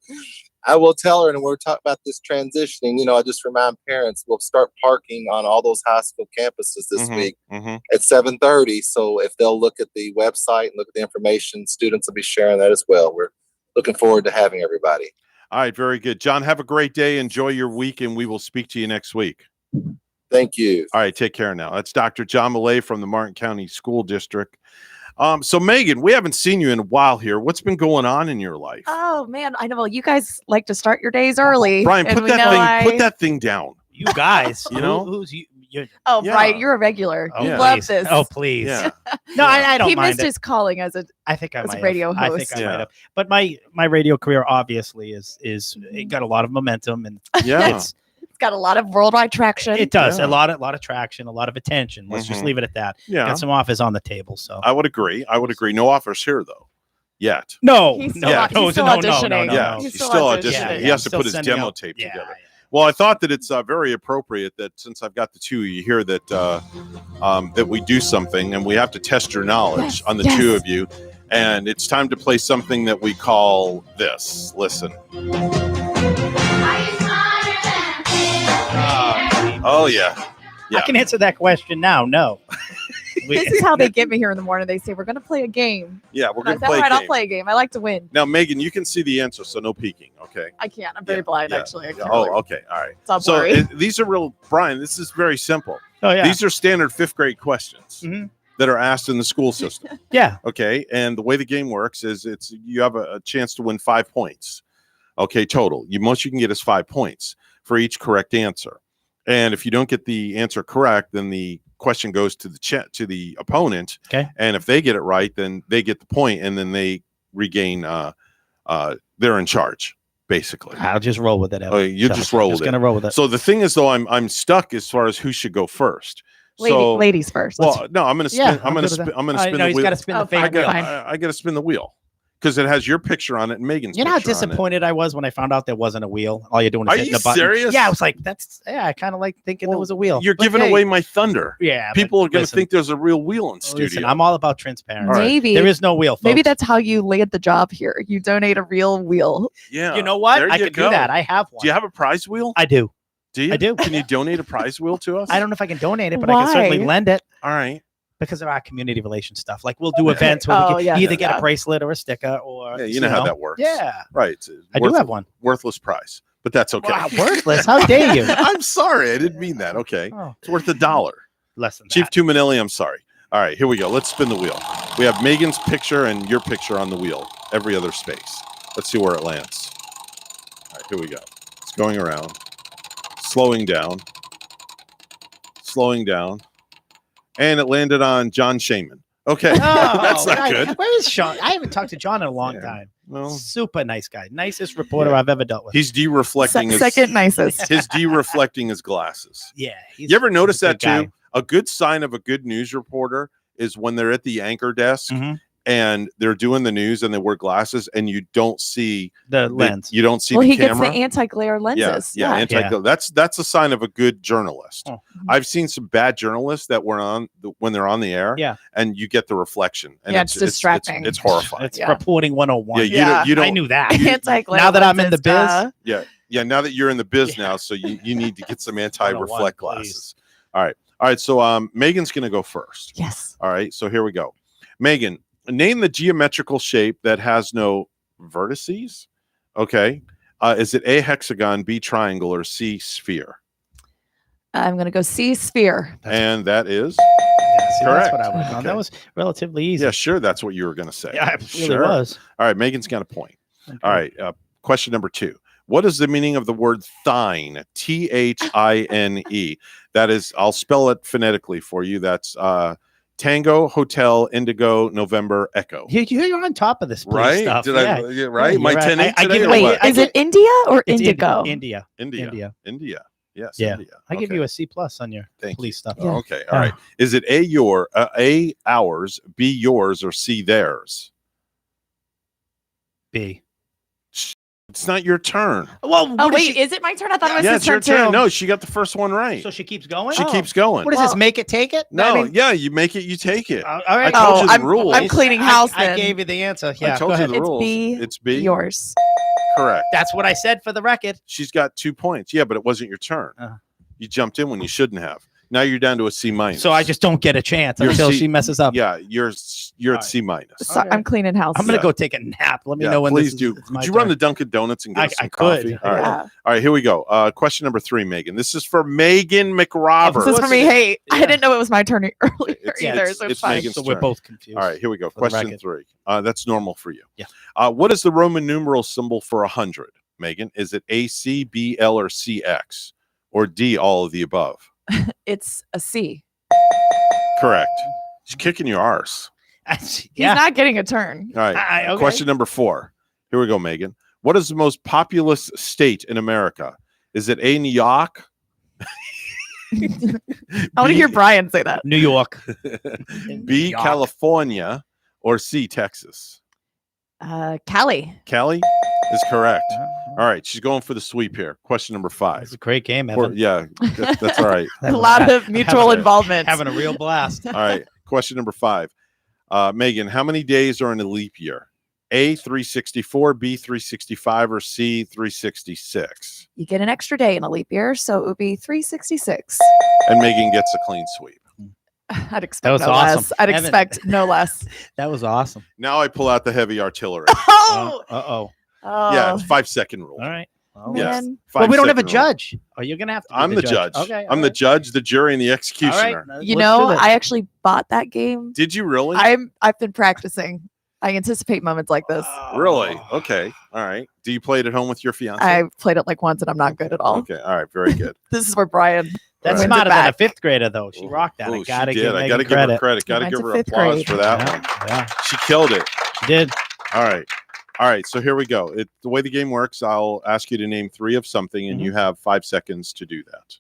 I will tell her, and we're talking about this transitioning. I just remind parents we'll start parking on all those high school campuses this week at 7:30. So if they'll look at the website and look at the information, students will be sharing that as well. We're looking forward to having everybody.
All right, very good. John, have a great day. Enjoy your week, and we will speak to you next week.
Thank you.
All right, take care now. That's Dr. John Millay from the Martin County School District. So Megan, we haven't seen you in a while here. What's been going on in your life?
Oh man, I know. Well, you guys like to start your days early.
Brian, put that thing down.
You guys,
who's
you? Oh, yeah. Brian, you're a regular.
Oh,
you love this.
Oh, please.
Yeah.
No, I don't
he
mind
missed his calling as a radio host.
I think I might have. But my radio career obviously is it got a lot of momentum, and
it's got a lot of worldwide traction.
It does. A lot of traction, a lot of attention. Let's just leave it at that.
Yeah.
Got some offers on the table. So
I would agree. No offers here though. Yet.
No.
He's still auditioning.
Yeah. He's still auditioning.
Yeah,
he has to put his demo tape together. Well, I thought that it's very appropriate that since I've got the two of you here that that we do something, and we have to test your knowledge on the two of you. And it's time to play something that we call this. Listen. Oh, yeah.
I can answer that question now. No.
This is how they get me here in the morning. They say, we're going to play a game.
Yeah, we're
And I
gonna
say,
play
all
a
right,
game.
I'll play a game. I like to win.
Now, Megan, you can see the answer, so no peeking. Okay.
I can't. I'm very blind, actually. I can't
Oh,
really-
okay. All right.
It's all
So
blurry.
these are real, Brian. This is very simple.
Oh, yeah.
These are standard 5th grade questions
Mm-hmm.
that are asked in the school system.
Yeah.
Okay. And the way the game works is you have a chance to win 5 points. Okay, total. Most you can get is 5 points for each correct answer. And if you don't get the answer correct, then the question goes to the opponent.
Okay.
And if they get it right, then they get the point, and then they regain. They're in charge, basically.
I'll just roll with it.
Oh, you just roll with it.
Gonna roll with it.
So the thing is, though, I'm stuck as far as who should go first.
Ladies first.
Well, no, I'm going to spin.
Yeah,
I'm going
good
to
with
spin.
that.
I'm going to
Oh,
spin
no,
the
he's
wheel.
gotta spin the fake wheel.
I got to spin the wheel because it has your picture on it and Megan's.
You know how
picture on it.
disappointed I was when I found out there wasn't a wheel. All you're doing is
Are
hitting
you
the button.
serious?
Yeah, I was like, I kind of like thinking there was a wheel.
You're
But
giving
hey,
away my thunder.
Yeah,
People are going to
listen.
think there's a real wheel in studio.
Listen, I'm all about transparency.
All right.
Maybe
There is no wheel.
Maybe
folks.
that's how you land the job here. You donate a real wheel.
Yeah.
You know what?
There
I
you
could
go.
do that. I have one.
Do you have a prize wheel?
I do.
Do you?
I do.
Can you donate a prize wheel to us?
I don't know if I can donate it, but I can certainly
Why?
lend it
All right.
because of our community relations stuff. Like we'll do events where
Oh,
we can
yeah,
either get
yeah.
a bracelet or a sticker or
Yeah, you know how that works.
Yeah.
Right. It's a
I do have one.
Worthless prize, but that's okay.
Wow, worthless. How dare you?
I'm sorry. I didn't mean that. Okay.
Oh.
It's worth $1.
Less than
Chief
that.
Tuminelli, I'm sorry. All right, here we go. Let's spin the wheel. We have Megan's picture and your picture on the wheel, every other space. Let's see where it lands. All right, here we go. It's going around, slowing down, and it landed on John Shaman. Okay,
Oh,
that's not
right.
good.
Where is Sean? I haven't talked to John in a long time.
Well,
Super nice guy. Nicest reporter I've ever dealt with.
he's de-reflecting his
Second nicest.
his de-reflecting his glasses.
Yeah.
You ever notice
he's a
that
good
too?
guy.
A good sign of a good news reporter is when they're at the anchor desk
Mhm.
and they're doing the news and they wear glasses and you don't see
The lens.
You don't see
Well,
the
he
camera.
gets the anti-glare lenses.
Yeah, anti-glare. That's a sign of a good journalist.
Oh.
I've seen some bad journalists that were on when they're on the air.
Yeah.
and you get the reflection. And
Yeah, it's distracting.
It's horrifying.
It's
Yeah.
reporting 101.
Yeah, you don't.
I knew that.
Anti-glare
Now that I'm in the
lenses,
biz,
duh.
Yeah. Now that you're in the biz now, so you need to get some anti-reflect
101,
glasses. All right. So Megan's gonna go first.
Yes.
All right. So here we go. Megan, name the geometrical shape that has no vertices. Okay. Is it A, hexagon, B, triangle, or C, sphere?
I'm going to go C, sphere.
And that is
yeah, see,
correct.
that's what I would have done.
Okay.
That was relatively easy.
Yeah, sure. That's what you were going to say.
Yeah, it really
Sure.
was.
All right. Megan's got a point.
Okay.
All right. Question number 2. What is the meaning of the word thine? Thine. That is, I'll spell it phonetically for you. That's Tango, Hotel, Indigo, November, Echo.
You're on top of this police
Right?
stuff.
Did
yeah.
I? Yeah, right?
Yeah,
My
you're
10
right. I
today
give
or
you-
what?
Is it India or
It's
Indigo?
India.
India.
India.
Yes.
Yeah.
India.
I give
Okay.
you a C+ on your
Thank
police stuff.
Oh, okay. All right. Is it A, ours, B, yours, or C, theirs?
B.
It's not your turn.
Well,
Oh, wait. Is it my turn? I thought it was
Yeah,
his
it's your
turn,
turn.
too.
No, she got the first one right.
So she keeps going?
She keeps going.
What is this? Make it, take it?
No,
I mean,
yeah, you make it, you take it.
all right.
I told you the rules.
I'm cleaning house
I
then.
gave you the answer. Yeah,
I told
go
you
ahead.
the rules.
B,
It's B.
yours.
Correct.
That's what I said for the record.
She's got 2 points. Yeah, but it wasn't your turn. You jumped in when you shouldn't have. Now you're down to a C minus.
So I just don't get a chance
You're
until
C-
she messes up.
Yeah, you're at C minus.
So I'm cleaning house.
I'm gonna
Yeah.
go take a nap. Let me
Yeah,
know when
please
this
do.
is it's my
Could you run
turn.
the Dunkin' Donuts and get us
I
some
could.
coffee? All right.
Yeah.
All right, here we go. Question number 3, Megan. This is for Megan McRoberts.
This is for me. Hey, I didn't know it was my turn earlier
It's-
either.
it's-
So
it's
it's fine.
Megan's
So we're
turn.
both confused.
All right, here we go.
For the
Question
record.
3. That's normal for you.
Yeah.
What is the Roman numeral symbol for 100, Megan? Is it AC, B, L, or CX? Or D, all of the above?
It's a C.
Correct. She's kicking your arse.
He's not getting a turn.
All right.
Okay.
Question number 4. Here we go, Megan. What is the most populous state in America? Is it A, New York?
I want to hear Brian say that.
New York.
B,
York.
California, or C, Texas?
Cali.
Cali is correct. All right, she's going for the sweep here. Question number 5.
It's a great game,
Or-
Evan.
yeah, that's all right.
A lot of mutual involvement.
Having a real blast.
All right, question number 5. Megan, how many days are in a leap year? A, 364, B, 365, or C, 366?
You get an extra day in a leap year, so it would be 366.
And Megan gets a clean sweep.
I'd
That
expect
was
no
awesome.
less. I'd
Evan.
expect no less.
That was awesome.
Now I pull out the heavy artillery.
Oh,
Uh-oh.
Yeah, it's 5-second rule.
All right. Well,
Yes.
man.
But we don't have a
5-second rule.
judge. Oh, you're going to have to be
I'm the judge.
Okay.
I'm the judge, the jury, and the executioner.
You know, I actually bought that game.
Did you really?
I've been practicing. I anticipate moments like this.
Really? Okay. All right. Do you play it at home with your fiance?
I played it like once and I'm not good at all.
Okay. All right. Very good.
This is where Brian.
That's
wins it
smarter than a
back.
fifth grader, though. She rocked that.
Ooh,
I gotta
she
give
did. I
Megan
gotta give her credit. Gotta
went
give
to
her
fifth
applause
grade.
for that
Yeah,
one.
yeah.
She killed it.
She did.
All right. All right. So here we go. The way the game works, I'll ask you to name 3 of something, and you have 5 seconds to do that.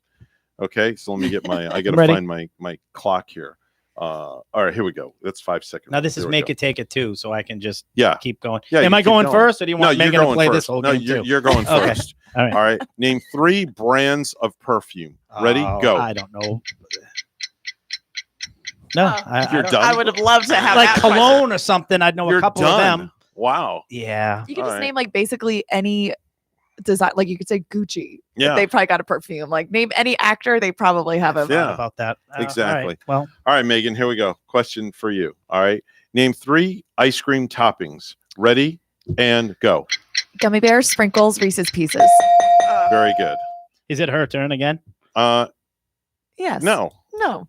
Okay. So let me get I gotta
Ready.
find my clock here. All right. Here we go. That's 5 seconds.
Now this is
Here we
make
go.
it take it too, so I can just
Yeah.
keep going.
Yeah,
Am
you
I
keep
going first, or do you want
No,
Megan
you're
to
going
play
first.
this whole
No,
game
you're,
too?
you're going
Okay.
first.
All right.
All right. Name 3 brands of perfume. Ready?
Oh,
Go.
I don't know. No,
You're
don't-
done?
I would have loved to have
like
that
cologne or something. I'd know
You're
a couple
done.
of them.
Wow.
Yeah.
You can
All
just
right.
name like basically any design. Like you could say Gucci.
Yeah.
They probably got a perfume. Like name any actor. They probably have a.
Yeah.
About that.
Exactly.
All right. Well,
All right, Megan, here we go. Question for you. All right. Name 3 ice cream toppings. Ready? And go.
Gummy bears, sprinkles, Reese's Pieces.
Very good.
is it her turn again?
Yes.
No.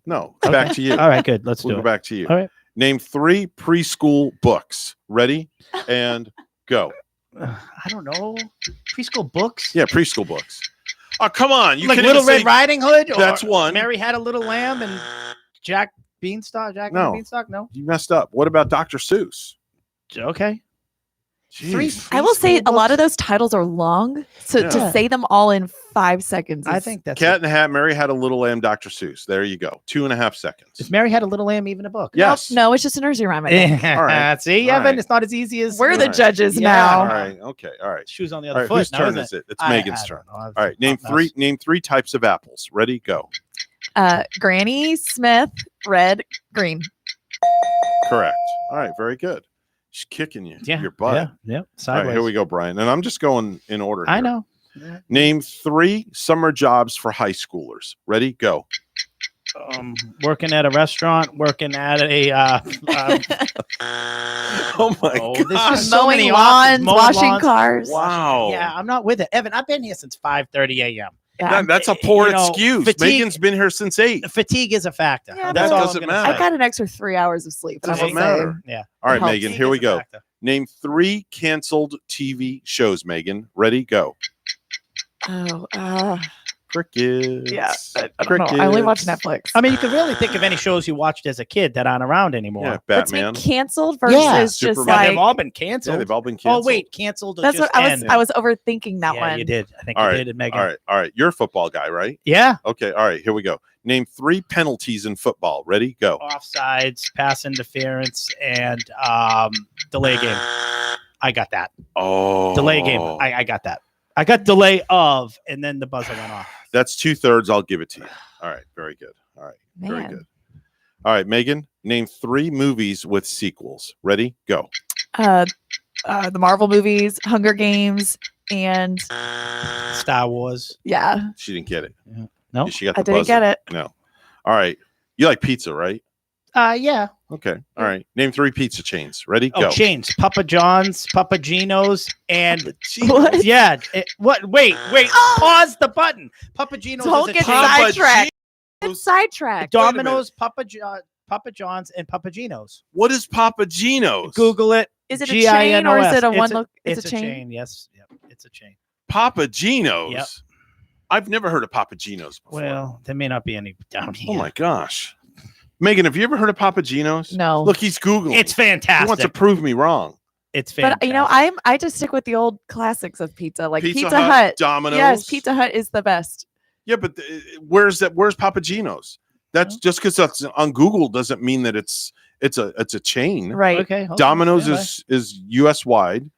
No.
Back to you.
All right, good. Let's
We'll
do
go
it.
back to you.
All right.
Name 3 preschool books. Ready? And go.
I don't know. Preschool books?
Yeah, preschool books. Oh, come on. You
Like
can't
Little
even
Red
say-
Riding Hood? Or
That's one.
Mary Had a Little Lamb and Jack Beanstalk? Jack and
No.
the Beanstalk? No.
You messed up. What about Dr. Seuss?
Okay.
Jeez.
I will say
preschool
a lot
books?
of those titles are long. So
Yeah.
to say them all in 5 seconds.
I
is-
think that's
Cat
it.
in the Hat, Mary Had a Little Lamb, Dr. Seuss. There you go. 2.5 seconds.
Is Mary Had a Little Lamb even a book?
Yes.
No, it's just a nursery rhyme. I think.
All right.
See,
All
Evan,
right.
it's not as easy as
We're the
right.
judges
Yeah.
now.
All right. Okay. All right.
shoes on the
All
other
right.
foot.
Whose
now,
turn
isn't
is it? It's
I
Megan's
don't
turn.
know.
All right. Name three types of apples. Ready? Go.
Granny Smith, red, green.
Correct. All right. Very good. She's kicking you.
Yeah.
Your butt.
Yeah. Yeah.
All
Sideways.
right. Here we go, Brian. And I'm just going in order.
I
here.
know.
Name 3 summer jobs for high schoolers. Ready? Go.
Working at a restaurant, working at a
Oh my
there's just so
Mowing
many
lawns,
options. Mowing
washing
lawns.
cars.
Wow.
Yeah, I'm not with it. Evan, I've been here since 5:30 a.m.
Yeah.
That's a poor
You know,
excuse.
fatigue-
Megan's been here since 8.
Fatigue is a factor.
Yeah,
That's
that
all I'm
doesn't
gonna
matter.
say.
I got an extra 3 hours of sleep. I
Doesn't
will
matter.
say.
Yeah.
All right,
helps.
Megan, here we
Fatigue is a
go.
factor.
Name 3 canceled TV shows, Megan. Ready? Go.
Oh,
Crickets.
yeah. I don't know. I only watch Netflix.
I mean, you could really think of any shows you watched as a kid that aren't around anymore.
Yeah,
But to
Batman.
be canceled versus
Yeah.
just
Superman.
Yeah, they've
like.
all been canceled.
Yeah, they've all been
Oh
canceled.
wait, canceled. Or
That's
just
what I was.
end.
I was overthinking that
yeah,
one.
you did. I think
All
you
right.
did, Megan.
All right. All right. You're a football guy, right?
Yeah.
Okay. All right. Here we go. Name 3 penalties in football. Ready? Go.
Offsides, pass interference, and delay game. I got that.
Oh.
Delay game. I got that. I got delay of, and then the buzzer went off.
That's 2/3. I'll give it to you. All right. Very good. All right. Very
Man.
good. All right, Megan. Name 3 movies with sequels. Ready? Go.
The Marvel movies, Hunger Games, and
Star Wars.
yeah,
She didn't get it.
No,
She got the
I didn't
buzzer.
get it.
No. All right. You like pizza, right?
Yeah.
Okay. All right. Name 3 pizza chains. Ready?
Oh,
Go.
chains. Papa John's, Papa Gino's, and
What?
yeah. What? Wait. Pause the button. Papa Gino's
Don't
is a
get
chain.
sidetracked. Get sidetracked.
Domino's, Papa John's, and Papa Gino's.
What is Papa Gino's?
Google it.
Is it a chain or is it a one look?
It's a chain. Yes. Yep. It's a chain.
Papa Gino's.
Yep.
I've never heard of Papa Gino's before.
Well, there may not be any down here.
Oh my gosh. Megan, have you ever heard of Papa Gino's?
No.
Look, he's Googling.
It's
He wants to
fantastic.
prove me wrong.
It's fantastic.
But you know, I just stick with the old classics of pizza, like
Pizza
Pizza
Hut,
Hut.
Domino's.
Yes, Pizza Hut is the best.
Yeah, but where's Papa Gino's? That's just because that's on Google doesn't mean that it's a chain.
Right.
Okay. hold on.
Domino's
Stand by.
is US wide.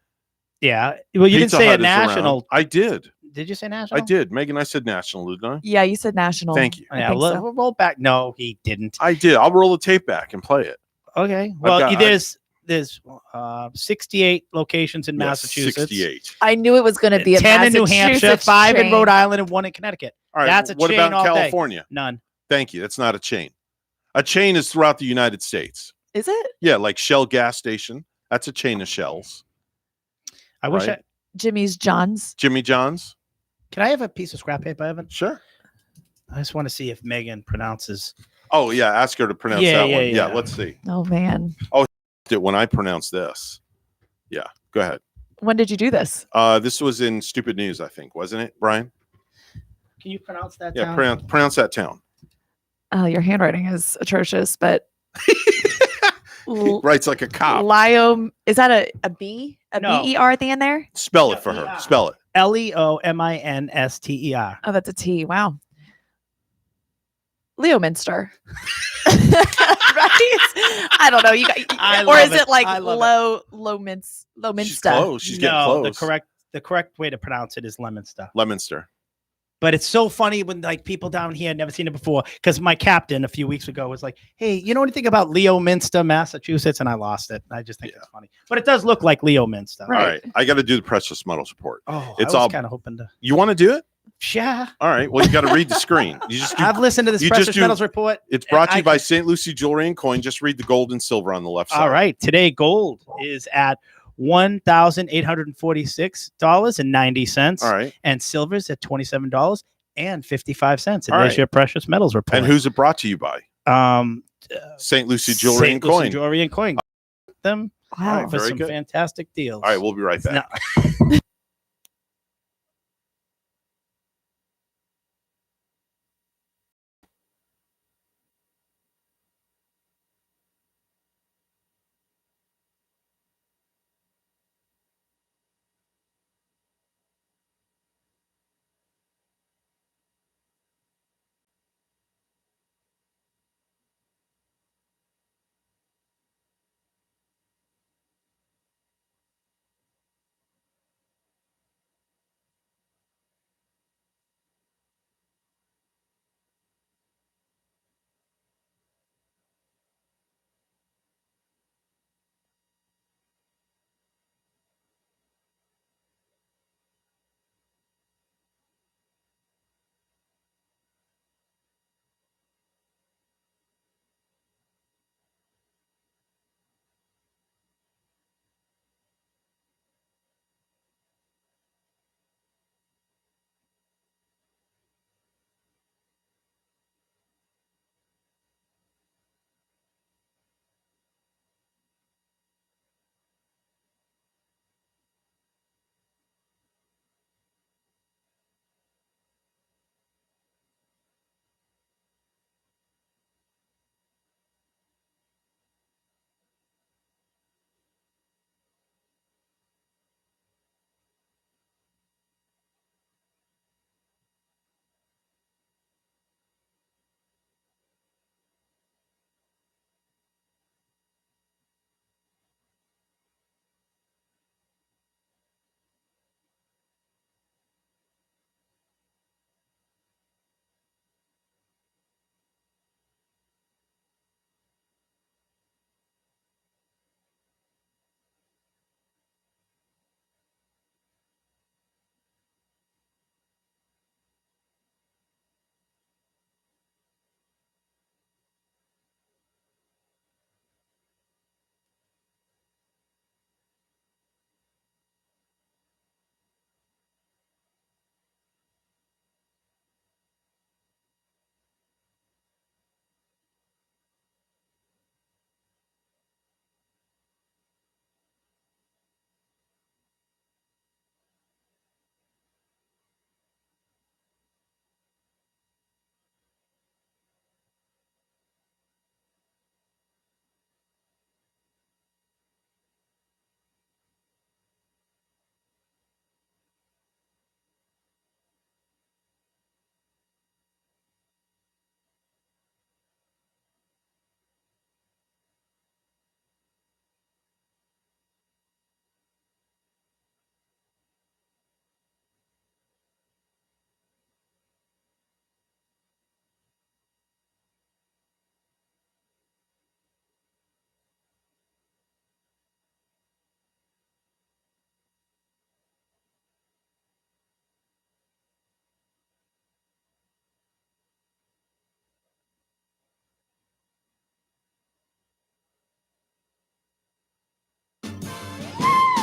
Yeah. Well, you
Pizza
didn't say
Hut
a
is around.
national.
I did.
Did you say national?
I did. Megan, I said national, didn't I?
Yeah, you said national.
Thank you.
I
Yeah.
think
We'll,
so.
we'll roll back. No, he didn't.
I did. I'll roll the tape back and play it.
Okay. Well,
got-
there's 68 locations in
Yes,
Massachusetts.
68.
I knew it was going to be a
10 in New Hampshire,
Massachusetts
5 in
chain.
Rhode Island, and 1 in Connecticut.
All right.
That's a
what
chain
about
all day.
California?
None.
Thank you. That's not a chain. A chain is throughout the United States.
Is it?
Yeah, like Shell gas station. That's a chain of Shells.
I wish
Right?
Jimmy's John's.
Jimmy John's.
Can I have a piece of scrap paper, Evan?
Sure.
I just want to see if Megan pronounces.
Oh yeah, ask her to pronounce
Yeah,
that
yeah,
one.
yeah.
Yeah, let's see.
Oh man.
Oh, it when I pronounce this. Yeah, go ahead.
When did you do this?
This was in Stupid News, I think, wasn't it, Brian?
Can you pronounce that?
Yeah,
town?
pronounce that town.
Your handwriting is atrocious, but
Writes like a cop.
Is that a B? A
No.
B-E-R at the end there?
Spell it for her. Spell it.
Leominster.
Oh, that's a T. Wow. Leominster. Right? I don't know. You got,
I
or
love
is
it.
it like
I love
Lowminster?
She's close. She's getting
No,
close.
the correct way to pronounce it is Leominster.
Leominster.
But it's so funny when like people down here had never seen it before. Because my captain a few weeks ago was like, "Hey, you know anything about Leominster, Massachusetts?" And I lost it. I just think it's funny, but it does look like Leominster.
All right, I got to do the precious metals report.
Oh,
it's
I was
all
kind of hoping to.
You want to do it?
Yeah.
All right. Well, you got to read the screen. You just.
I've listened to this precious metals report.
It's brought to you by St. Lucie Jewelry and Coin. Just read the gold and silver on the left side.
All right. Today, gold is at $1,846.90.
All right.
And silver's at $27.55. And there's
All right.
your precious metals report.
And who's it brought to you by? St. Lucie Jewelry and Coin.
Jewelry and Coin. Them
All right,
for
very
some
good.
fantastic deals.
All right, we'll be right back.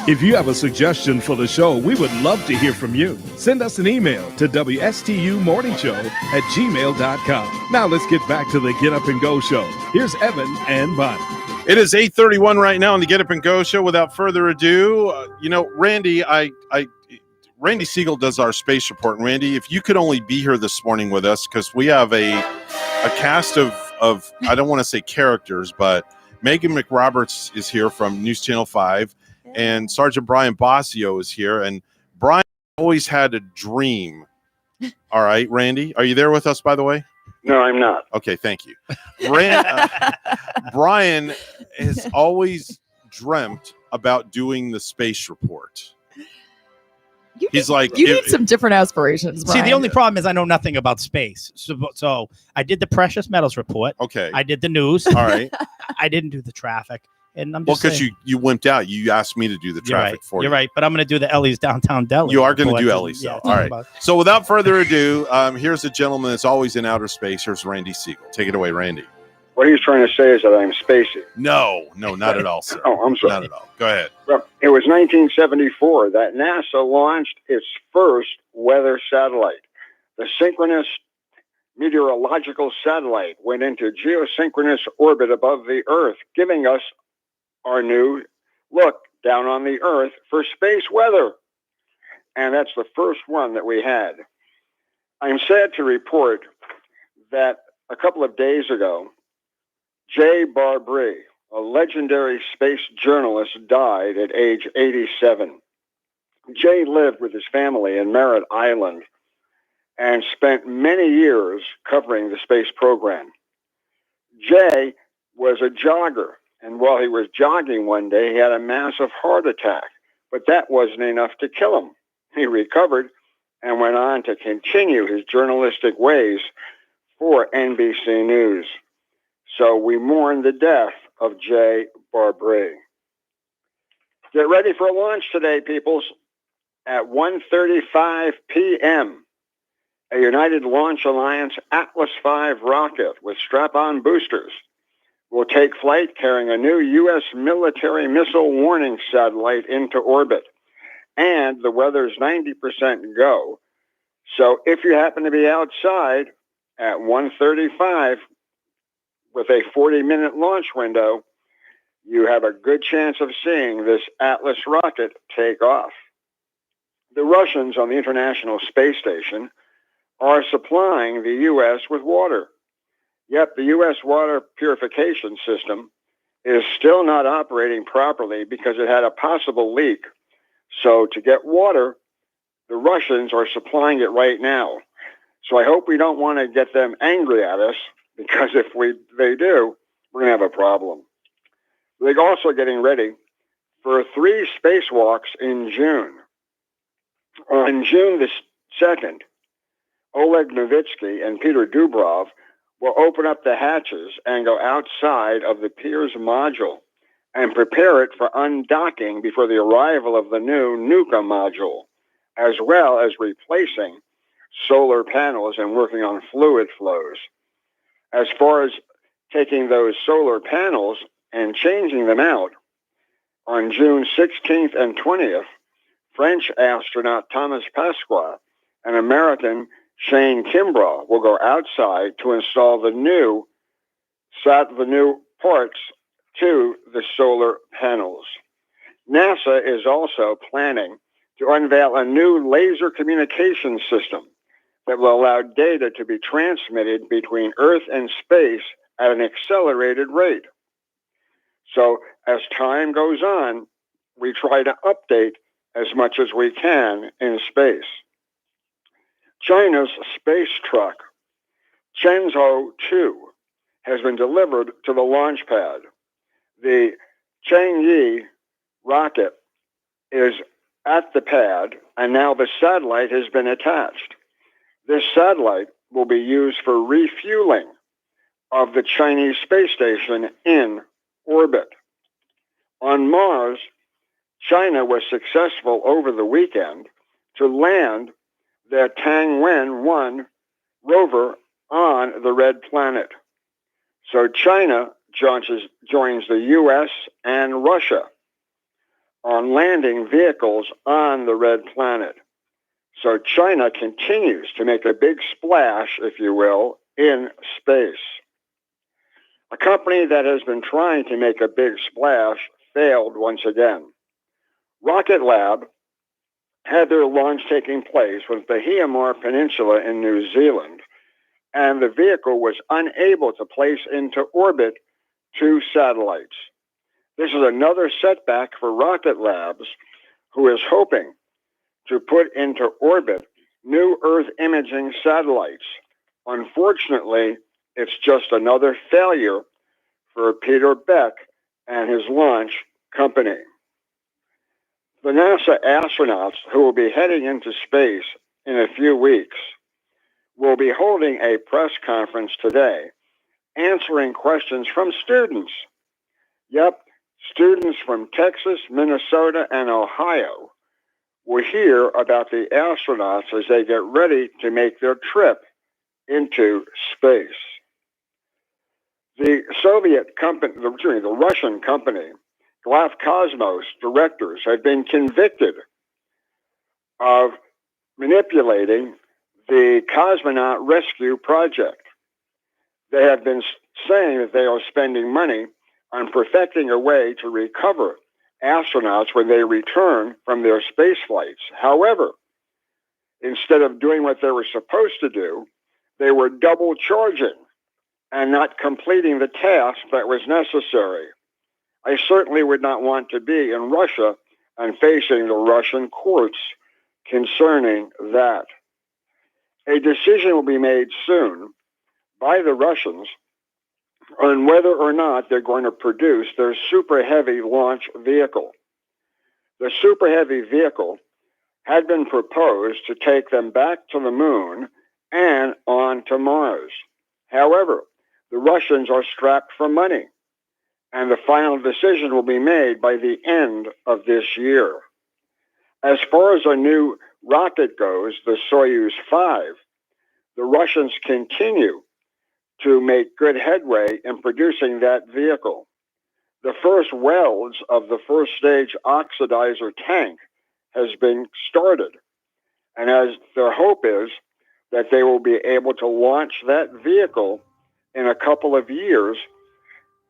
If you have a suggestion for the show, we would love to hear from you. Send us an email to WSTUmorningshow@gmail.com. Now let's get back to the Get Up and Go show. Here's Evan and Bonnie.
It is 8:31 right now on the Get Up and Go show. Without further adu, Randy, Randy Siegel does our space report. And Randy, if you could only be here this morning with us, because we have a cast of I don't want to say characters, but Megan McRoberts is here from News Channel 5, and Sergeant Brian Bossio is here. And Brian always had a dream. All right, Randy, are you there with us, by the way?
No, I'm not.
Okay, thank you. Brian has always dreamt about doing the space report. He's like,
you need some different aspirations.
See, the only problem is I know nothing about space. So I did the precious metals report.
Okay.
I did the news.
All right.
I didn't do the traffic. And I'm
Well,
just
because
saying,
you wimped out. You asked me to do the traffic for you.
You're right. But I'm going to do the Ellie's Downtown Deli.
You are going to do
report.
Ellie's.
Yeah,
All right. So without further ado, here's a gentleman that's always in outer space. Here's Randy Siegel. Take it away, Randy.
What he's trying to say is that I'm spacey.
No, not at all, sir.
Oh, I'm sorry.
Not at all. Go ahead.
Well, it was 1974 that NASA launched its first weather satellite. The Synchronous Meteorological Satellite went into geosynchronous orbit above the Earth, giving us our new look down on the Earth for space weather. And that's the first one that we had. I'm sad to report that a couple of days ago, Jay Barbry, a legendary space journalist, died at age 87. Jay lived with his family in Merritt Island and spent many years covering the space program. Jay was a jogger, and while he was jogging one day, he had a massive heart attack, but that wasn't enough to kill him. He recovered and went on to continue his journalistic ways for NBC News. So we mourn the death of Jay Barbry. Get ready for launch today, peoples. At 1:35 p.m., a United Launch Alliance Atlas V rocket with strap-on boosters will take flight carrying a new U.S. military missile warning satellite into orbit. And the weather's 90% go. So if you happen to be outside at 1:35 with a 40-minute launch window, you have a good chance of seeing this Atlas rocket take off. The Russians on the International Space Station are supplying the U.S. with water. Yet the U.S. water purification system is still not operating properly because it had a possible leak. So to get water, the Russians are supplying it right now. So I hope we don't want to get them angry at us, because if they do, we're going to have a problem. They're also getting ready for 3 spacewalks in June. On June the 2nd, Oleg Novitsky and Peter Dubrov will open up the hatches and go outside of the Pirs module and prepare it for undocking before the arrival of the new Nuka module, as well as replacing solar panels and working on fluid flows. As far as taking those solar panels and changing them out, on June 16th and 20th, French astronaut Thomas Pasqua and American Shane Kimbrough will go outside to install the new parts to the solar panels. NASA is also planning to unveil a new laser communication system that will allow data to be transmitted between Earth and space at an accelerated rate. So as time goes on, we try to update as much as we can in space. China's space truck, Shenzhou 2, has been delivered to the launch pad. The Chang'e rocket is at the pad, and now the satellite has been attached. This satellite will be used for refueling of the Chinese space station in orbit. On Mars, China was successful over the weekend to land their Tianwen-1 rover on the red planet. So China joins the U.S. and Russia. on landing vehicles on the red planet. So China continues to make a big splash, if you will, in space. A company that has been trying to make a big splash failed once again. Rocket Lab had their launch taking place with the Bahia Peninsula in New Zealand, and the vehicle was unable to place into orbit 2 satellites. This is another setback for Rocket Labs, who is hoping to put into orbit new Earth imaging satellites. Unfortunately, it's just another failure for Peter Beck and his launch company. The NASA astronauts who will be heading into space in a few weeks will be holding a press conference today, answering questions from students. Yep, students from Texas, Minnesota, and Ohio will hear about the astronauts as they get ready to make their trip into space. The Russian company, Glafkosmos directors have been convicted of manipulating the cosmonaut rescue project. They have been saying that they are spending money on perfecting a way to recover astronauts when they return from their space flights. However, instead of doing what they were supposed to do, they were double charging and not completing the task that was necessary. I certainly would not want to be in Russia and facing the Russian courts concerning that. A decision will be made soon by the Russians on whether or not they're going to produce their Super Heavy launch vehicle. The Super Heavy vehicle had been proposed to take them back to the moon and on to Mars. However, the Russians are strapped for money, and the final decision will be made by the end of this year. As far as a new rocket goes, the Soyuz 5, the Russians continue to make good headway in producing that vehicle. The first welds of the first stage oxidizer tank has been started, and as their hope is that they will be able to launch that vehicle in a couple of years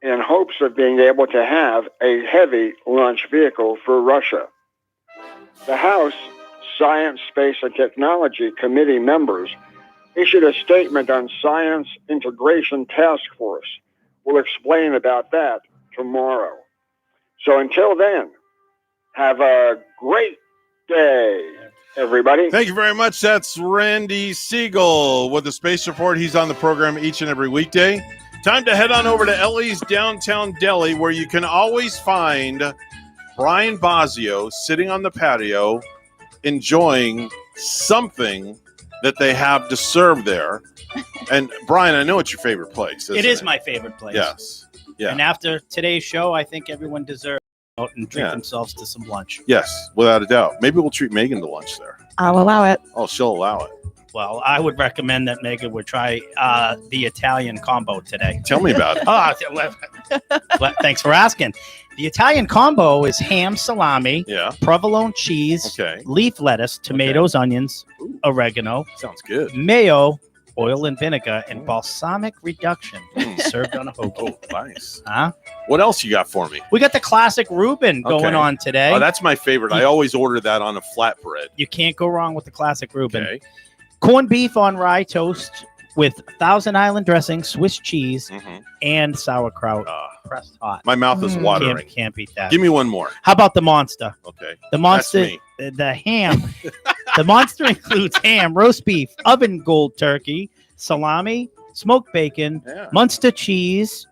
in hopes of being able to have a heavy launch vehicle for Russia. The House Science, Space, and Technology Committee members issued a statement on Science Integration Task Force. We'll explain about that tomorrow. So until then, have a great day, everybody.
Thank you very much. That's Randy Siegel with the Space Report. He's on the program each and every weekday. Time to head on over to Ellie's Downtown Deli, where you can always find Brian Bosio sitting on the patio enjoying something that they have to serve there. And Brian, I know it's your favorite place.
It is my favorite place.
Yes. Yeah.
And after today's show, I think everyone deserves to go out and treat themselves to some lunch.
Yes, without a doubt. Maybe we'll treat Megan to lunch there.
I'll allow it.
Oh, she'll allow it.
Well, I would recommend that Megan would try the Italian combo today.
Tell me about it.
Thanks for asking. The Italian combo is ham, salami, provolone cheese, leaf lettuce, tomatoes, onions, oregano.
Sounds good.
Mayo, oil and vinegar, and balsamic reduction served on a hoagie.
Oh, nice.
Huh?
What else you got for me?
We got the classic Reuben going on today.
Oh, that's my favorite. I always order that on a flatbread.
You can't go wrong with the classic Reuben. Okay. Corned beef on rye toast with Thousand Island dressing, Swiss cheese, and sauerkraut. Pressed hot.
My mouth is watering.
Can't beat that.
Give me one more.
How about the monster?
Okay.
The monster, the ham. The monster includes ham, roast beef, oven gold turkey, salami, smoked bacon, Munster cheese.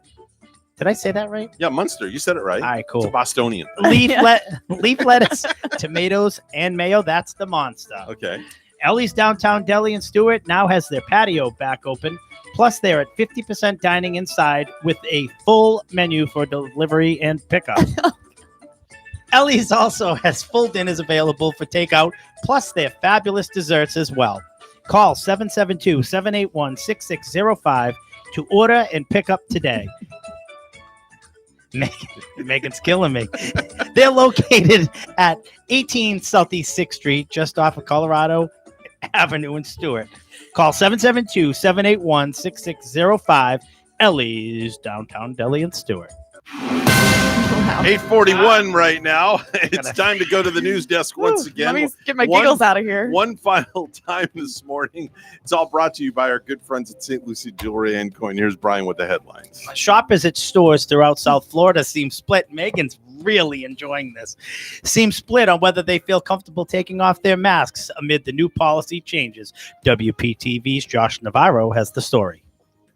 Did I say that right?
Yeah, Munster. You said it right.
All right, cool.
It's a Bostonian.
Leaf lettuce, tomatoes, and mayo. That's the monster.
Okay.
Ellie's Downtown Deli in Stewart now has their patio back open. Plus, they're at 50% dining inside with a full menu for delivery and pickup. Ellie's also has full dinners available for takeout, plus their fabulous desserts as well. Call 772-781-6605 to order and pick up today. Megan's killing me. They're located at 18 Southeast 6th Street, just off of Colorado Avenue in Stewart. Call 772-781-6605. Ellie's Downtown Deli in Stewart.
8:41 right now. It's time to go to the news desk once again.
Let me get my giggles out of here.
One final time this morning. It's all brought to you by our good friends at St. Lucie Jewelry and Coin. Here's Brian with the headlines.
Shoppers at stores throughout South Florida seem split. Megan's really enjoying this. Seem split on whether they feel comfortable taking off their masks amid the new policy changes. WPTV's Josh Navarro has the story.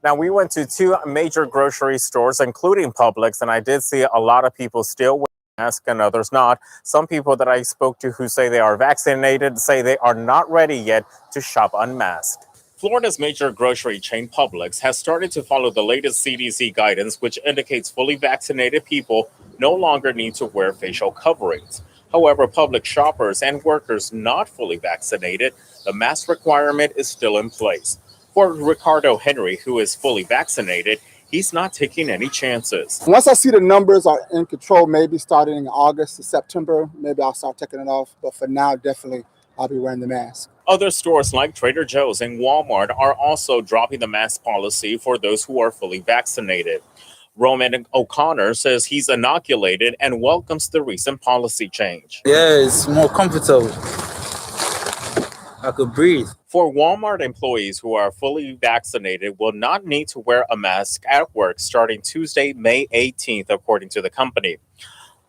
Now, we went to two major grocery stores, including Publix, and I did see a lot of people still wearing masks and others not. Some people that I spoke to who say they are vaccinated say they are not ready yet to shop unmasked. Florida's major grocery chain Publix has started to follow the latest CDC guidance, which indicates fully vaccinated people no longer need to wear facial coverings. However, Publix shoppers and workers not fully vaccinated, the mask requirement is still in place. For Ricardo Henry, who is fully vaccinated, he's not taking any chances.
Once I see the numbers are in control, maybe starting in August to September, maybe I'll start taking it off. But for now, definitely, I'll be wearing the mask.
Other stores like Trader Joe's and Walmart are also dropping the mask policy for those who are fully vaccinated. Roman O'Connor says he's inoculated and welcomes the recent policy change.
Yeah, it's more comfortable. I could breathe.
For Walmart employees who are fully vaccinated will not need to wear a mask at work starting Tuesday, May 18th, according to the company.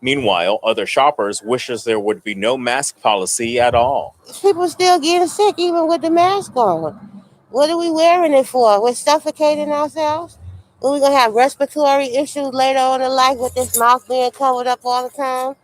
Meanwhile, other shoppers wishes there would be no mask policy at all.
People still getting sick even with the mask on. What are we wearing it for? We're suffocating ourselves? Are we going to have respiratory issues later on in life with this mouth being covered up all the time?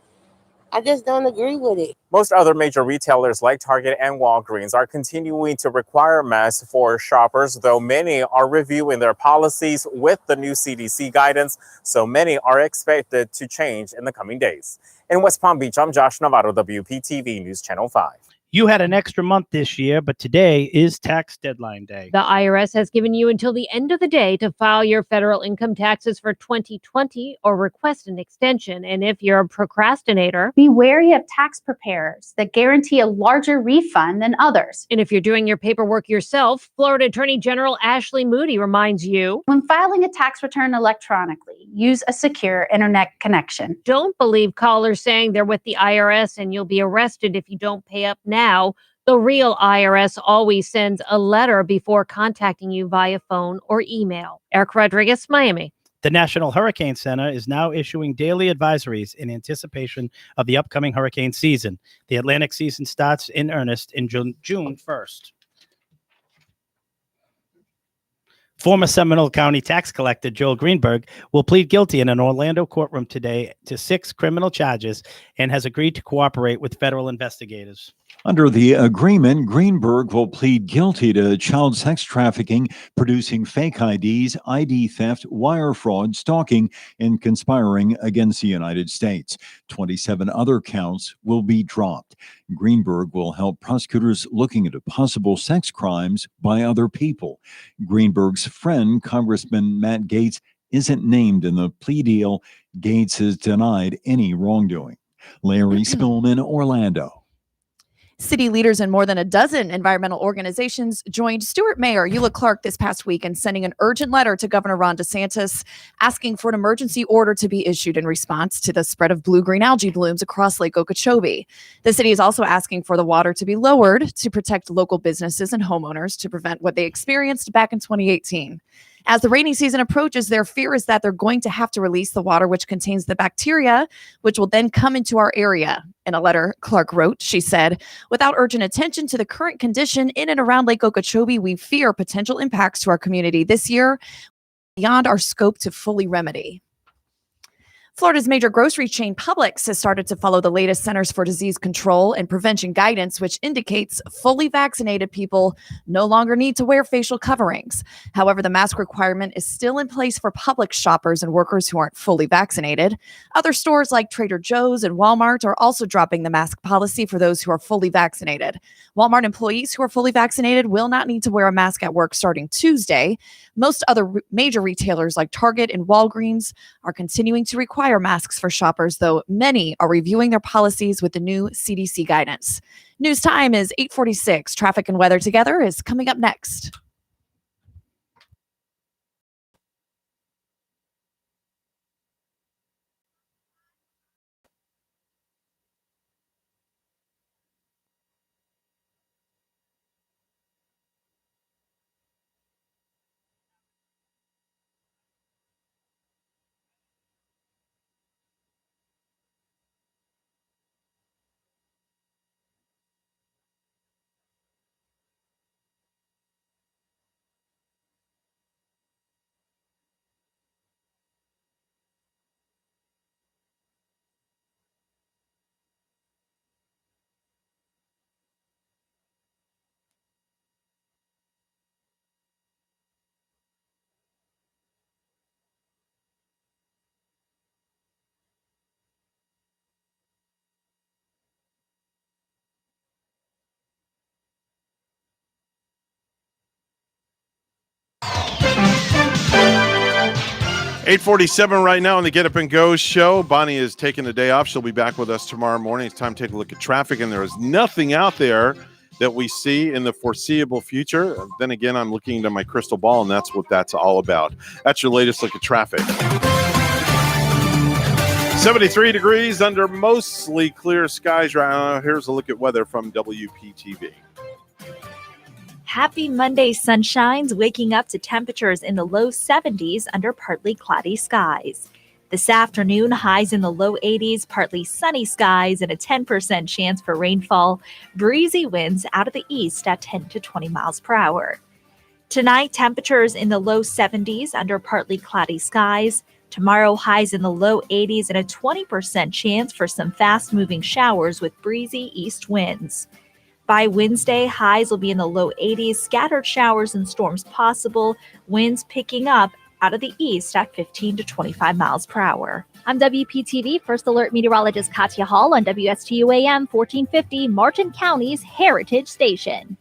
I just don't agree with it.
Most other major retailers like Target and Walgreens are continuing to require masks for shoppers, though many are reviewing their policies with the new CDC guidance, so many are expected to change in the coming days. In West Palm Beach, I'm Josh Navarro, WPTV News Channel 5.
You had an extra month this year, but today is tax deadline day.
The IRS has given you until the end of the day to file your federal income taxes for 2020 or request an extension. And if you're a procrastinator,
be wary of tax preparers that guarantee a larger refund than others.
And if you're doing your paperwork yourself, Florida Attorney General Ashley Moody reminds you,
when filing a tax return electronically, use a secure internet connection.
Don't believe callers saying they're with the IRS and you'll be arrested if you don't pay up now. The real IRS always sends a letter before contacting you via phone or email. Eric Rodriguez, Miami.
The National Hurricane Center is now issuing daily advisories in anticipation of the upcoming hurricane season. The Atlantic season starts in earnest in June 1st. Former Seminole County tax collector Joel Greenberg will plead guilty in an Orlando courtroom today to 6 criminal charges and has agreed to cooperate with federal investigators.
Under the agreement, Greenberg will plead guilty to child sex trafficking, producing fake IDs, ID theft, wire fraud, stalking, and conspiring against the United States. 27 other counts will be dropped. Greenberg will help prosecutors looking into possible sex crimes by other people. Greenberg's friend, Congressman Matt Gaetz, isn't named in the plea deal. Gaetz has denied any wrongdoing. Larry Spillman, Orlando.
City leaders in more than a dozen environmental organizations joined Stewart Mayor Eula Clark this past week in sending an urgent letter to Governor Ron DeSantis asking for an emergency order to be issued in response to the spread of blue-green algae blooms across Lake Okeechobee. The city is also asking for the water to be lowered to protect local businesses and homeowners to prevent what they experienced back in 2018. As the rainy season approaches, their fear is that they're going to have to release the water which contains the bacteria, which will then come into our area. In a letter Clark wrote, she said, "Without urgent attention to the current condition in and around Lake Okeechobee, we fear potential impacts to our community this year beyond our scope to fully remedy." Florida's major grocery chain Publix has started to follow the latest Centers for Disease Control and Prevention guidance, which indicates fully vaccinated people no longer need to wear facial coverings. However, the mask requirement is still in place for Publix shoppers and workers who aren't fully vaccinated. Other stores like Trader Joe's and Walmart are also dropping the mask policy for those who are fully vaccinated. Walmart employees who are fully vaccinated will not need to wear a mask at work starting Tuesday. Most other major retailers like Target and Walgreens are continuing to require masks for shoppers, though many are reviewing their policies with the new CDC guidance. News time is 8:46. Traffic and weather together is coming up next.
$8:47 right now on the Get Up and Go show. Bonnie is taking the day off. She'll be back with us tomorrow morning. It's time to take a look at traffic, and there is nothing out there that we see in the foreseeable future. Then again, I'm looking into my crystal ball, and that's what that's all about. That's your latest look at traffic. 73 degrees under mostly clear skies right now. Here's a look at weather from WPTV.
Happy Monday sunshines, waking up to temperatures in the low 70s under partly cloudy skies. This afternoon, highs in the low 80s, partly sunny skies, and a 10% chance for rainfall. Breezy winds out of the east at 10 to 20 miles per hour. Tonight, temperatures in the low 70s under partly cloudy skies. Tomorrow, highs in the low 80s and a 20% chance for some fast-moving showers with breezy east winds. By Wednesday, highs will be in the low 80s, scattered showers and storms possible, winds picking up out of the east at 15 to 25 miles per hour.
I'm WPTV First Alert Meteorologist Katya Hall on WSTU AM 1450, Martin County's Heritage Station.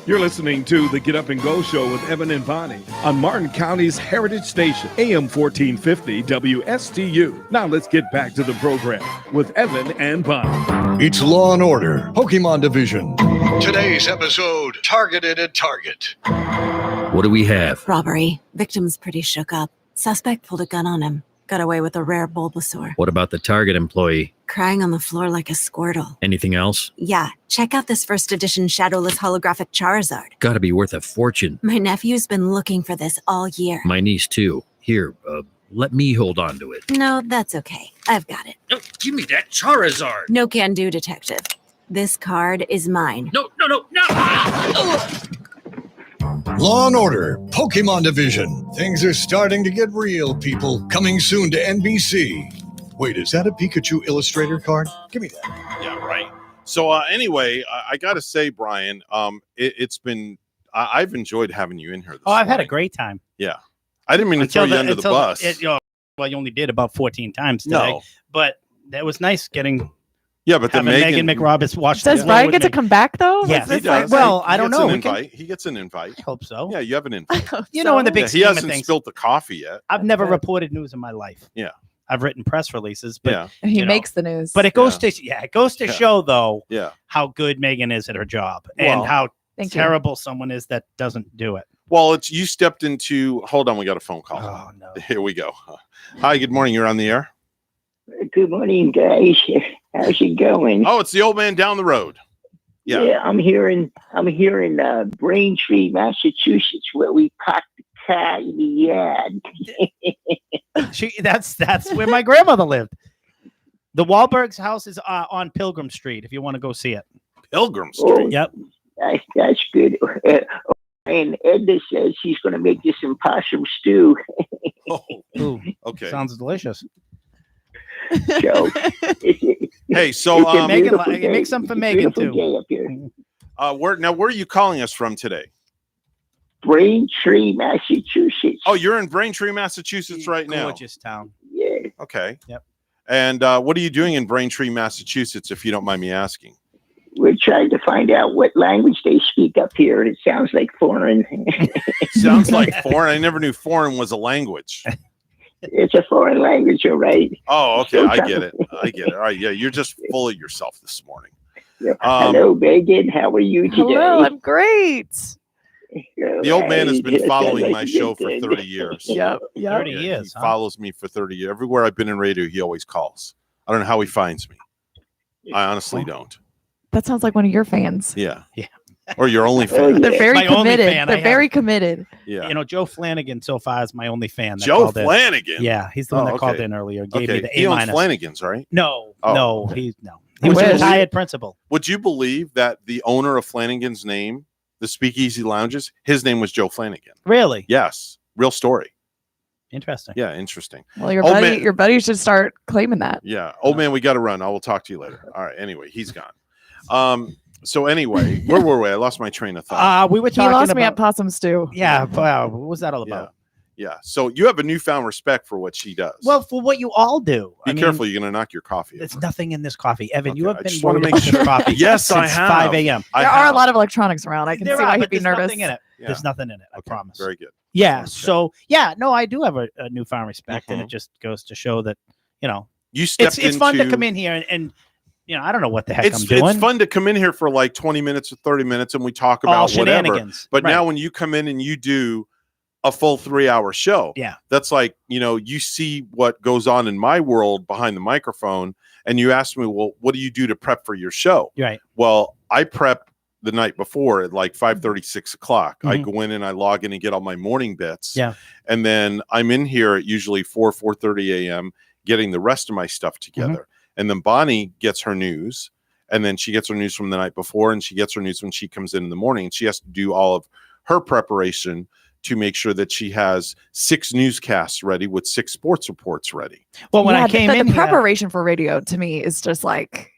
You're listening to the Get Up and Go Show with Evan and Bonnie on Martin County's Heritage Station, AM 1450 WSTU. Now let's get back to the program with Evan and Bonnie.
It's Law and Order, Pokemon Division. Today's episode, Targeted at Target.
What do we have?
Robbery. Victim's pretty shook up. Suspect pulled a gun on him. Got away with a rare Bulbasaur.
What about the Target employee?
Crying on the floor like a Squirtle.
Anything else?
Yeah, check out this first edition shadowless holographic Charizard.
Gotta be worth a fortune.
My nephew's been looking for this all year.
My niece, too. Here, let me hold on to it.
No, that's okay. I've got it.
No, give me that Charizard.
No can do, detective. This card is mine.
No.
Law and Order, Pokemon Division. Things are starting to get real, people. Coming soon to NBC. Wait, is that a Pikachu Illustrator card? Give me that.
Yeah, right. So anyway, I got to say, Brian, it's been I've enjoyed having you in here.
I've had a great time.
Yeah, I didn't mean to throw you under the bus.
Well, you only did about 14 times today, but that was nice getting.
Yeah, but then
Megan McRoberts watched.
Does Brian get to come back though?
Yes,
he does.
Well,
I
don't know.
He gets an invite.
I hope so.
Yeah, you have an invite.
You know, in the big
he
scheme of
hasn't
things,
spilled the coffee yet.
I've never reported news in my life.
Yeah,
I've written press releases, but
he makes the news.
But it goes to show though,
yeah,
how good Megan is at her job and how terrible someone is that doesn't do it.
Well, it's you stepped into. Hold on, we got a phone call.
Oh no!
Here we go. Hi, good morning. You're on the air.
Good morning, guys. How's it going?
Oh, it's the old man down the road. Yeah,
I'm here in Braintree, Massachusetts, where we caught the cat in the yard.
That's where my grandmother lived. The Wahlberg's house is on Pilgrim Street. If you want to go see it,
Pilgrim Street.
Yep,
that's good. And Edna says she's going to make you some possum stew.
Ooh,
okay,
sounds delicious.
So,
hey, so
Megan, make some for Megan too.
Where are you calling us from today?
Braintree, Massachusetts.
Oh, you're in Braintree, Massachusetts right now.
Gorgeous town.
Yeah.
Okay.
Yep.
And what are you doing in Braintree, Massachusetts, if you don't mind me asking?
We're trying to find out what language they speak up here. It sounds like foreign.
Sounds like foreign. I never knew foreign was a language.
It's a foreign language, all right.
Oh, okay. I get it. All right. Yeah, you're just full of yourself this morning.
Hello, Megan. How are you today?
Hello, I'm great.
The old man has been following my show for 30 years.
Yep.
30 years.
He follows me for 30 years. Everywhere I've been in radio, he always calls. I don't know how he finds me. I honestly don't.
That sounds like one of your fans.
Yeah. Or your only fan.
They're very
My only
committed.
fan,
They're very committed.
Yeah.
You know, Joe Flanagan so far is my only fan. That
Joe
called in.
Flanagan?
Yeah, he's the one that called
okay.
in earlier. Gave
Okay.
me the
He
A
owns
minus.
Flanagan's, right?
No,
Oh.
no, he was a retired principal.
Would you believe that the owner of Flanagan's name, the Speakeasy Lounges, his name was Joe Flanagan?
Really?
Yes. Real story.
Interesting.
Yeah, interesting.
Well, your
Old
buddy,
man-
your buddy should start claiming that.
Yeah. Old man, we got to run. I will talk to you later. All right. Anyway, he's gone. So anyway, where were we? I lost my train of thought.
We were
He
talking
lost
about.
me at possum stew.
Yeah. Wow. What was that all about?
Yeah. So you have a newfound respect for what she does.
Well, for what you all do.
Be careful. You're going to knock your coffee.
There's nothing in this coffee, Evan. You have
I
been
just wanna
worried
make
about this
sure.
coffee.
Yes, I
since
have.
5 a.m.
There are a lot of electronics around. I can see why he'd be
there's
nervous.
Nothing in it.
Yeah.
There's nothing in it. I promise.
Very good.
Yeah.
Okay.
So no, I do have a newfound respect, and it just goes to show that
You stepped
it's fun to
into-
come in here and I don't know what the heck
It's
I'm doing.
it's fun to come in here for like 20 minutes or 30 minutes and we talk
All
about whatever.
shenanigans.
But now
Right.
when you come in and you do a full 3-hour show,
Yeah.
that's like, you see what goes on in my world behind the microphone and you ask me, well, what do you do to prep for your show?
Right.
Well, I prep the night before at like 5:30, 6 o'clock. I
Mhm.
go in and I log in and get all my morning bits.
Yeah.
And then I'm in here at usually 4:30 a.m. getting the rest of my stuff together. And then Bonnie gets her news. And then she gets her news from the night before, and she gets her news when she comes in the morning. And she has to do all of her preparation to make sure that she has 6 newscasts ready with 6 sports reports ready.
Well, when I
Yeah,
came
the
in here,
preparation for radio to me is just like,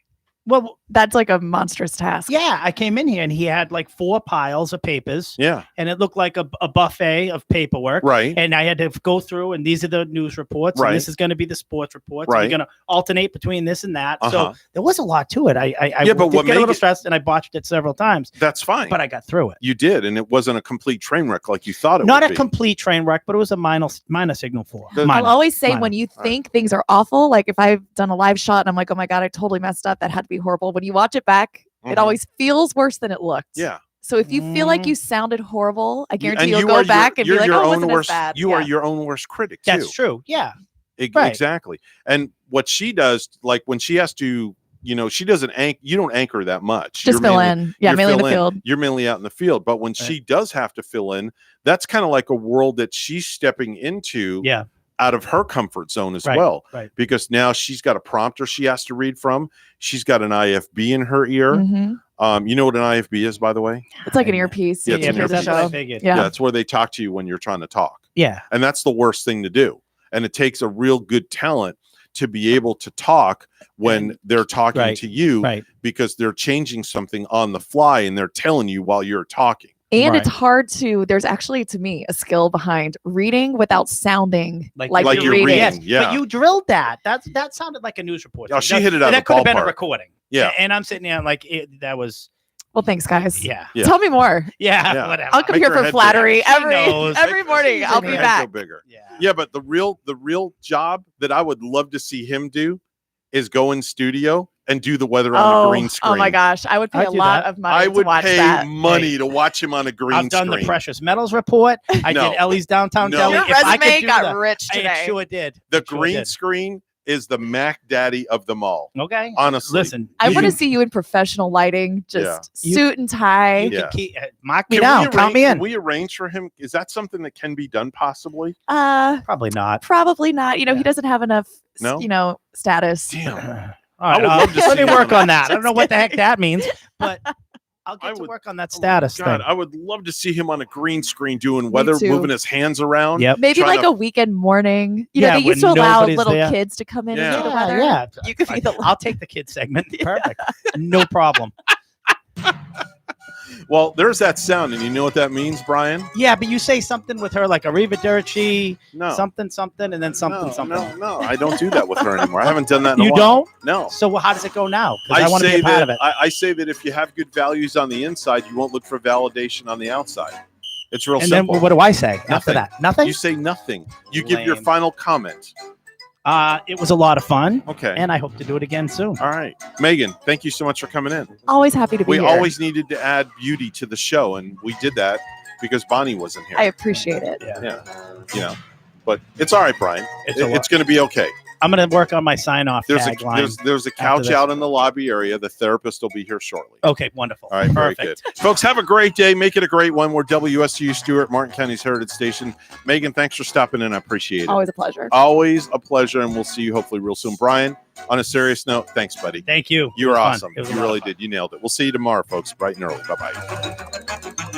well,
That's like a monstrous task.
Yeah, I came in here and he had like 4 piles of papers.
Yeah.
And it looked like a buffet of paperwork.
Right.
And I had to go through, and these are the news reports.
Right.
And this is going to be the sports reports.
Right.
And you're going to alternate between this and that.
Uh-huh.
So there was a lot to it. I
but
did
what
get a
made
little
it-
stressed, and I botched it several times.
That's fine.
But I got through it.
You did, and it wasn't a complete train wreck like you thought it
Not
would
a
be.
complete train wreck, but it was a minor signal for.
The-
Minor.
I'll always say
Minor.
when you think things are awful, like if I've done a live shot and I'm like, oh my God, I totally messed up. That had to be horrible. When you watch it back,
Mhm.
it always feels worse than it looked.
Yeah.
So if you feel like you sounded horrible, I guarantee
And
you'll
you
go
are
back and be
you're
like,
your
oh, it
own
wasn't
worst.
as bad.
You
Yeah.
are your own worst critic too.
That's true. Yeah. Right.
Exactly. And what she does, like when she has to, she doesn't you don't anchor that much.
Just fill in. Yeah,
you're
mainly in the
fill
field.
You're mainly out in the field. But when she does have to fill in, that's kind of like a world that she's stepping into.
Yeah.
Out of her comfort zone as
Right,
well.
right.
Because now she's got a prompter she has to read from. She's got an IFB in her ear.
Mhm.
You know what an IFB is, by the way?
It's like an earpiece.
Yeah,
You
it's an
hear the
earpiece.
show.
Yeah.
Yeah, it's where they talk to you when you're trying to talk.
Yeah.
And that's the worst thing to do. And it takes a real good talent to be able to talk when they're talking
Right,
to you because they're changing something on the fly and they're telling you while you're talking.
And it's hard there's actually, to me, a skill behind reading without sounding like you're reading.
Yes,
yeah.
But you drilled that. That sounded like a news report.
Oh, she
That-
hit it out of
That
the
could have been a
ballpark.
recording.
Yeah.
And I'm sitting there like, that was.
Well, thanks, guys.
Yeah.
Yeah.
Tell me more.
Yeah. Whatever.
I'll come
Make
here
her
for
head
flattery
bigger.
every
knows.
morning. I'll be
Make her head
back.
go bigger. Yeah, but the real job that I would love to see him do is go in studio and do the weather on the green screen.
Oh my gosh, I would pay
I'd
a
do
lot
that.
of money
I
to
would
watch
pay
that.
money to watch him on a green
I've done
screen.
the precious metals report. I
No.
did Ellie's downtown
No.
deli.
Your
If I could
resume
do
got
the-
rich
I
today.
sure did.
The
It sure
green
did.
screen is the Mac Daddy of them all.
Okay.
Honestly.
Listen,
I
you
want to
can-
see you in professional lighting, just
You-
suit and tie.
You
Yeah.
can keep, mark me
Can
down.
we
Count me
arrange-
in.
Can we arrange for him? Is that something that can be done possibly?
Probably not.
Probably not. He doesn't have enough,
No?
status.
Damn.
All right,
would love to
let
see
me
him
work
on
on that. I don't know what the heck that means, but I'll
I
get to
would-
work on that status
God,
thing.
I would love to see him on a green screen doing weather,
too.
moving his hands around.
Yep.
Maybe
trying
like
to-
a weekend morning.
Yeah,
They used to
when
allow
nobody's
little
there.
kids to come in
Yeah.
and do the
Yeah,
weather.
yeah.
You could be the
I'll take the kid segment. Perfect. No problem.
Well, there's that sound, and you know what that means, Brian?
Yeah, but you say something with her like arrivederci,
No.
something, and then something.
No, I don't do that with her anymore. I haven't done that in a
You
while.
don't?
No.
So how does it go now? Because I want to be
say
a part
that
of it.
I say that if you have good values on the inside, you won't look for validation on the outside. It's real
And
simple.
then what do I say after
Nothing.
that? Nothing?
You say nothing. You give your
Lame.
final comment.
It was a lot of fun.
Okay.
And I hope to do it again soon.
All right. Megan, thank you so much for coming in.
Always happy to be
We
here.
always needed to add beauty to the show, and we did that because Bonnie wasn't here.
I appreciate it.
Yeah. But it's all right, Brian.
It's a lot.
It's going to be okay.
I'm going to work on my sign-off
There's
tagline.
a
after
couch
this.
out in the lobby area. The therapist will be here shortly.
Okay, wonderful.
All right, very
Perfect.
good. Folks, have a great day. Make it a great one. We're WSU Stewart, Martin County's Heritage Station. Megan, thanks for stopping in. I appreciate it.
Always a pleasure.
Always a pleasure, and we'll see you hopefully real soon. Brian, on a serious note, thanks, buddy.
Thank you.
You
It
were
was fun.
awesome.
It was a
You
lot of
really
fun.
did. You nailed it. We'll see you tomorrow, folks, bright and early. Bye-bye.